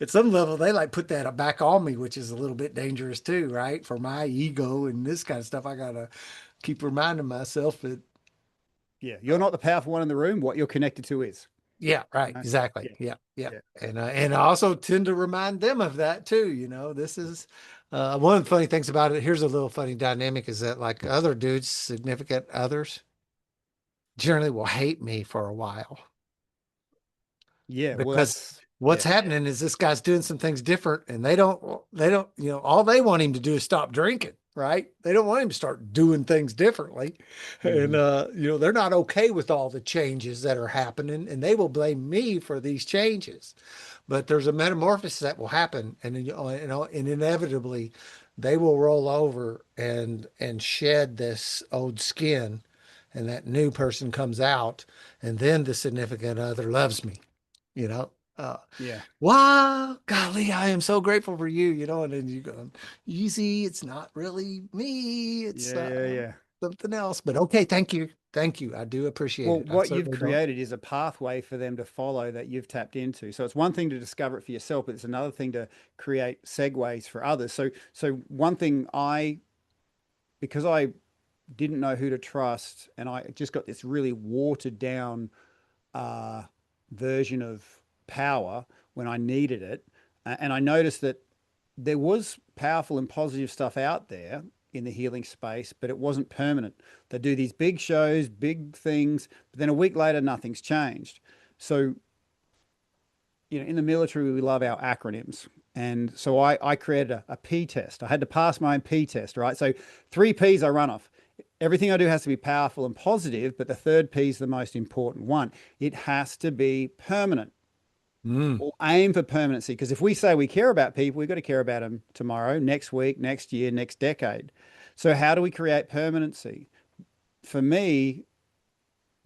at some level they like put that back on me, which is a little bit dangerous too, right? For my ego and this kind of stuff, I gotta keep reminding myself that yeah, you're not the powerful one in the room. What you're connected to is. yeah, right. Right? Exactly. Yeah, Yeah. Yeah. yeah. And I also tend to remind them of that too. This is one of the funny things about it. Here's a little funny dynamic is that like other dudes, significant others generally will hate me for a while. Yeah. Well, because that's what's yeah. happening is this guy's doing some things different, and they don't, all they want him to do is stop drinking, right? They don't want him to start doing things differently. And, Hmm. they're not okay with all the changes that are happening, and they will blame me for these changes. But there's a metamorphosis that will happen, and and inevitably they will roll over and shed this old skin, and that new person comes out, and then the significant other loves me, you know. Uh, Yeah. wow, golly, I am so grateful for you, and then you go, easy, it's not really me, it's Yeah. Yeah. Yeah. something else. But okay, thank you. Thank you. I do appreciate Well, it. I what you've certainly don't. created is a pathway for them to follow that you've tapped into. So it's one thing to discover it for yourself, but it's another thing to create segues for others. So one thing because I didn't know who to trust, and I just got this really watered down uh, version of power when I needed it. And I noticed that there was powerful and positive stuff out there in the healing space, but it wasn't permanent. They do these big shows, big things, but then a week later, nothing's changed. So, in the military, we love our acronyms. And so I created a P test. I had to pass my own P test, right? So three P's I run off. Everything I do has to be powerful and positive, but the third P is the most important one. It has to be permanent Mm. or aim for permanency. Because if we say we care about people, we've got to care about them tomorrow, next week, next year, next decade. So how do we create permanency? For me,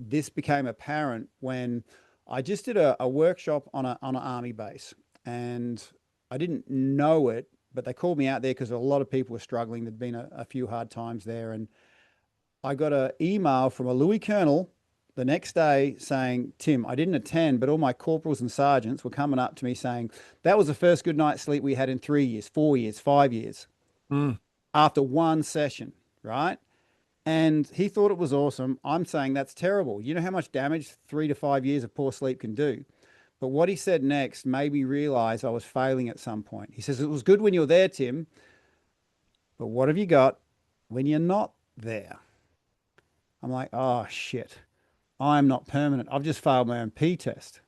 this became apparent when I just did a workshop on an army base, and I didn't know it, but they called me out there because a lot of people were struggling. There'd been a few hard times there, and I got an email from a Louis Colonel the next day saying, Tim, I didn't attend, but all my corporals and sergeants were coming up to me saying, that was the first good night's sleep we had in 3 years, 4 years, 5 years Mm. after one session, right? And he thought it was awesome. I'm saying that's terrible. You know how much damage 3 to 5 years of poor sleep can do? But what he said next made me realize I was failing at some point. He says, it was good when you were there, Tim, but what have you got when you're not there? I'm like, oh, shit. I'm not permanent. I've just failed my own P test.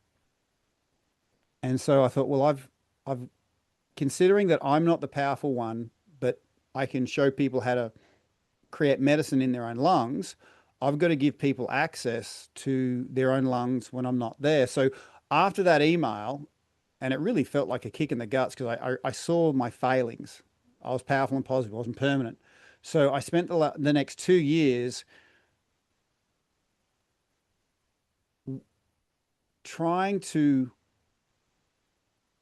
And so I thought, well, I've considering that I'm not the powerful one, but I can show people how to create medicine in their own lungs. I've got to give people access to their own lungs when I'm not there. So after that email, and it really felt like a kick in the guts because I saw my failings. I was powerful and positive. I wasn't permanent. So I spent the next 2 years trying to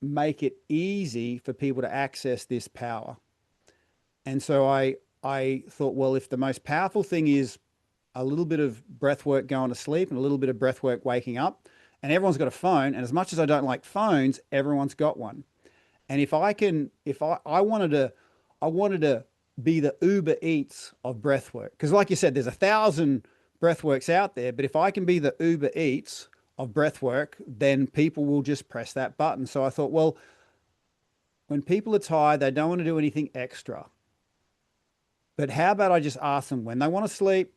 make it easy for people to access this power. And so I thought, well, if the most powerful thing is a little bit of breath work going to sleep and a little bit of breath work waking up, and everyone's got a phone, and as much as I don't like phones, everyone's got one. And if I wanted to be the Uber Eats of breath work, because like you said, there's 1,000 breath works out there, but if I can be the Uber Eats of breath work, then people will just press that button. So I thought, well, when people are tired, they don't want to do anything extra. But how about I just ask them when they want to sleep,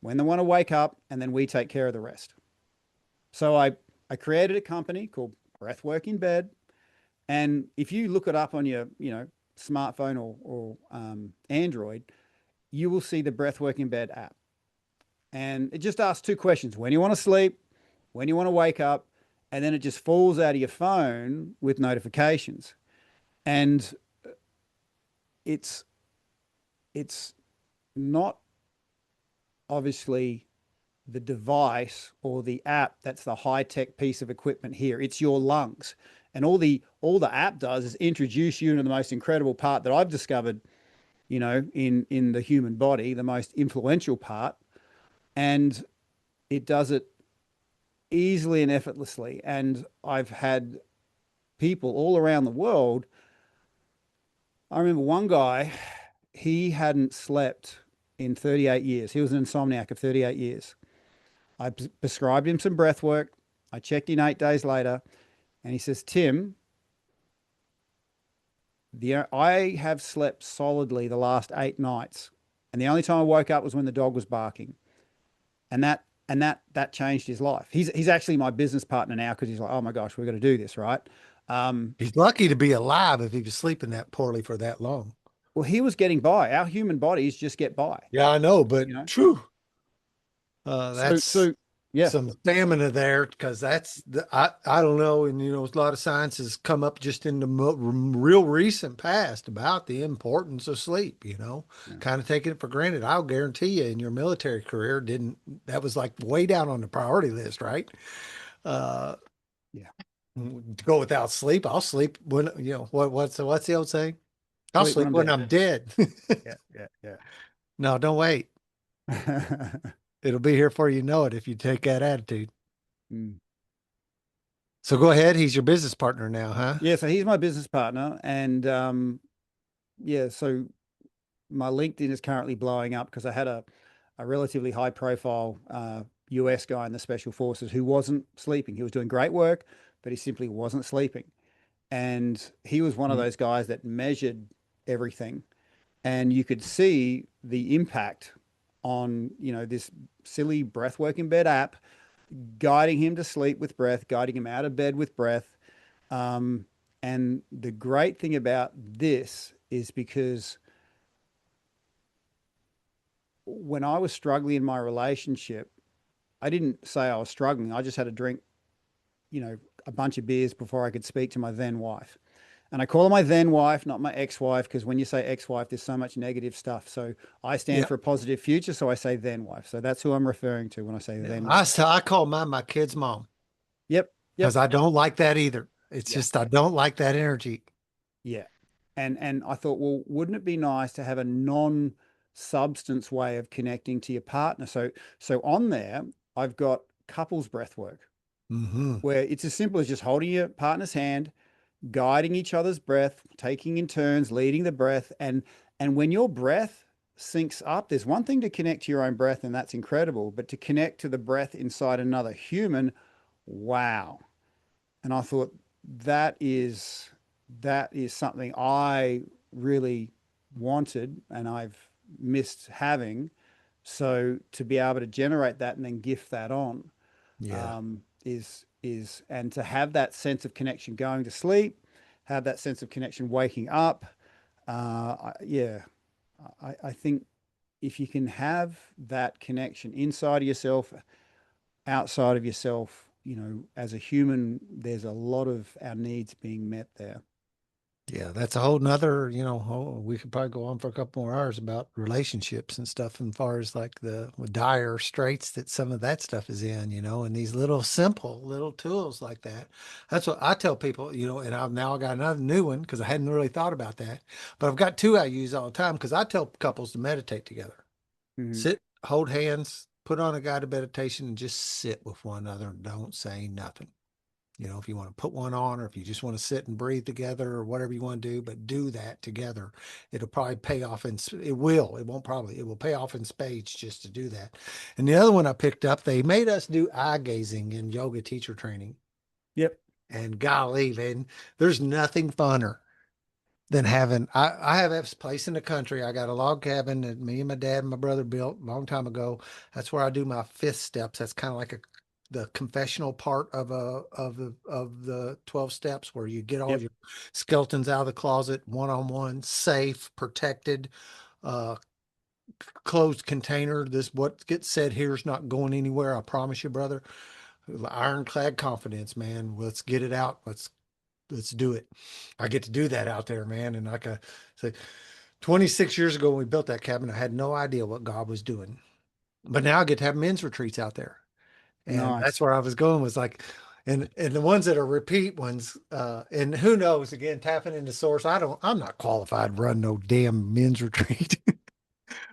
when they want to wake up, and then we take care of the rest. So I created a company called Breathwork in Bed. And if you look it up on your, smartphone or Android, you will see the Breathwork in Bed app. And it just asks two questions: when you want to sleep, when you want to wake up, and then it just falls out of your phone with notifications. And it's it's not obviously the device or the app that's the high tech piece of equipment here. It's your lungs. And all the app does is introduce you into the most incredible part that I've discovered, in the human body, the most influential part. And it does it easily and effortlessly. And I've had people all around the world. I remember one guy, he hadn't slept in 38 years. He was an insomniac of 38 years. I prescribed him some breath work. I checked in 8 days later, and he says, Tim, I have slept solidly the last 8 nights. And the only time I woke up was when the dog was barking. And that and that changed his life. He's actually my business partner now because he's like, oh my gosh, we're going to do this, right? Um, He's lucky to be alive if he was sleeping that poorly for that long. well, he was getting by. Our human bodies just get by, Yeah, I know, but you know. true. So That's so yeah, some stamina there because I don't know, and a lot of science has come up just in the real recent past about the importance of sleep. yeah, Kind of taking it for granted. I'll guarantee you, in your military career, didn't that was like way down on the priority list, right? Uh, yeah. to go without sleep, I'll sleep when what's the old saying? I'll Sleep when sleep I'm when dead. I'm dead. Yeah, yeah, No, don't wait. yeah. It'll be here before you know it if you take that attitude. Mm. So go ahead. He's your business partner now, huh? Yeah, so he's my business partner, and yeah, so my LinkedIn is currently blowing up because I had a relatively high profile US guy in the special forces who wasn't sleeping. He was doing great work, but he simply wasn't sleeping. And he was one of Mm. those guys that measured everything, and you could see the impact on, this silly breathwork in bed app, guiding him to sleep with breath, guiding him out of bed with breath. Um, and the great thing about this is because when I was struggling in my relationship, I didn't say I was struggling. I just had to drink, you know, a bunch of beers before I could speak to my then wife. And I call her my then wife, not my ex-wife, because when you say ex-wife, there's so much negative stuff. So I stand Yeah. for a positive future, so I say then wife. So that's who I'm referring to when I say Yeah. then I, wife. s- I call mine my kid's mom Yep, because yep, I don't like that either. It's yeah, just I don't like that energy. yeah. And I thought, well, wouldn't it be nice to have a non-substance way of connecting to your partner? So on there, I've got couples breath work Hmm. where it's as simple as just holding your partner's hand, guiding each other's breath, taking in turns, leading the breath. And when your breath syncs up, there's one thing to connect to your own breath, and that's incredible. But to connect to the breath inside another human, wow. And I thought that is something I really wanted and I've missed having. So to be able to generate that and then gift that on, Yeah. is and to have that sense of connection going to sleep, have that sense of connection waking up. Yeah, I think if you can have that connection inside of yourself, outside of yourself, as a human, there's a lot of our needs being met there. Yeah, that's a whole nother, we could probably go on for a couple more hours about relationships and stuff, and far as like the dire straits that some of that stuff is in, and these little simple little tools like that. That's what I tell people, and I've now got another new one because I hadn't really thought about that. But I've got two I use all the time because I tell couples to meditate together. Hmm. Sit, hold hands, put on a guided meditation, and just sit with one another and don't say nothing. If you want to put one on or if you just want to sit and breathe together or whatever you want to do, but do that together. It'll probably pay off it won't probably, it will pay off in spades just to do that. And the other one I picked up, they made us do eye gazing in yoga teacher training. Yep. And golly, man, there's nothing funner than I have this place in the country. I got a log cabin that me and my dad and my brother built a long time ago. That's where I do my fifth steps. That's kind of like the confessional part of the 12 steps where you get all Yep. your skeletons out of the closet, one on one, safe, protected, uh, closed container. This what gets said here is not going anywhere. I promise you, brother. Ironclad confidence, man. Let's get it out. Let's do it. I get to do that out there, man. And like I say, 26 years ago when we built that cabin, I had no idea what God was doing. But now I get to have men's retreats out there. And that's Nice. where I was going was like, and the ones that are repeat ones, and who knows, again, tapping into source. I'm not qualified to run no damn men's retreat.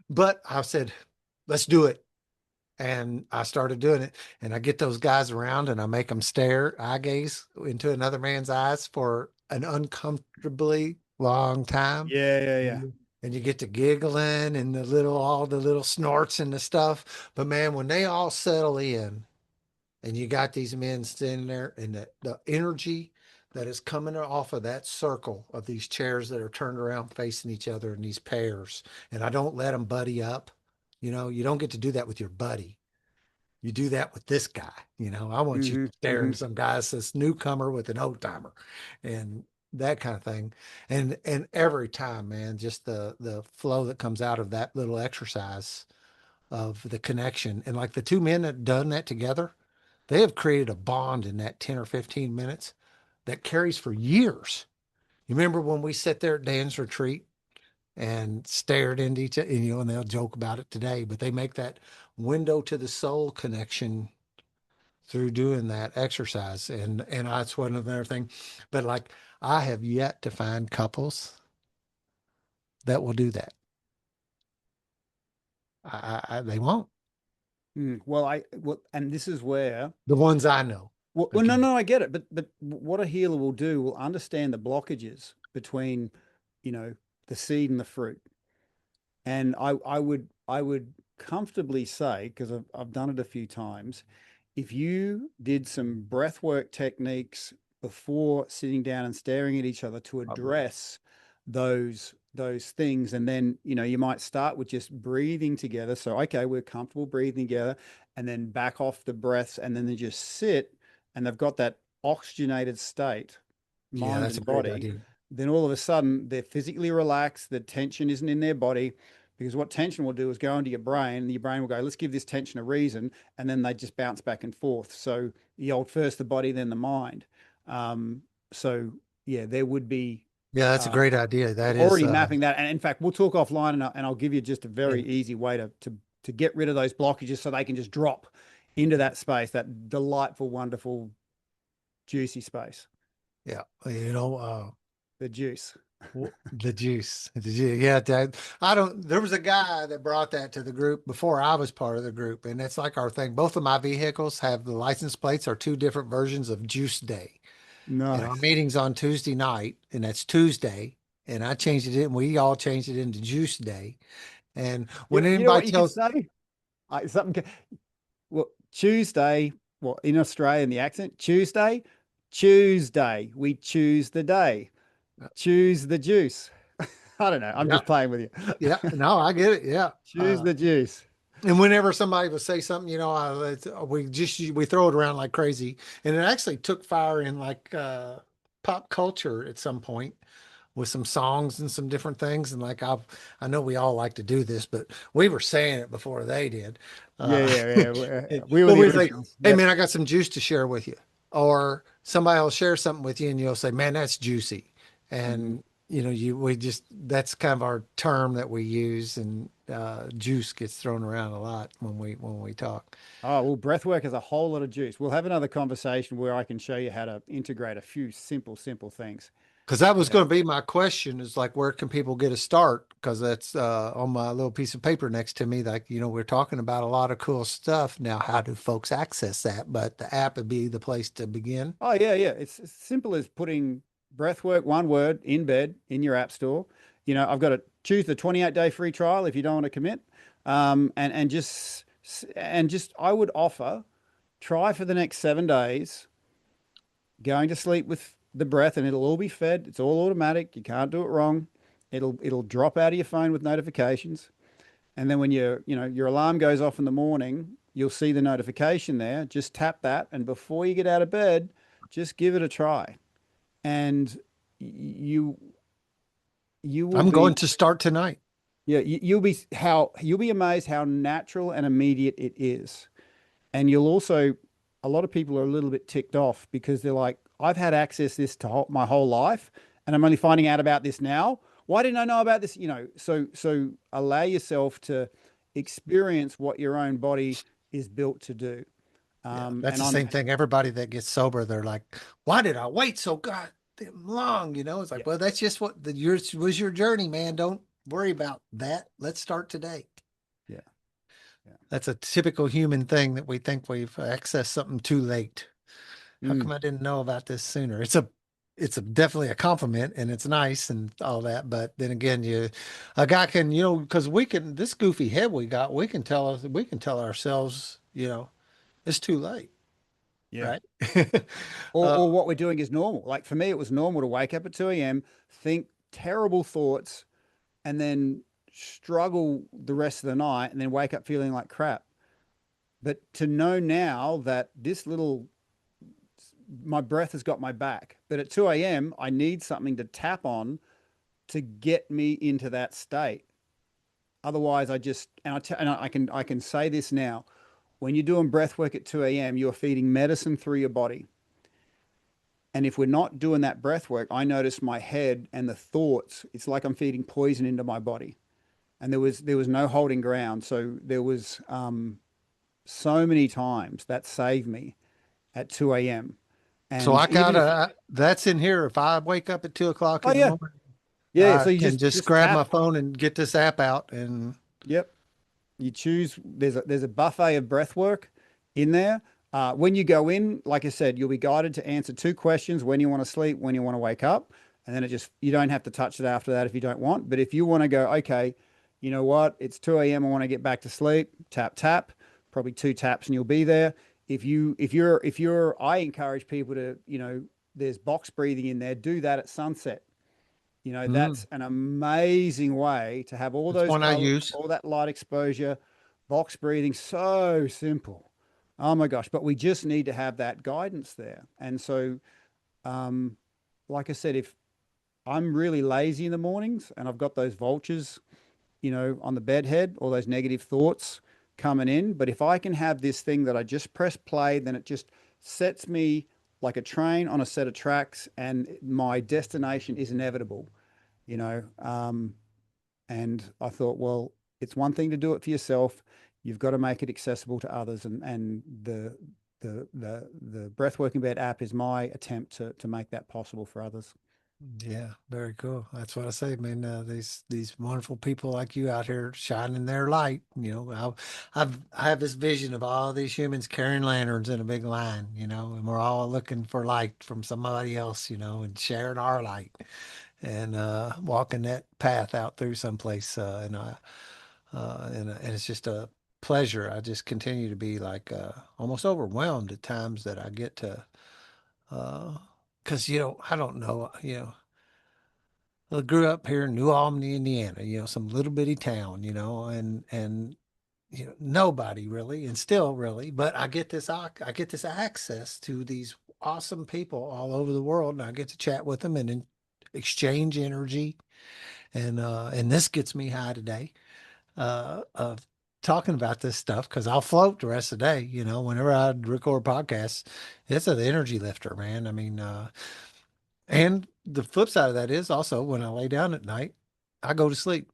But I said, let's do it. And I started doing it. And I get those guys around and I make them stare, eye gaze into another man's eyes for an uncomfortably long time. Yeah, yeah, yeah. Mhm. And you get to giggling and all the little snorts and the stuff. But man, when they all settle in and you got these men standing there and the energy that is coming off of that circle of these chairs that are turned around facing each other in these pairs, and I don't let them buddy up. You don't get to do that with your buddy. you do that with this guy. I want you Hmm. staring Hmm. some guy that's this newcomer with an old timer and that kind of thing. And every time, man, just the flow that comes out of that little exercise of the connection. And like the two men that done that together, they have created a bond in that 10 or 15 minutes that carries for years. You remember when we sat there at Dan's retreat and stared into each other, and they'll joke about it today, but they make that window to the soul connection through doing that exercise. And that's one other thing. But like I have yet to find couples that will do that. They won't. Mm. Well, and this is where, The ones I know. no, Again. no, I get it, but what a healer will do will understand the blockages between, you know, the seed and the fruit. And I would comfortably say, because I've done it a few times, if you did some breath work techniques before sitting down and staring at each other to address those things, and then you might start with just breathing together. So okay, we're comfortable breathing together, and then back off the breaths, and then they just sit, and they've got that oxygenated state, Yeah, mind that's a and great body. idea. Then all of a sudden they're physically relaxed, the tension isn't in their body, because what tension will do is go into your brain, and your brain will go, let's give this tension a reason, and then they just bounce back and forth. So you hold first the body, then the mind. Um, so yeah, there would be Yeah, that's a uh, great idea. That is already mapping that. And in fact, we'll talk offline, and I'll give you just a very and easy way to get rid of those blockages so they can just drop into that space, that delightful, wonderful, juicy space, yeah, the juice. the juice. Yeah, I don't. There was a guy that brought that to the group before I was part of the group, and it's like our thing. Both of my vehicles have the license plates are two different versions of Juice Day, and our Nice. meeting's on Tuesday night, and that's Tuesday, and I changed it in. We all changed it into Juice Day, and when You know anybody what you could tells, say? Something. Well, Tuesday, well, in Australian, the accent, Tuesday, we choose the day, choose the juice. I don't know. I'm yeah, just playing with you. yeah, no, I get it, yeah. Choose the juice. And whenever somebody would say something, we throw it around like crazy, and it actually took fire in like pop culture at some point with some songs and some different things. And like I know we all like to do this, but we were saying it before they did. Yeah, Uh, yeah, yeah. We were well, the we say, originals. "Hey Yep. man, I got some juice to share with you," or somebody will share something with you, and you'll say, "Man, that's juicy," Mhm. and you we just that's kind of our term that we use, and juice gets thrown around a lot when we talk. Oh, well, breathwork is a whole lot of juice. We'll have another conversation where I can show you how to integrate a few simple, simple things. Because that was But going to be my question is like, where can people get a start? Because that's on my little piece of paper next to me. Like, we're talking about a lot of cool stuff. Now, how do folks access that? But the app would be the place to begin. oh yeah, yeah. It's as simple as putting breathwork, one word, in bed in your app store. I've got to choose the 28-day free trial if you don't want to commit. And just I would offer, try for the next 7 days, going to sleep with the breath, and it'll all be fed. It's all automatic. You can't do it wrong. It'll drop out of your phone with notifications. And then when your alarm goes off in the morning, you'll see the notification there. Just tap that, and before you get out of bed, just give it a try. And you you will I'm going be to start tonight. yeah, you'll be amazed how natural and immediate it is. And you'll also, a lot of people are a little bit ticked off because they're like, I've had access this my whole life, and I'm only finding out about this now. Why didn't I know about this? So allow yourself to experience what your own body is built to do. Yeah, Um, that's and the I'm same thing. Everybody that gets sober, they're like, "Why did I wait so goddamn long?" It's Yeah, like, well, that's just what yours was your journey, man. Don't worry about that. Let's start today. yeah, yeah. That's a typical human thing that we think we've accessed something too late. How come Mm, I didn't know about this sooner? It's definitely a compliment and it's nice and all that. But then again, a guy can, because this goofy head we got, we can tell ourselves, it's too late, yeah. right? Or, uh, or what we're doing is normal. Like for me, it was normal to wake up at 2 a.m., think terrible thoughts, and then struggle the rest of the night, and then wake up feeling like crap. But to know now that this little, my breath has got my back. But at 2 a.m., I need something to tap on to get me into that state. Otherwise, I just, and I can say this now, when you're doing breath work at 2 a.m., you're feeding medicine through your body. And if we're not doing that breath work, I notice my head and the thoughts, it's like I'm feeding poison into my body. And there was no holding ground. So there was so many times that saved me at 2 a.m. So And I even if, gotta, that's in here. If I wake up at 2 o'clock oh in the yeah, morning, yeah. I So you can just just grab my tap. phone and get this app out and Yep. You choose, there's a buffet of breath work in there. When you go in, like I said, you'll be guided to answer two questions: when you want to sleep, when you want to wake up. And then you don't have to touch it after that if you don't want. But if you want to go, okay, you know what, it's 2 a.m., I want to get back to sleep, tap, tap, probably two taps and you'll be there. I encourage people to, there's box breathing in there, do that at sunset. mm, That's an amazing way to have all it's those one I color, use. all that light exposure, box breathing, so simple. Oh my gosh, but we just need to have that guidance there. And so, um, like I said, if I'm really lazy in the mornings and I've got those vultures, on the bed head, all those negative thoughts coming in, but if I can have this thing that I just press play, then it just sets me like a train on a set of tracks and my destination is inevitable you know. And I thought, well, it's one thing to do it for yourself. You've got to make it accessible to others. And the Breathworking Bed app is my attempt to make that possible for others. Yeah, very cool. That's what I say, man. These wonderful people like you out here shining their light. I have this vision of all these humans carrying lanterns in a big line, and we're all looking for light from somebody else, and sharing our light and walking that path out through someplace. And it's just a pleasure. I just continue to be like almost overwhelmed at times that I get to, because I don't know, I grew up here in New Albany, Indiana, some little bitty town, and nobody really, and still really, but I get this access to these awesome people all over the world, and I get to chat with them and exchange energy, and this gets me high today, of talking about this stuff because I'll float the rest of the day. Whenever I record podcasts, it's an energy lifter, man. I mean, and the flip side of that is also when I lay down at night, I go to sleep.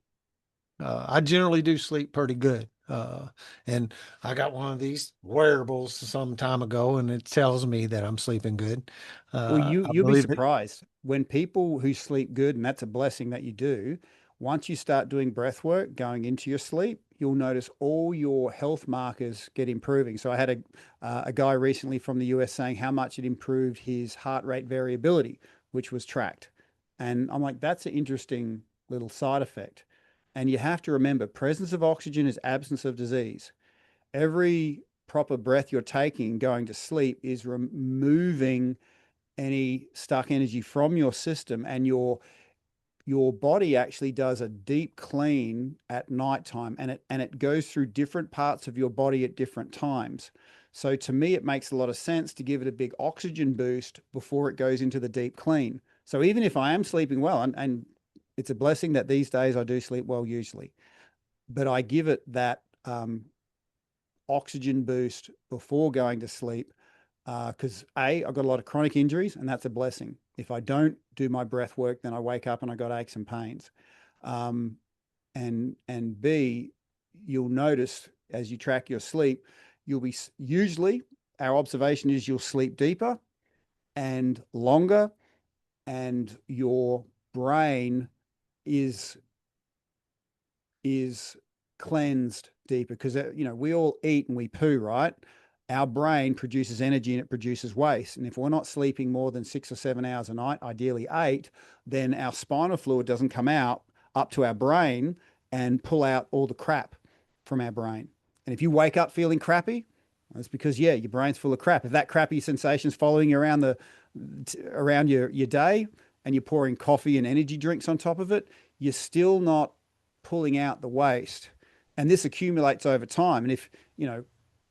I generally do sleep pretty good. And I got one of these wearables some time ago, and it tells me that I'm sleeping good. Well, I you'll be believe it. surprised when people who sleep good, and that's a blessing that you do. Once you start doing breath work going into your sleep, you'll notice all your health markers get improving. So I had a guy recently from the US saying how much it improved his heart rate variability, which was tracked. And I'm like, that's an interesting little side effect. And you have to remember, presence of oxygen is absence of disease. Every proper breath you're taking going to sleep is removing any stuck energy from your system, and your body actually does a deep clean at nighttime, and it goes through different parts of your body at different times. So to me it makes a lot of sense to give it a big oxygen boost before it goes into the deep clean. So even if I am sleeping well, and it's a blessing that these days I do sleep well usually, but I give it that oxygen boost before going to sleep, because I've got a lot of chronic injuries, and that's a blessing. If I don't do my breath work, then I wake up and I got aches and pains. Um, and B, you'll notice as you track your sleep, you'll be usually our observation is you'll sleep deeper and longer, and your brain is is cleansed deeper because we all eat and we poo, right? Our brain produces energy and it produces waste, and if we're not sleeping more than 6 or 7 hours a night, ideally 8, then our spinal fluid doesn't come out up to our brain and pull out all the crap from our brain. And if you wake up feeling crappy, that's because your brain's full of crap. If that crappy sensation's following you around your day, and you're pouring coffee and energy drinks on top of it, you're still not pulling out the waste. And this accumulates over time. And if,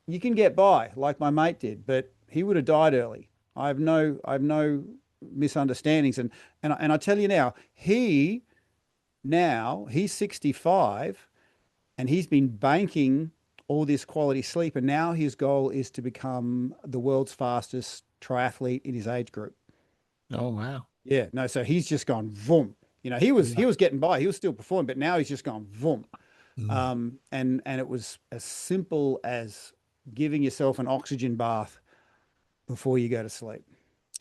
you can get by like my mate did, but he would have died early. I have no misunderstandings, and I tell you now, he's 65 and he's been banking all this quality sleep, and now his goal is to become the world's fastest triathlete in his age group. Oh, wow. Yeah, no, so he's just gone vroom. He was getting by, he was still performing, but now he's just gone vroom. Mm. And it was as simple as giving yourself an oxygen bath before you go to sleep.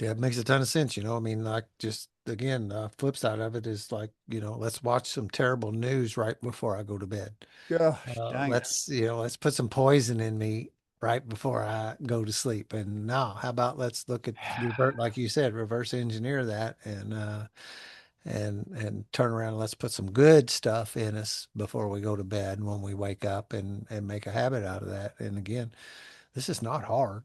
Yeah, it makes a ton of sense. I mean, like, just again, the flip side of it is like, let's watch some terrible news right before I go to bed. Gosh, dang it. Let's put some poison in me right before I go to sleep. And now, how about let's look at revert, like you said, reverse engineer that and turn around and let's put some good stuff in us before we go to bed and when we wake up and make a habit out of that. And again, this is not hard.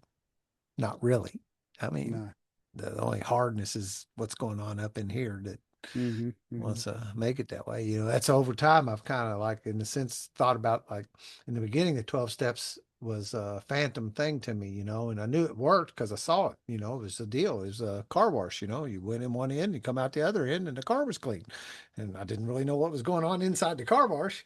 Not really. I mean, No. the only hardness is what's going on up in here that Hmm. Hmm. wants to make it that way. That's over time. I've kind of like, in a sense, thought about like in the beginning, the 12 steps was a phantom thing to me, and I knew it worked because I saw it, it was a deal. It was a car wash, you went in one end, you come out the other end, and the car was clean. And I didn't really know what was going on inside the car wash.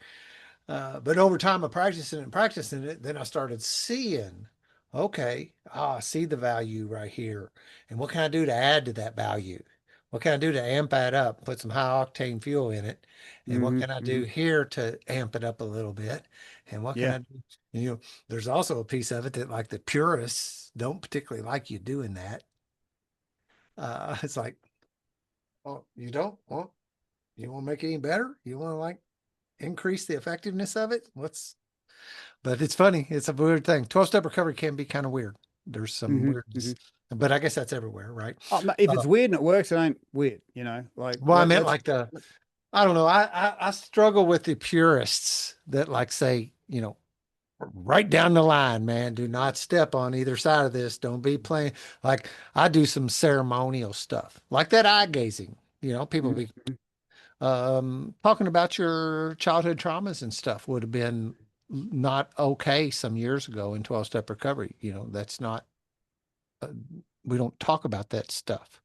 But over time of practicing it, then I started seeing, okay, I see the value right here. And what can I do to add to that value? What can I do to amp that up, put some high octane fuel in it? And what Hmm. can I do Hmm. here to amp it up a little bit? And what can Yeah. I do? There's also a piece of it that like the purists don't particularly like you doing that. It's like, well, you don't want, you want to make it any better? You want to like increase the effectiveness of it? But it's funny. It's a weird thing. 12-step recovery can be kind of weird. There's some Hmm. weirdness, Hmm. but I guess that's everywhere, right? If Uh, it's weird and it works, it ain't weird, like well, I meant let's. like I don't know. I struggle with the purists that like say, right down the line, man, do not step on either side of this. Don't be playing. Like I do some ceremonial stuff like that eye gazing, people be Mhm. talking about your childhood traumas and stuff would have been not okay some years ago in 12-step recovery. That's not, uh, we don't talk about that stuff.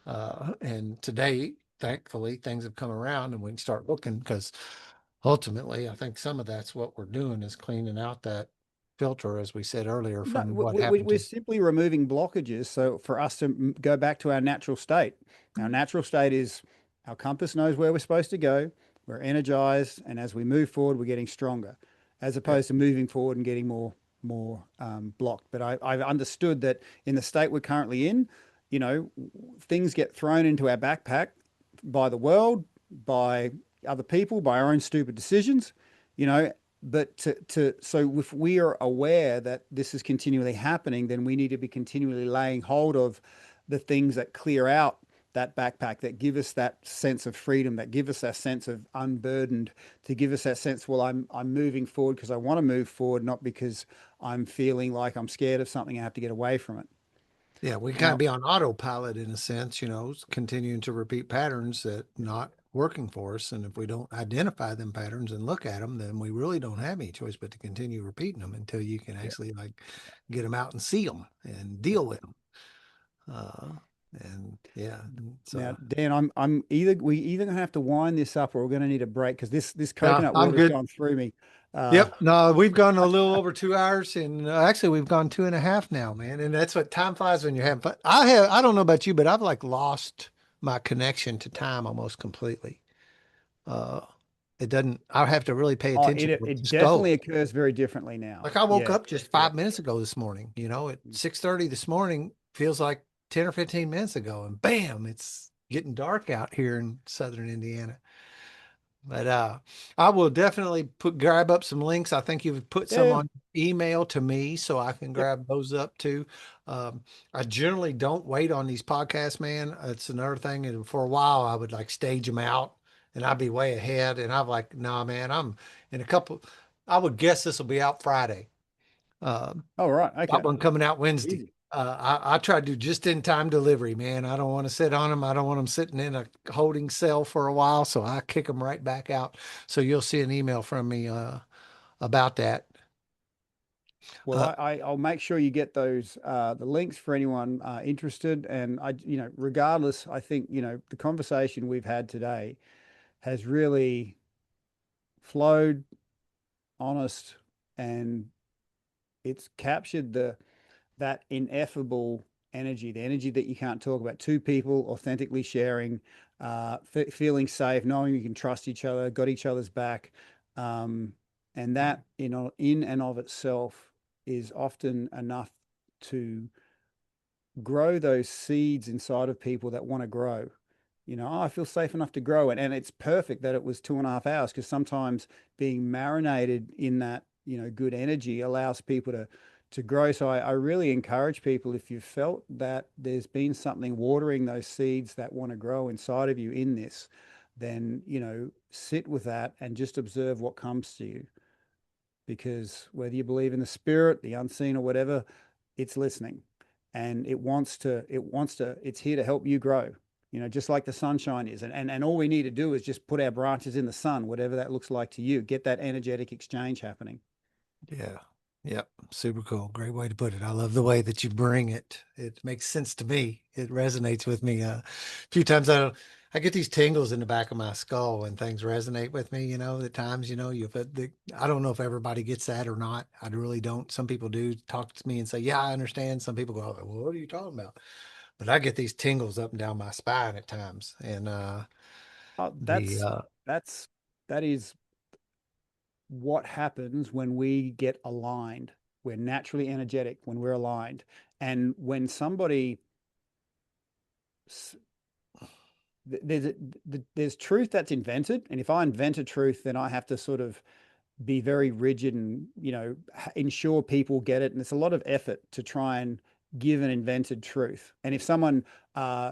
And today, thankfully, things have come around and we can start looking because ultimately, I think some of that's what we're doing is cleaning out that filter, as we said earlier, No, from what happened we're to. simply removing blockages. So for us to go back to our natural state, our natural state is our compass knows where we're supposed to go. We're energized, and as we move forward, we're getting stronger, as Yep. opposed to moving forward and getting more blocked. But I've understood that in the state we're currently in, you know, things get thrown into our backpack by the world, by other people, by our own stupid decisions, you know, but so if we are aware that this is continually happening, then we need to be continually laying hold of the things that clear out that backpack, that give us that sense of freedom, that give us that sense of unburdened, to give us that sense, well, I'm moving forward because I want to move forward, not because I'm feeling like I'm scared of something, I have to get away from it. Yeah, we kind of Now, be on autopilot in a sense, continuing to repeat patterns that not working for us. And if we don't identify them patterns and look at them, then we really don't have any choice but to continue repeating them until you can yeah, actually like get them out and see them and yeah. deal with them. Uh, and yeah, it's Now, Dan, I'm either we either gonna have to wind this up or we're gonna need a break because this yeah, coconut I'm water's good. gone through me. Uh, Yep. No, we've gone a little over 2 hours, and actually we've gone 2.5 now, man. And that's what time flies when you're having fun. I don't know about you, but I've like lost my connection to time almost completely. Uh, it doesn't, I have to really pay oh, attention it to where it things go. definitely occurs very differently now. Like I woke Yeah, up just yeah. 5 minutes ago this morning, at 6:30 this morning feels like 10 or 15 minutes ago, and bam, it's getting dark out here in southern Indiana. But I will definitely grab up some links. I think you've put some Yeah. on email to me, so I can Yep. grab those up too. I generally don't wait on these podcasts, man. It's another thing. And for a while, I would like stage them out, and I'd be way ahead. And I'm like, nah, man, I'm in a couple. I would guess this will be out Friday. Um, All right. Got Okay. one coming out Wednesday. Easy. I try to do just in time delivery, man. I don't want to sit on them. I don't want them sitting in a holding cell for a while. So I kick them right back out. So you'll see an email from me about that. Well, Uh, I'll make sure you get those the links for anyone interested. And regardless, I think, the conversation we've had today has really flowed, honest, and it's captured that ineffable energy, the energy that you can't talk about. Two people authentically sharing, feeling safe, knowing you can trust each other, got each other's back, um, and that in and of itself is often enough to grow those seeds inside of people that want to grow. Oh, I feel safe enough to grow. And it's perfect that it was 2.5 hours, because sometimes being marinated in that, good energy allows people to grow. So I really encourage people, if you felt that there's been something watering those seeds that want to grow inside of you in this, then, sit with that and just observe what comes to you. Because whether you believe in the spirit, the unseen, or whatever, it's listening, and it's here to help you grow, just like the sunshine is. And all we need to do is just put our branches in the sun, whatever that looks like to you, get that energetic exchange happening. Yeah. Yep. Super cool. Great way to put it. I love the way that you bring it. It makes sense to me. It resonates with me. A few times I get these tingles in the back of my skull when things resonate with me, at times, I don't know if everybody gets that or not. I really don't. Some people do talk to me and say, yeah, I understand. Some people go, well, what are you talking about? But I get these tingles up and down my spine at times. And, Oh, the, that's that is what happens when we get aligned. We're naturally energetic when we're aligned. And when somebody there's there's truth that's invented, and if I invent a truth, then I have to sort of be very rigid and, ensure people get it. And it's a lot of effort to try and give an invented truth. And if someone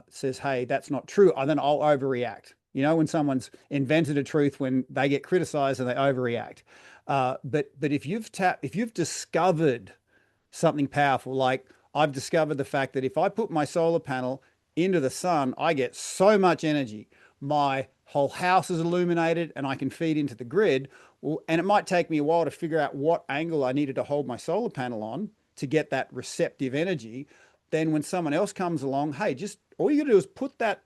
says, hey, that's not true, then I'll overreact. When someone's invented a truth, when they get criticized and they overreact. But if you've discovered something powerful. Like, I've discovered the fact that if I put my solar panel into the sun, I get so much energy. My whole house is illuminated and I can feed into the grid. Well, and it might take me a while to figure out what angle I needed to hold my solar panel on to get that receptive energy. Then when someone else comes along, hey, just all you gotta do is put that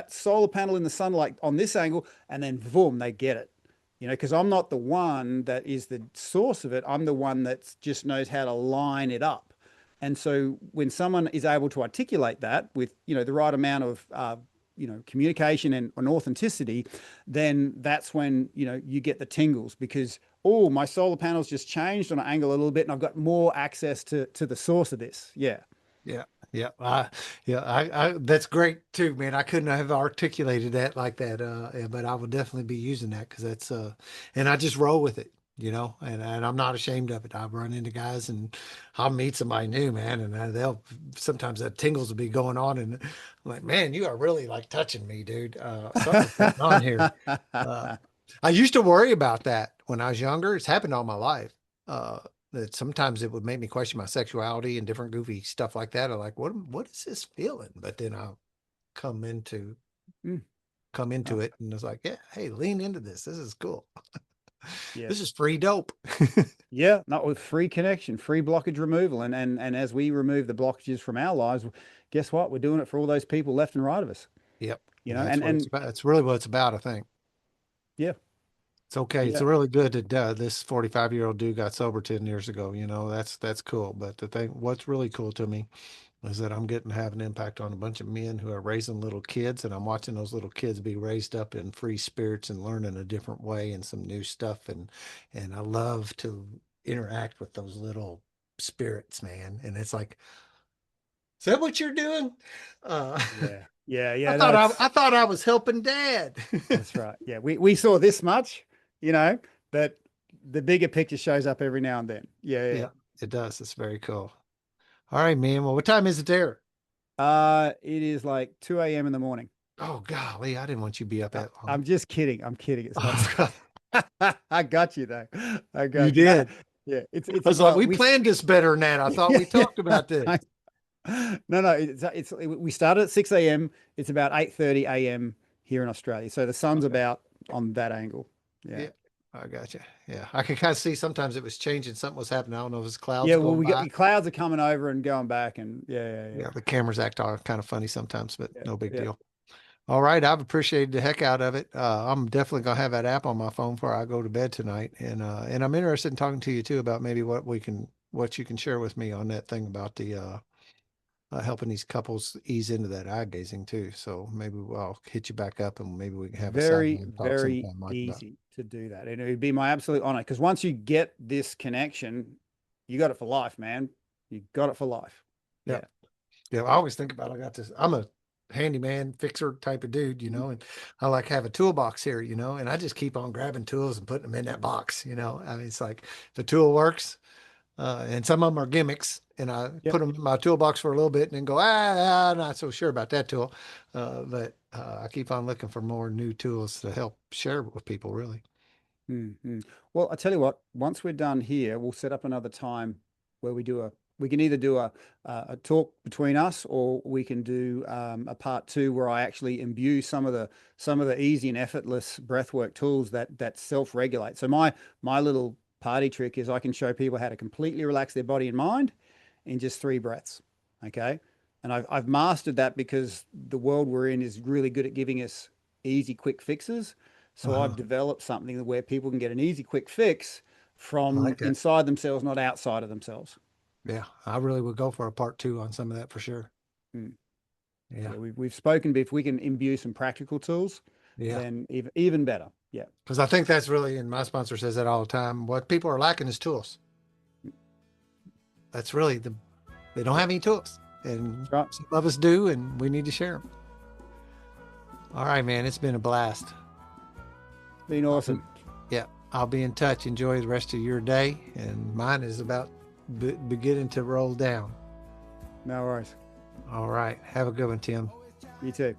solar panel in the sunlight on this angle, and then boom, they get it. Because I'm not the one that is the source of it. I'm the one that just knows how to line it up. And so when someone is able to articulate that with, the right amount of, communication and authenticity, then that's when, you get the tingles, because, oh, my solar panel's just changed on an angle a little bit and I've got more access to the source of this. Yeah. Yeah, yeah, that's great too, man. I couldn't have articulated that like that, yeah, but I will definitely be using that because and I just roll with it, and I'm not ashamed of it. I've run into guys and I'll meet somebody new, man, and they'll sometimes that tingles will be going on, and I'm like, man, you are really like touching me, dude. Something's going on here. Uh, I used to worry about that when I was younger. It's happened all my life. That sometimes it would make me question my sexuality and different goofy stuff like that. I'm like, what is this feeling? But then I'll come into Mm. come Oh, into it and it's like, yeah, hey, lean into this. This is cool. yeah. This is free dope. Yeah, not with free connection, free blockage removal. And as we remove the blockages from our lives, guess what? We're doing it for all those people left and right of us. Yep. You know, That's and what it's and about. It's really what it's about, I think. yeah, It's okay. It's yeah. really good that this 45-year-old dude got sober 10 years ago. That's cool. But what's really cool to me is that I'm getting to have an impact on a bunch of men who are raising little kids, and I'm watching those little kids be raised up in free spirits and learning a different way and some new stuff. And I love to interact with those little spirits, man. And it's like, is that what you're doing? Uh, Yeah. Yeah, yeah, no, it's I thought I was helping dad. that's right. Yeah, we saw this much, but the bigger picture shows up every now and then. Yeah, yeah. Yeah, it does. It's very cool. All right, man. Well, what time is it there? It is like 2 a.m. in the morning. Oh, golly, I didn't want you to be up that long. I'm just kidding. I'm kidding. It's not. Oh, I got you though. I you got you. No, did. yeah, I it's was like, well, we planned this better than that. I thought yeah, we yeah. talked about this. No, we started at 6 a.m. It's about 8:30 a.m. here in Australia. So the sun's Okay. about on that angle. Yeah. Yeah. I got you. Yeah, I could kind of see sometimes it was changing. Something was happening. I don't know if it's Yeah, clouds well, going we got by. the clouds are coming over and going back, and Yeah, the cameras act all kind of funny sometimes, but yeah, no big yeah. deal. All right, I've appreciated the heck out of it. I'm definitely gonna have that app on my phone before I go to bed tonight, and I'm interested in talking to you too about maybe what you can share with me on that thing about the helping these couples ease into that eye gazing too. So maybe I'll hit you back up and maybe we can have a Very, sideline talk very sometime like about. easy to do that. And it would be my absolute honor because once you get this connection, you got it for life, man. You got it for life. Yeah. Yeah. Yeah, I always think about I got this. I'm a handyman fixer type of dude, and I like have a toolbox here, and I just keep on grabbing tools and putting them in that box. I mean, it's like the tool works, and some of them are gimmicks, and I Yep. put them in my toolbox for a little bit and then go, not so sure about that tool. But I keep on looking for more new tools to help share with people, really. Mm-hmm. Well, I tell you what, once we're done here, we'll set up another time where we can either do a talk between us, or we can do a part two where I actually imbue some of the easy and effortless breathwork tools that self-regulate. So my little party trick is I can show people how to completely relax their body and mind in just 3 breaths. Okay. And I've mastered that because the world we're in is really good at giving us easy, quick fixes. So I've Uh-huh. developed something where people can get an easy, quick fix I from like that. inside themselves, not outside of themselves. Yeah, I really would go for a part two on some of that for sure. Mm. Yeah. Yeah, we've spoken, but if we can imbue some practical tools, Yeah. then even better. Yeah. Because I think that's really, and my sponsor says that all the time, what people are lacking is tools. That's really they don't have any tools. And That's right. some of us do, and we need to share them. All right, man. It's been a blast. Been I'll be, awesome. yeah, I'll be in touch. Enjoy the rest of your day. And mine is about beginning to roll down. No worries. All right. Have a good one, Tim. You too.